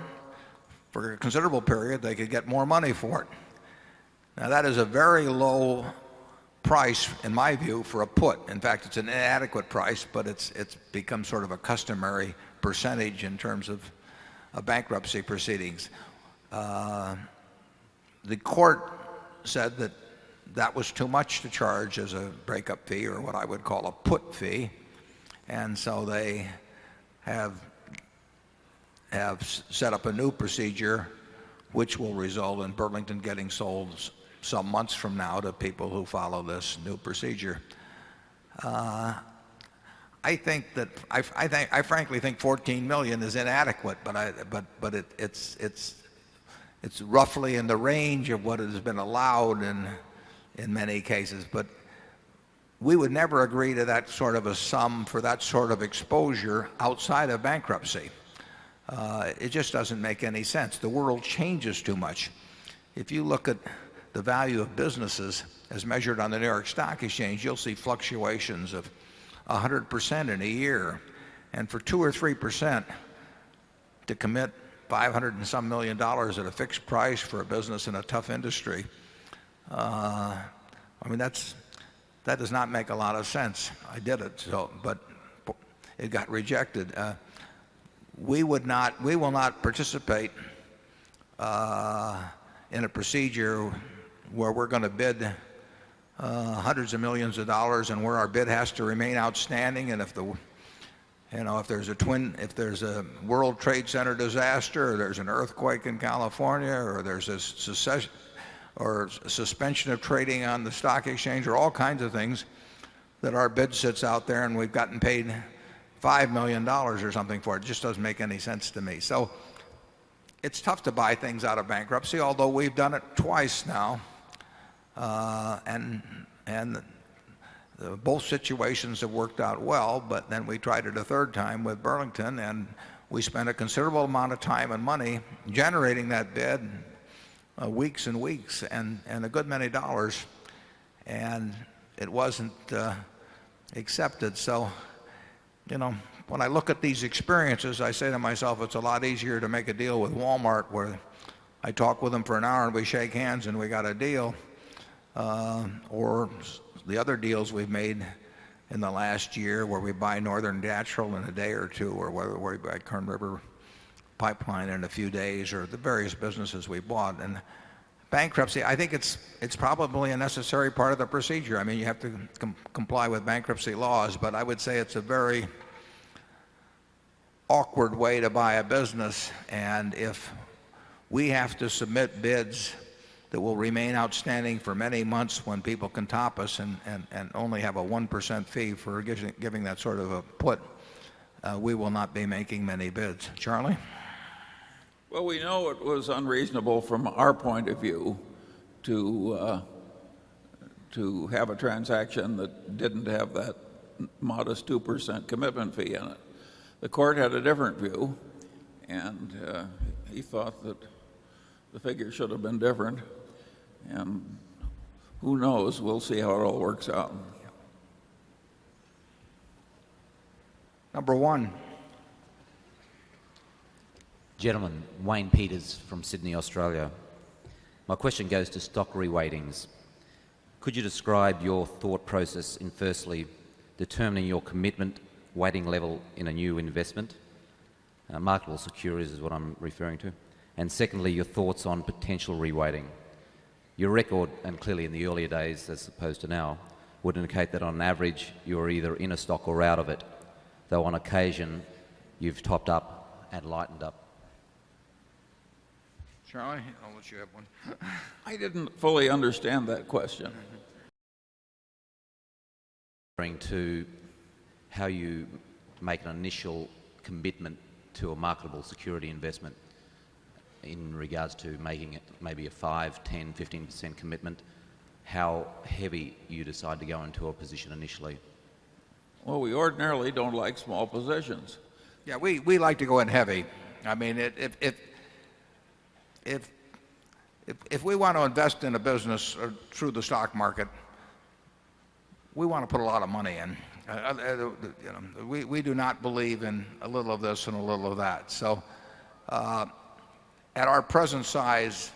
for a considerable period, they could get more money for it. Now, that is a very low price, in my view, for a put. In fact, it's an inadequate price, but it's become sort of a customary percentage in terms of bankruptcy proceedings. The court said that that was too much to charge as a breakup fee, or what I would call a put fee, and so they have set up a new procedure which will result in Burlington getting sold some months from now to people who follow this new procedure. I frankly think 14 million is inadequate, but it's roughly in the range of what has been allowed in many cases. But we would never agree to that sort of a sum for that sort of exposure outside of bankruptcy. It just doesn't make any sense. The world changes too much. If you look at the value of businesses as measured on the New York Stock Exchange, you'll see fluctuations of 100% in a year. And for 2 or 3% to commit $500 and some million at a fixed price for a business in a tough industry, I mean, that does not make a lot of sense. I did it, but it got rejected. We will not participate in a procedure where we're going to bid hundreds of millions of dollars, and where our bid has to remain outstanding. And if there's a World Trade Center disaster, or there's an earthquake in California, or there's a suspension of trading on the stock exchange, or all kinds of things, that our bid sits out there and we've gotten paid $5 million or something for it. It just doesn't make any sense to me. So it's tough to buy things out of bankruptcy, although we've done it twice now. And both situations have worked out well, but then we tried it a third time with Burlington, and we spent a considerable amount of time and money generating that bid, weeks and weeks, and a good many dollars, and it wasn't accepted. So, when I look at these experiences, I say to myself, it's a lot easier to make a deal with Walmart, where I talk with them for an hour and we shake hands and we got a deal, or the other deals we've made in the last year, where we buy Northern Natural in a day or two, or whether we buy Kern River Pipeline in a few days, or the various businesses we bought. And bankruptcy, I think it's probably a necessary part of the procedure. I mean, you have to comply with bankruptcy laws, but I would say it's a very awkward way to buy a business. And if we have to submit bids that will remain outstanding for many months, when people can top us and only have a 1% fee for giving that sort of a put, we will not be making many bids. Charlie? Well, we know it was unreasonable from our point of view to have a transaction that didn't have that modest 2% commitment fee in it. The court had a different view, and he thought that the figure should have been different. And who knows? We'll see how it all works out. Number one. Gentlemen, Wayne Peters from Sydney, Australia. My question goes to stock reweightings. Could you describe your thought process in firstly determining your commitment weighting level in a new investment? Marketable securities is what I'm referring to. And secondly, your thoughts on potential reweighting. Your record, and clearly in the earlier days as opposed to now, would indicate that on average you're either in a stock or out of it, though on occasion you've topped up and lightened up. Charlie, I'll let you have one. I didn't fully understand that question. Referring to how you make an initial commitment to a marketable security investment in regards to making it maybe a 5, 10, 15% commitment, how heavy you decide to go into a position initially. Well, we ordinarily don't like small positions. Yeah, we like to go in heavy. I mean, if we want to invest in a business or through the stock market, we want to put a lot of money in. We do not believe in a little of this and a little of that. So at our present size,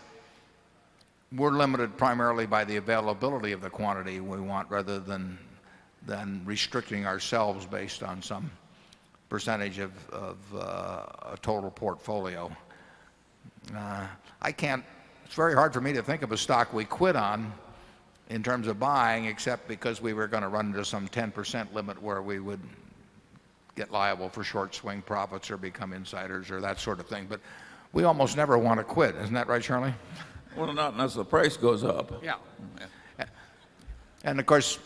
we're limited primarily by the availability of the quantity we want rather than restricting ourselves based on some percentage of a total portfolio. It's very hard for me to think of a stock we quit on in terms of buying, except because we were going to run into some 10% limit where we would get liable for short swing profits or become insiders or that sort of thing. But we almost never want to quit. Isn't that right, Charlie? Well, not unless the price goes up. Yeah. And of course,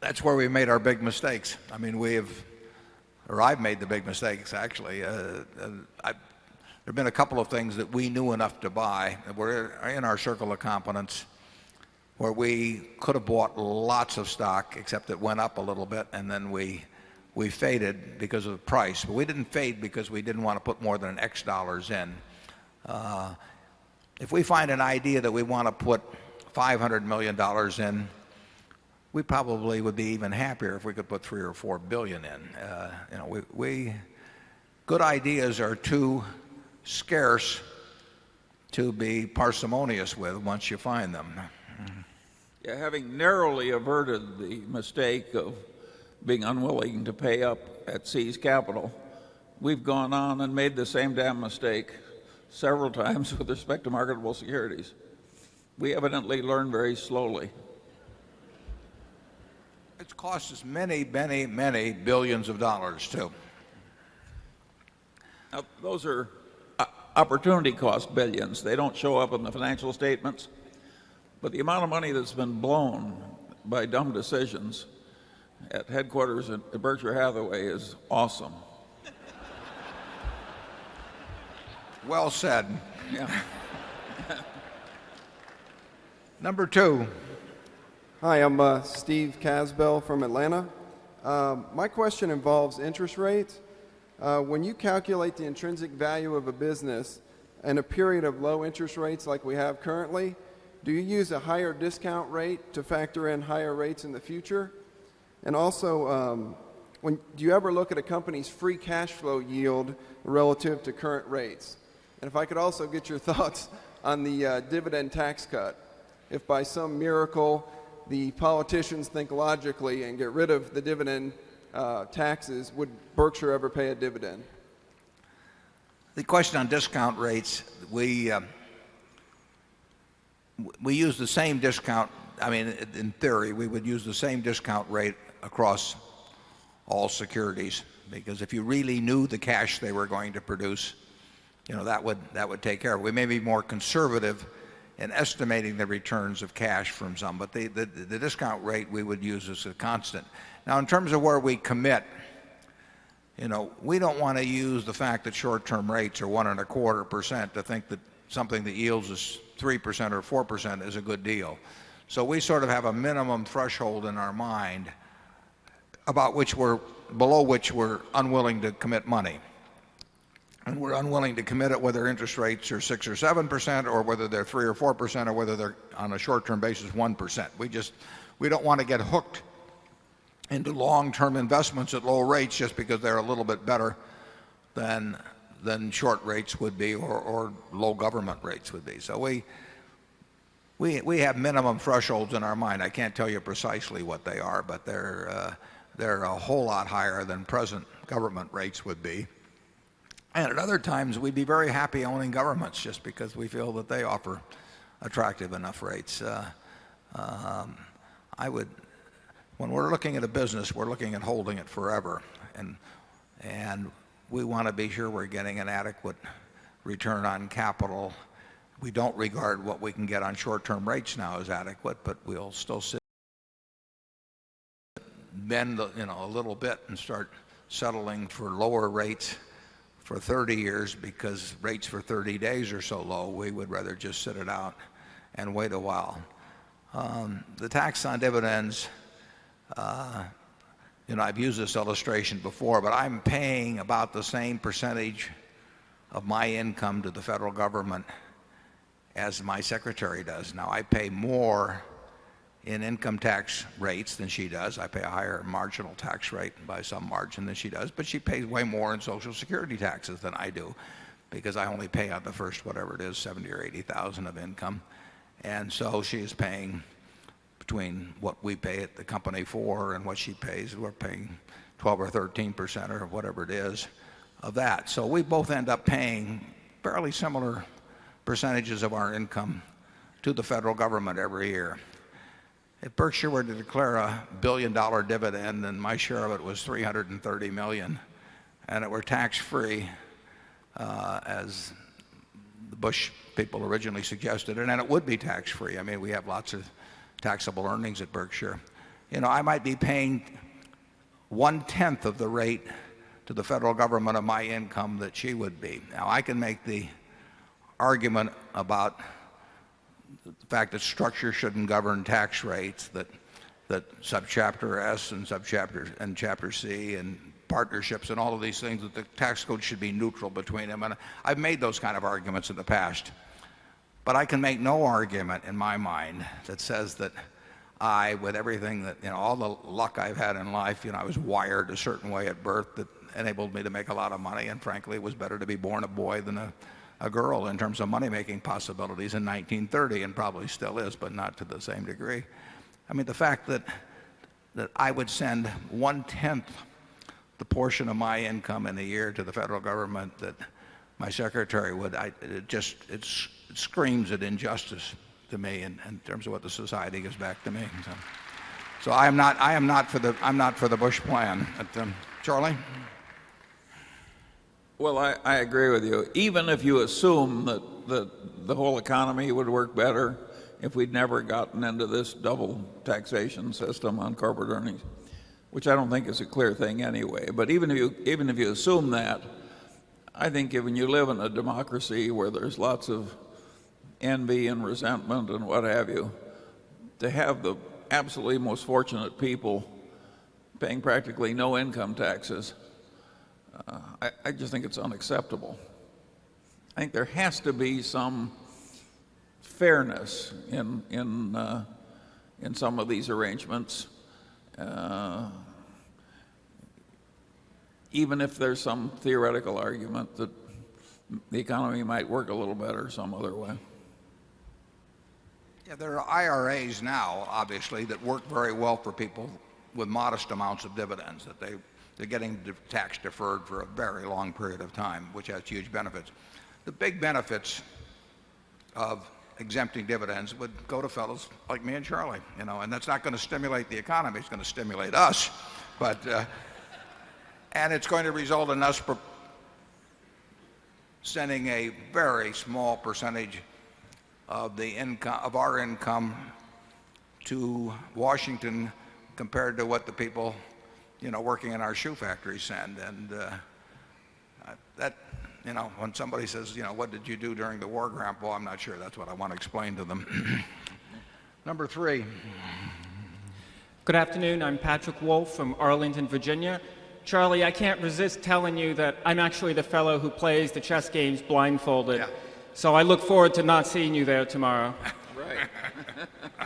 that's where we made our big mistakes. I mean, I've made the big mistakes, actually. There have been a couple of things that we knew enough to buy that were in our circle of competence where we could have bought lots of stock, except it went up a little bit, and then we faded because of the price. But we didn't fade because we didn't want to put more than X dollars in. If we find an idea that we want to put $500 million in, we probably would be even happier if we could put 3 or 4 billion in. Good ideas are too scarce to be parsimonious with once you find them. Yeah, having narrowly averted the mistake of being unwilling to pay up at Seas Capital, we've gone on and made the same damn mistake several times with respect to marketable securities. We evidently learn very slowly. It's cost us many, many, many billions of dollars, too. Now, those are opportunity cost billions. They don't show up in the financial statements. But the amount of money that's been blown by dumb decisions at headquarters at Berkshire Hathaway is awesome. Well said. Yeah. Number 2. Hi, I'm Steve Casbell from Atlanta. My question involves interest rates. When you calculate the intrinsic value of a business in a period of low interest rates like we have currently, do you use a higher discount rate to factor in higher rates in the future? And also, do you ever look at a company's free cash flow yield relative to current rates? And if I could also get your thoughts on the dividend tax cut. If by some miracle the politicians think logically and get rid of the dividend taxes, would Berkshire ever pay a dividend? The question on discount rates, we use the same discount. I mean, in theory, we would use the same discount rate across all securities, because if you really knew the cash they were going to produce, that would take care of it. We may be more conservative in estimating the returns of cash from some, but the discount rate we would use as a constant. Now, in terms of where we commit, we don't want to use the fact that short-term rates are 1.25% to think that something that yields us 3% or 4% is a good deal. So we sort of have a minimum threshold in our mind below which we're unwilling to commit money. And we're unwilling to commit it whether interest rates are 6 or 7% or whether they're 3 or 4% or whether they're on a short-term basis 1%. We don't want to get hooked into long-term investments at low rates just because they're a little bit better than short rates would be or low government rates would be. So we have minimum thresholds in our mind. I can't tell you precisely what they are, but they're a whole lot higher than present government rates would be. And at other times, we'd be very happy owning governments just because we feel that they offer attractive enough rates. When we're looking at a business, we're looking at holding it forever. And we want to be sure we're getting an adequate return on capital. We don't regard what we can get on short-term rates now as adequate, but we'll still bend a little bit and start settling for lower rates for 30 years because rates for 30 days are so low. We would rather just sit it out and wait a while. The tax on dividends, I've used this illustration before, but I'm paying about the same percentage of my income to the federal government as my secretary does. Now, I pay more in income tax rates than she does. I pay a higher marginal tax rate by some margin than she does, but she pays way more in Social Security taxes than I do because I only pay on the first, whatever it is, 70 or 80,000 of income. And so she is paying between what we pay at the company for and what she pays. We're paying 12 or 13% or whatever it is of that. So we both end up paying fairly similar percentages of our income to the federal government every year. If Berkshire were to declare a $1 billion dividend and my share of it was $330 million and it were tax-free, as the Bush people originally suggested, and it would be tax-free. I mean, we have lots of taxable earnings at Berkshire. I might be paying 1/10 of the rate to the federal government of my income that she would be. Now, I can make the argument about the fact that structure shouldn't govern tax rates, that subchapter S and chapter C and partnerships and all of these things, that the tax code should be neutral between them. And I've made those kind of arguments in the past. But I can make no argument in my mind that says that with everything that, all the luck I've had in life, I was wired a certain way at birth that enabled me to make a lot of money. And frankly, it was better to be born a boy than a girl in terms of money-making possibilities in 1930, and probably still is, but not to the same degree. I mean, the fact that I would send 1/10 the portion of my income in a year to the federal government that my secretary would, it screams at injustice to me in terms of what the society gives back to me. So I am not for the Bush plan. Charlie? Well, I agree with you. Even if you assume that the whole economy would work better if we'd never gotten into this double taxation system on corporate earnings, which I don't think is a clear thing anyway. But even if you assume that, I think when you live in a democracy where there's lots of envy and resentment and what have you, to have the absolutely most fortunate people paying practically no income taxes, I just think it's unacceptable. I think there has to be some fairness in some of these arrangements, even if there's some theoretical argument that the economy might work a little better some other way. Yeah, there are IRAs now, obviously, that work very well for people with modest amounts of dividends, that they're getting tax deferred for a very long period of time, which has huge benefits. The big benefits of exempting dividends would go to fellows like me and Charlie, and that's not going to stimulate the economy. It's going to stimulate us, and it's going to result in us sending a very small percentage of our income to Washington compared to what the people working in our shoe factories send. And when somebody says, what did you do during the war, Grandpa? I'm not sure that's what I want to explain to them. Number 3. Good afternoon. I'm Patrick Wolf from Arlington, Virginia. Charlie, I can't resist telling you that I'm actually the fellow who plays the chess games blindfolded. Yeah. So I look forward to not seeing you there tomorrow. Right.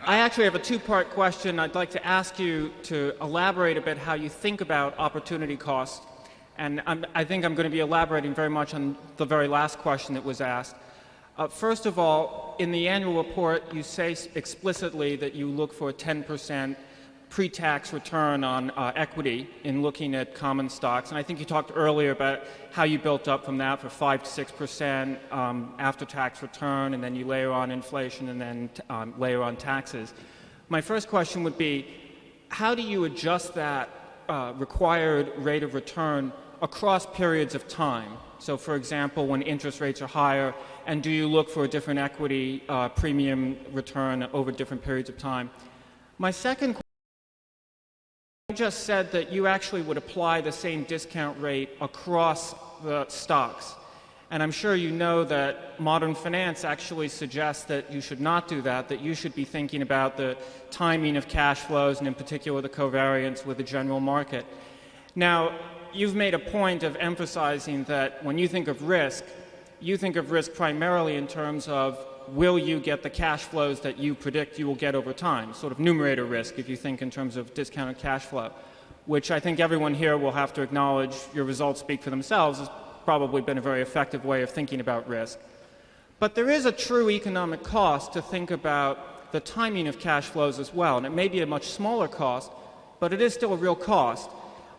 I actually have a two-part question. I'd like to ask you to elaborate a bit how you think about opportunity cost. And I think I'm going to be elaborating very much on the very last question that was asked. First of all, in the annual report, you say explicitly that you look for a 10% pre-tax return on equity in looking at common stocks. And I think you talked earlier about how you built up from that for 5 to 6% after-tax return, and then you layer on inflation and then layer on taxes. My first question would be, how do you adjust that required rate of return across periods of time? So, for example, when interest rates are higher, and do you look for a different equity premium return over different periods of time? My second question, you just said that you actually would apply the same discount rate across the stocks. And I'm sure you know that modern finance actually suggests that you should not do that, that you should be thinking about the timing of cash flows and in particular the covariance with the general market. Now, you've made a point of emphasizing that when you think of risk primarily in terms of will you get the cash flows that you predict you will get over time, sort of numerator risk if you think in terms of discounted cash flow, which I think everyone here will have to acknowledge your results speak for themselves has probably been a very effective way of thinking about risk. But there is a true economic cost to think about the timing of cash flows as well, and it may be a much smaller cost, but it is still a real cost.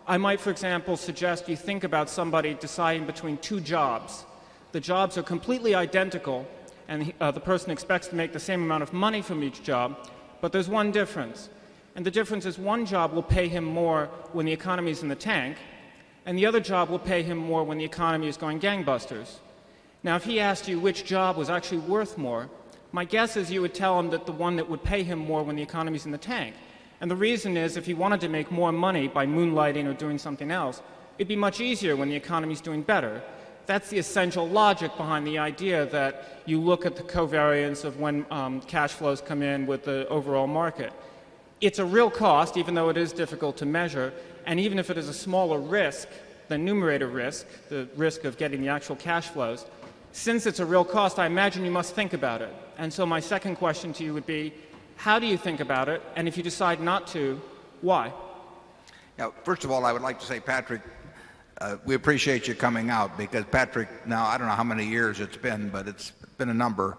I might, for example, suggest you think about somebody deciding between two jobs. The jobs are completely identical, and the person expects to make the same amount of money from each job, but there's one difference. And the difference is one job will pay him more when the economy is in the tank, and the other job will pay him more when the economy is going gangbusters. Now, if he asked you which job was actually worth more, my guess is you would tell him that the one that would pay him more when the economy is in the tank. And the reason is if he wanted to make more money by moonlighting or doing something else, it'd be much easier when the economy is doing better. That's the essential logic behind the idea that you look at the covariance of when cash flows come in with the overall market. It's a real cost, even though it is difficult to measure, and even if it is a smaller risk than numerator risk, the risk of getting the actual cash flows, since it's a real cost, I imagine you must think about it. And so my second question to you would be, how do you think about it? And if you decide not to, why? Now, first of all, I would like to say, Patrick, we appreciate you coming out because Patrick, now I don't know how many years it's been, but it's been a number,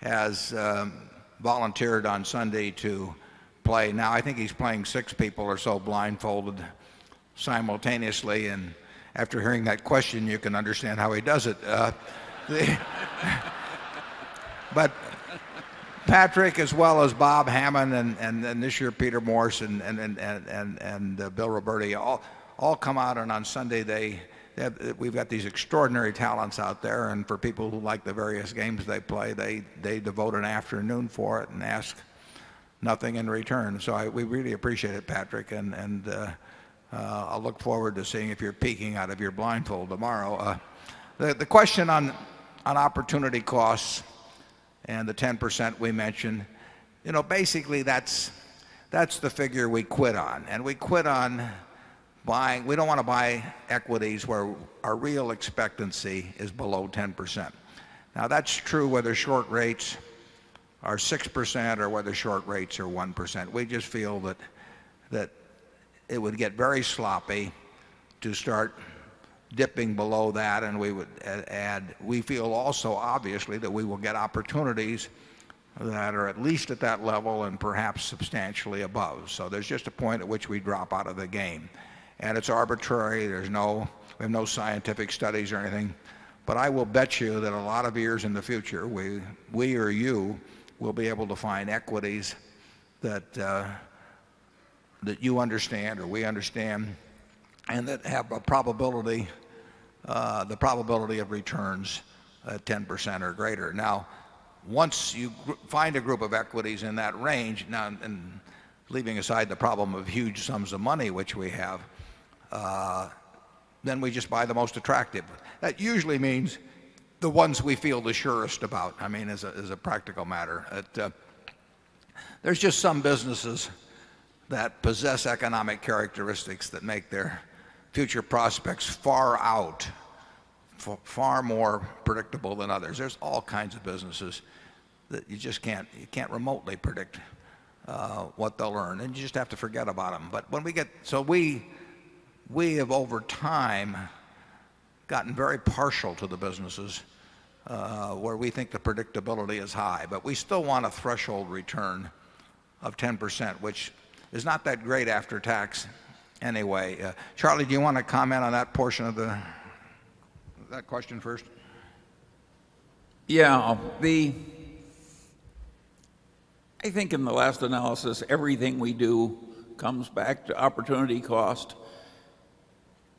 has volunteered on Sunday to play. Now I think he's playing 6 people or so blindfolded simultaneously, and after hearing that question, you can understand how he does it. But Patrick, as well as Bob Hammond and this year Peter Morse and Bill Roberti, all come out, and on Sunday we've got these extraordinary talents out there, and for people who like the various games they play, they devote an afternoon for it and ask nothing in return. So we really appreciate it, Patrick, and I'll look forward to seeing if you're peeking out of your blindfold tomorrow. The question on opportunity costs and the 10% we mentioned, basically that's the figure we quit on, and we quit on buying. We don't want to buy equities where our real expectancy is below 10%. Now that's true whether short rates are 6% or whether short rates are 1%. We just feel that it would get very sloppy to start dipping below that, and we would add. We feel also obviously that we will get opportunities that are at least at that level and perhaps substantially above. So there's just a point at which we drop out of the game, and it's arbitrary. We have no scientific studies or anything, but I will bet you that a lot of years in the future, we or you will be able to find equities that you understand or we understand, and that have a probability, the probability of returns at 10% or greater. Now, once you find a group of equities in that range, now, and leaving aside the problem of huge sums of money which we have, then we just buy the most attractive. That usually means the ones we feel the surest about. I mean, as a practical matter, there's just some businesses that possess economic characteristics that make their future prospects far out, far more predictable than others. There's all kinds of businesses that you can't remotely predict what they'll earn, and you just have to forget about them. But when we have over time gotten very partial to the businesses where we think the predictability is high, but we still want a threshold return of 10%, which is not that great after tax anyway. Charlie, do you want to comment on that portion of that question first? Yeah, I think in the last analysis, everything we do comes back to opportunity cost.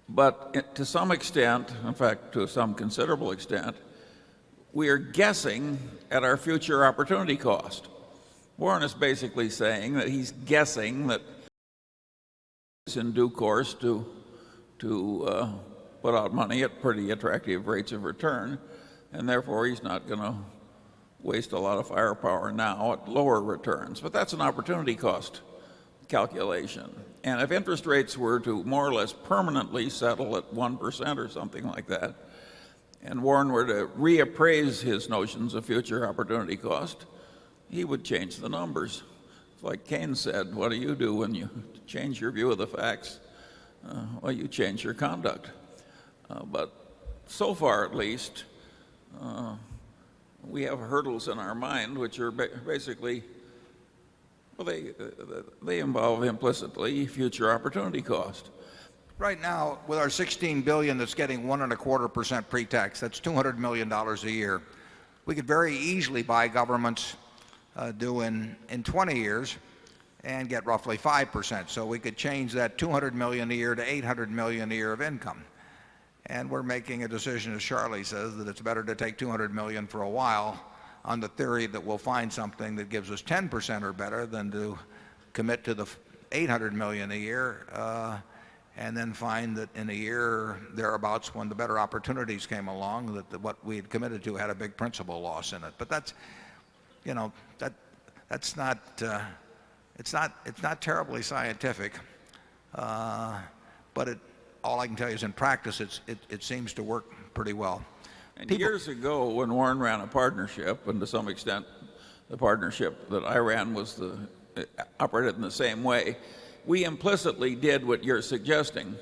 But to some extent, in fact, to some considerable extent, we are guessing at our future opportunity cost. Warren is basically saying that he's guessing that it's in due course to put out money at pretty attractive rates of return, and therefore he's not going to waste a lot of firepower now at lower returns. But that's an opportunity cost calculation. And if interest rates were to more or less permanently settle at 1% or something like that, and Warren were to reappraise his notions of future opportunity cost, he would change the numbers. It's like Keynes said, what do you do when you change your view of the facts? Well, you change your conduct. But so far, at least, we have hurdles in our mind which are basically, well, they involve implicitly future opportunity cost. Right now, with our $16 billion that's getting 1.25% pre-tax, that's $200 million a year. We could very easily buy governments due in 20 years and get roughly 5%. So we could change that $200 million a year to $800 million a year of income. And we're making a decision, as Charlie says, that it's better to take $200 million for a while on the theory that we'll find something that gives us 10% or better than to commit to the $800 million a year and then find that in a year thereabouts when the better opportunities came along that what we had committed to had a big principal loss in it. But that's, you know, that's not it's not terribly scientific, but all I can tell you is in practice it seems to work pretty well. And years ago, when Warren ran a partnership, and to some extent the partnership that I ran operated in the same way, we implicitly did what you're suggesting,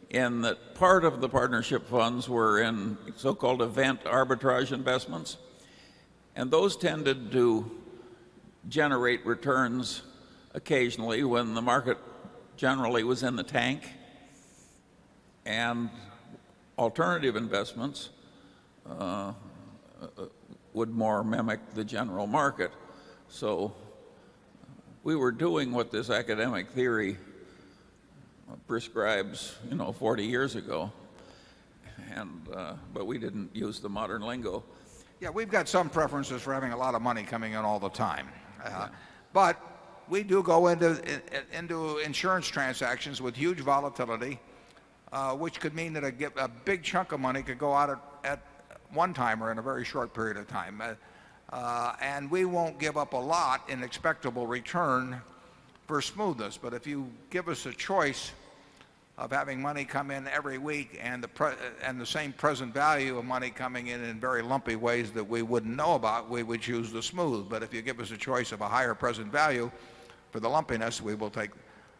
in that part of the partnership funds were in so-called event arbitrage investments, and those tended to generate returns occasionally when the market generally was in the tank, and alternative investments would more mimic the general market. So we were doing what this academic theory prescribes, 40 years ago, but we didn't use the modern lingo. Yeah, we've got some preferences for having a lot of money coming in all the time, but we do go into insurance transactions with huge volatility, which could mean that a big chunk of money could go out at one time or in a very short period of time. And we won't give up a lot in expectable return for smoothness. But if you give us a choice of having money come in every week and the same present value of money coming in very lumpy ways that we wouldn't know about, we would choose the smooth. But if you give us a choice of a higher present value for the lumpiness, we will take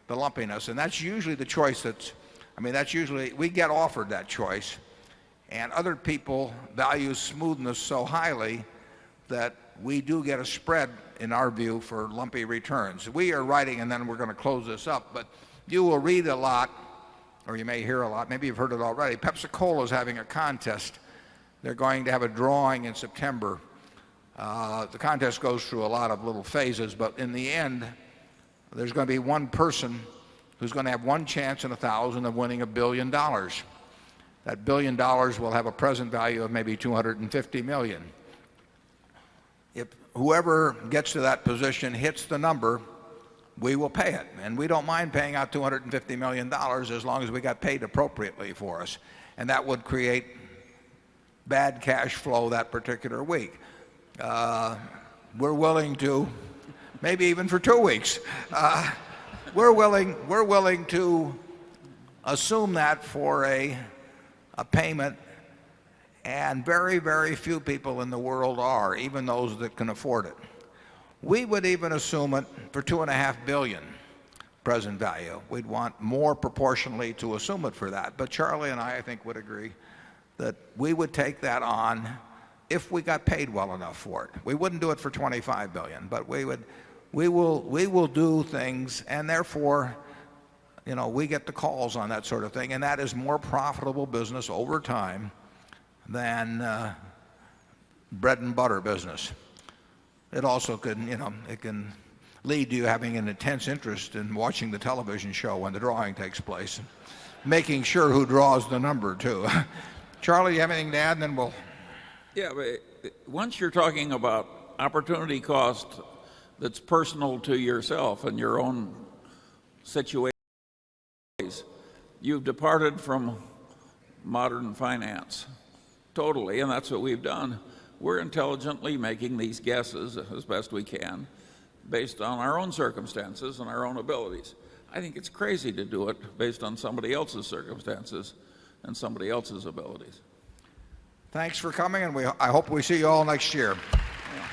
the lumpiness. And that's usually the choice that's usually, we get offered that choice. And other people value smoothness so highly that we do get a spread, in our view, for lumpy returns. We are writing, and then we're going to close this up, but you will read a lot, or you may hear a lot, maybe you've heard it already. Pepsi-Cola is having a contest. They're going to have a drawing in September. The contest goes through a lot of little phases, but in the end, there's going to be one person who's going to have one chance in 1,000 of winning $1 billion. That $1 billion will have a present value of maybe $250 million. If whoever gets to that position hits the number, we will pay it. And we don't mind paying out $250 million as long as we got paid appropriately for us. And that would create bad cash flow that particular week. We're willing to, maybe even for 2 weeks, we're willing to assume that for a payment, and very, very few people in the world are, even those that can afford it. We would even assume it for $2.5 billion present value. We'd want more proportionally to assume it for that. But Charlie and I think, would agree that we would take that on if we got paid well enough for it. We wouldn't do it for $25 billion, but we will do things, and therefore, we get the calls on that sort of thing, and that is more profitable business over time than bread and butter business. It also can, it can lead to you having an intense interest in watching the television show when the drawing takes place, making sure who draws the number too. Charlie, you have anything to add, and then we'll... Yeah, but once you're talking about opportunity cost that's personal to yourself and your own situation, you've departed from modern finance totally, and that's what we've done. We're intelligently making these guesses as best we can based on our own circumstances and our own abilities. I think it's crazy to do it based on somebody else's circumstances and somebody else's abilities. Thanks for coming, and I hope we see you all next year. Yeah.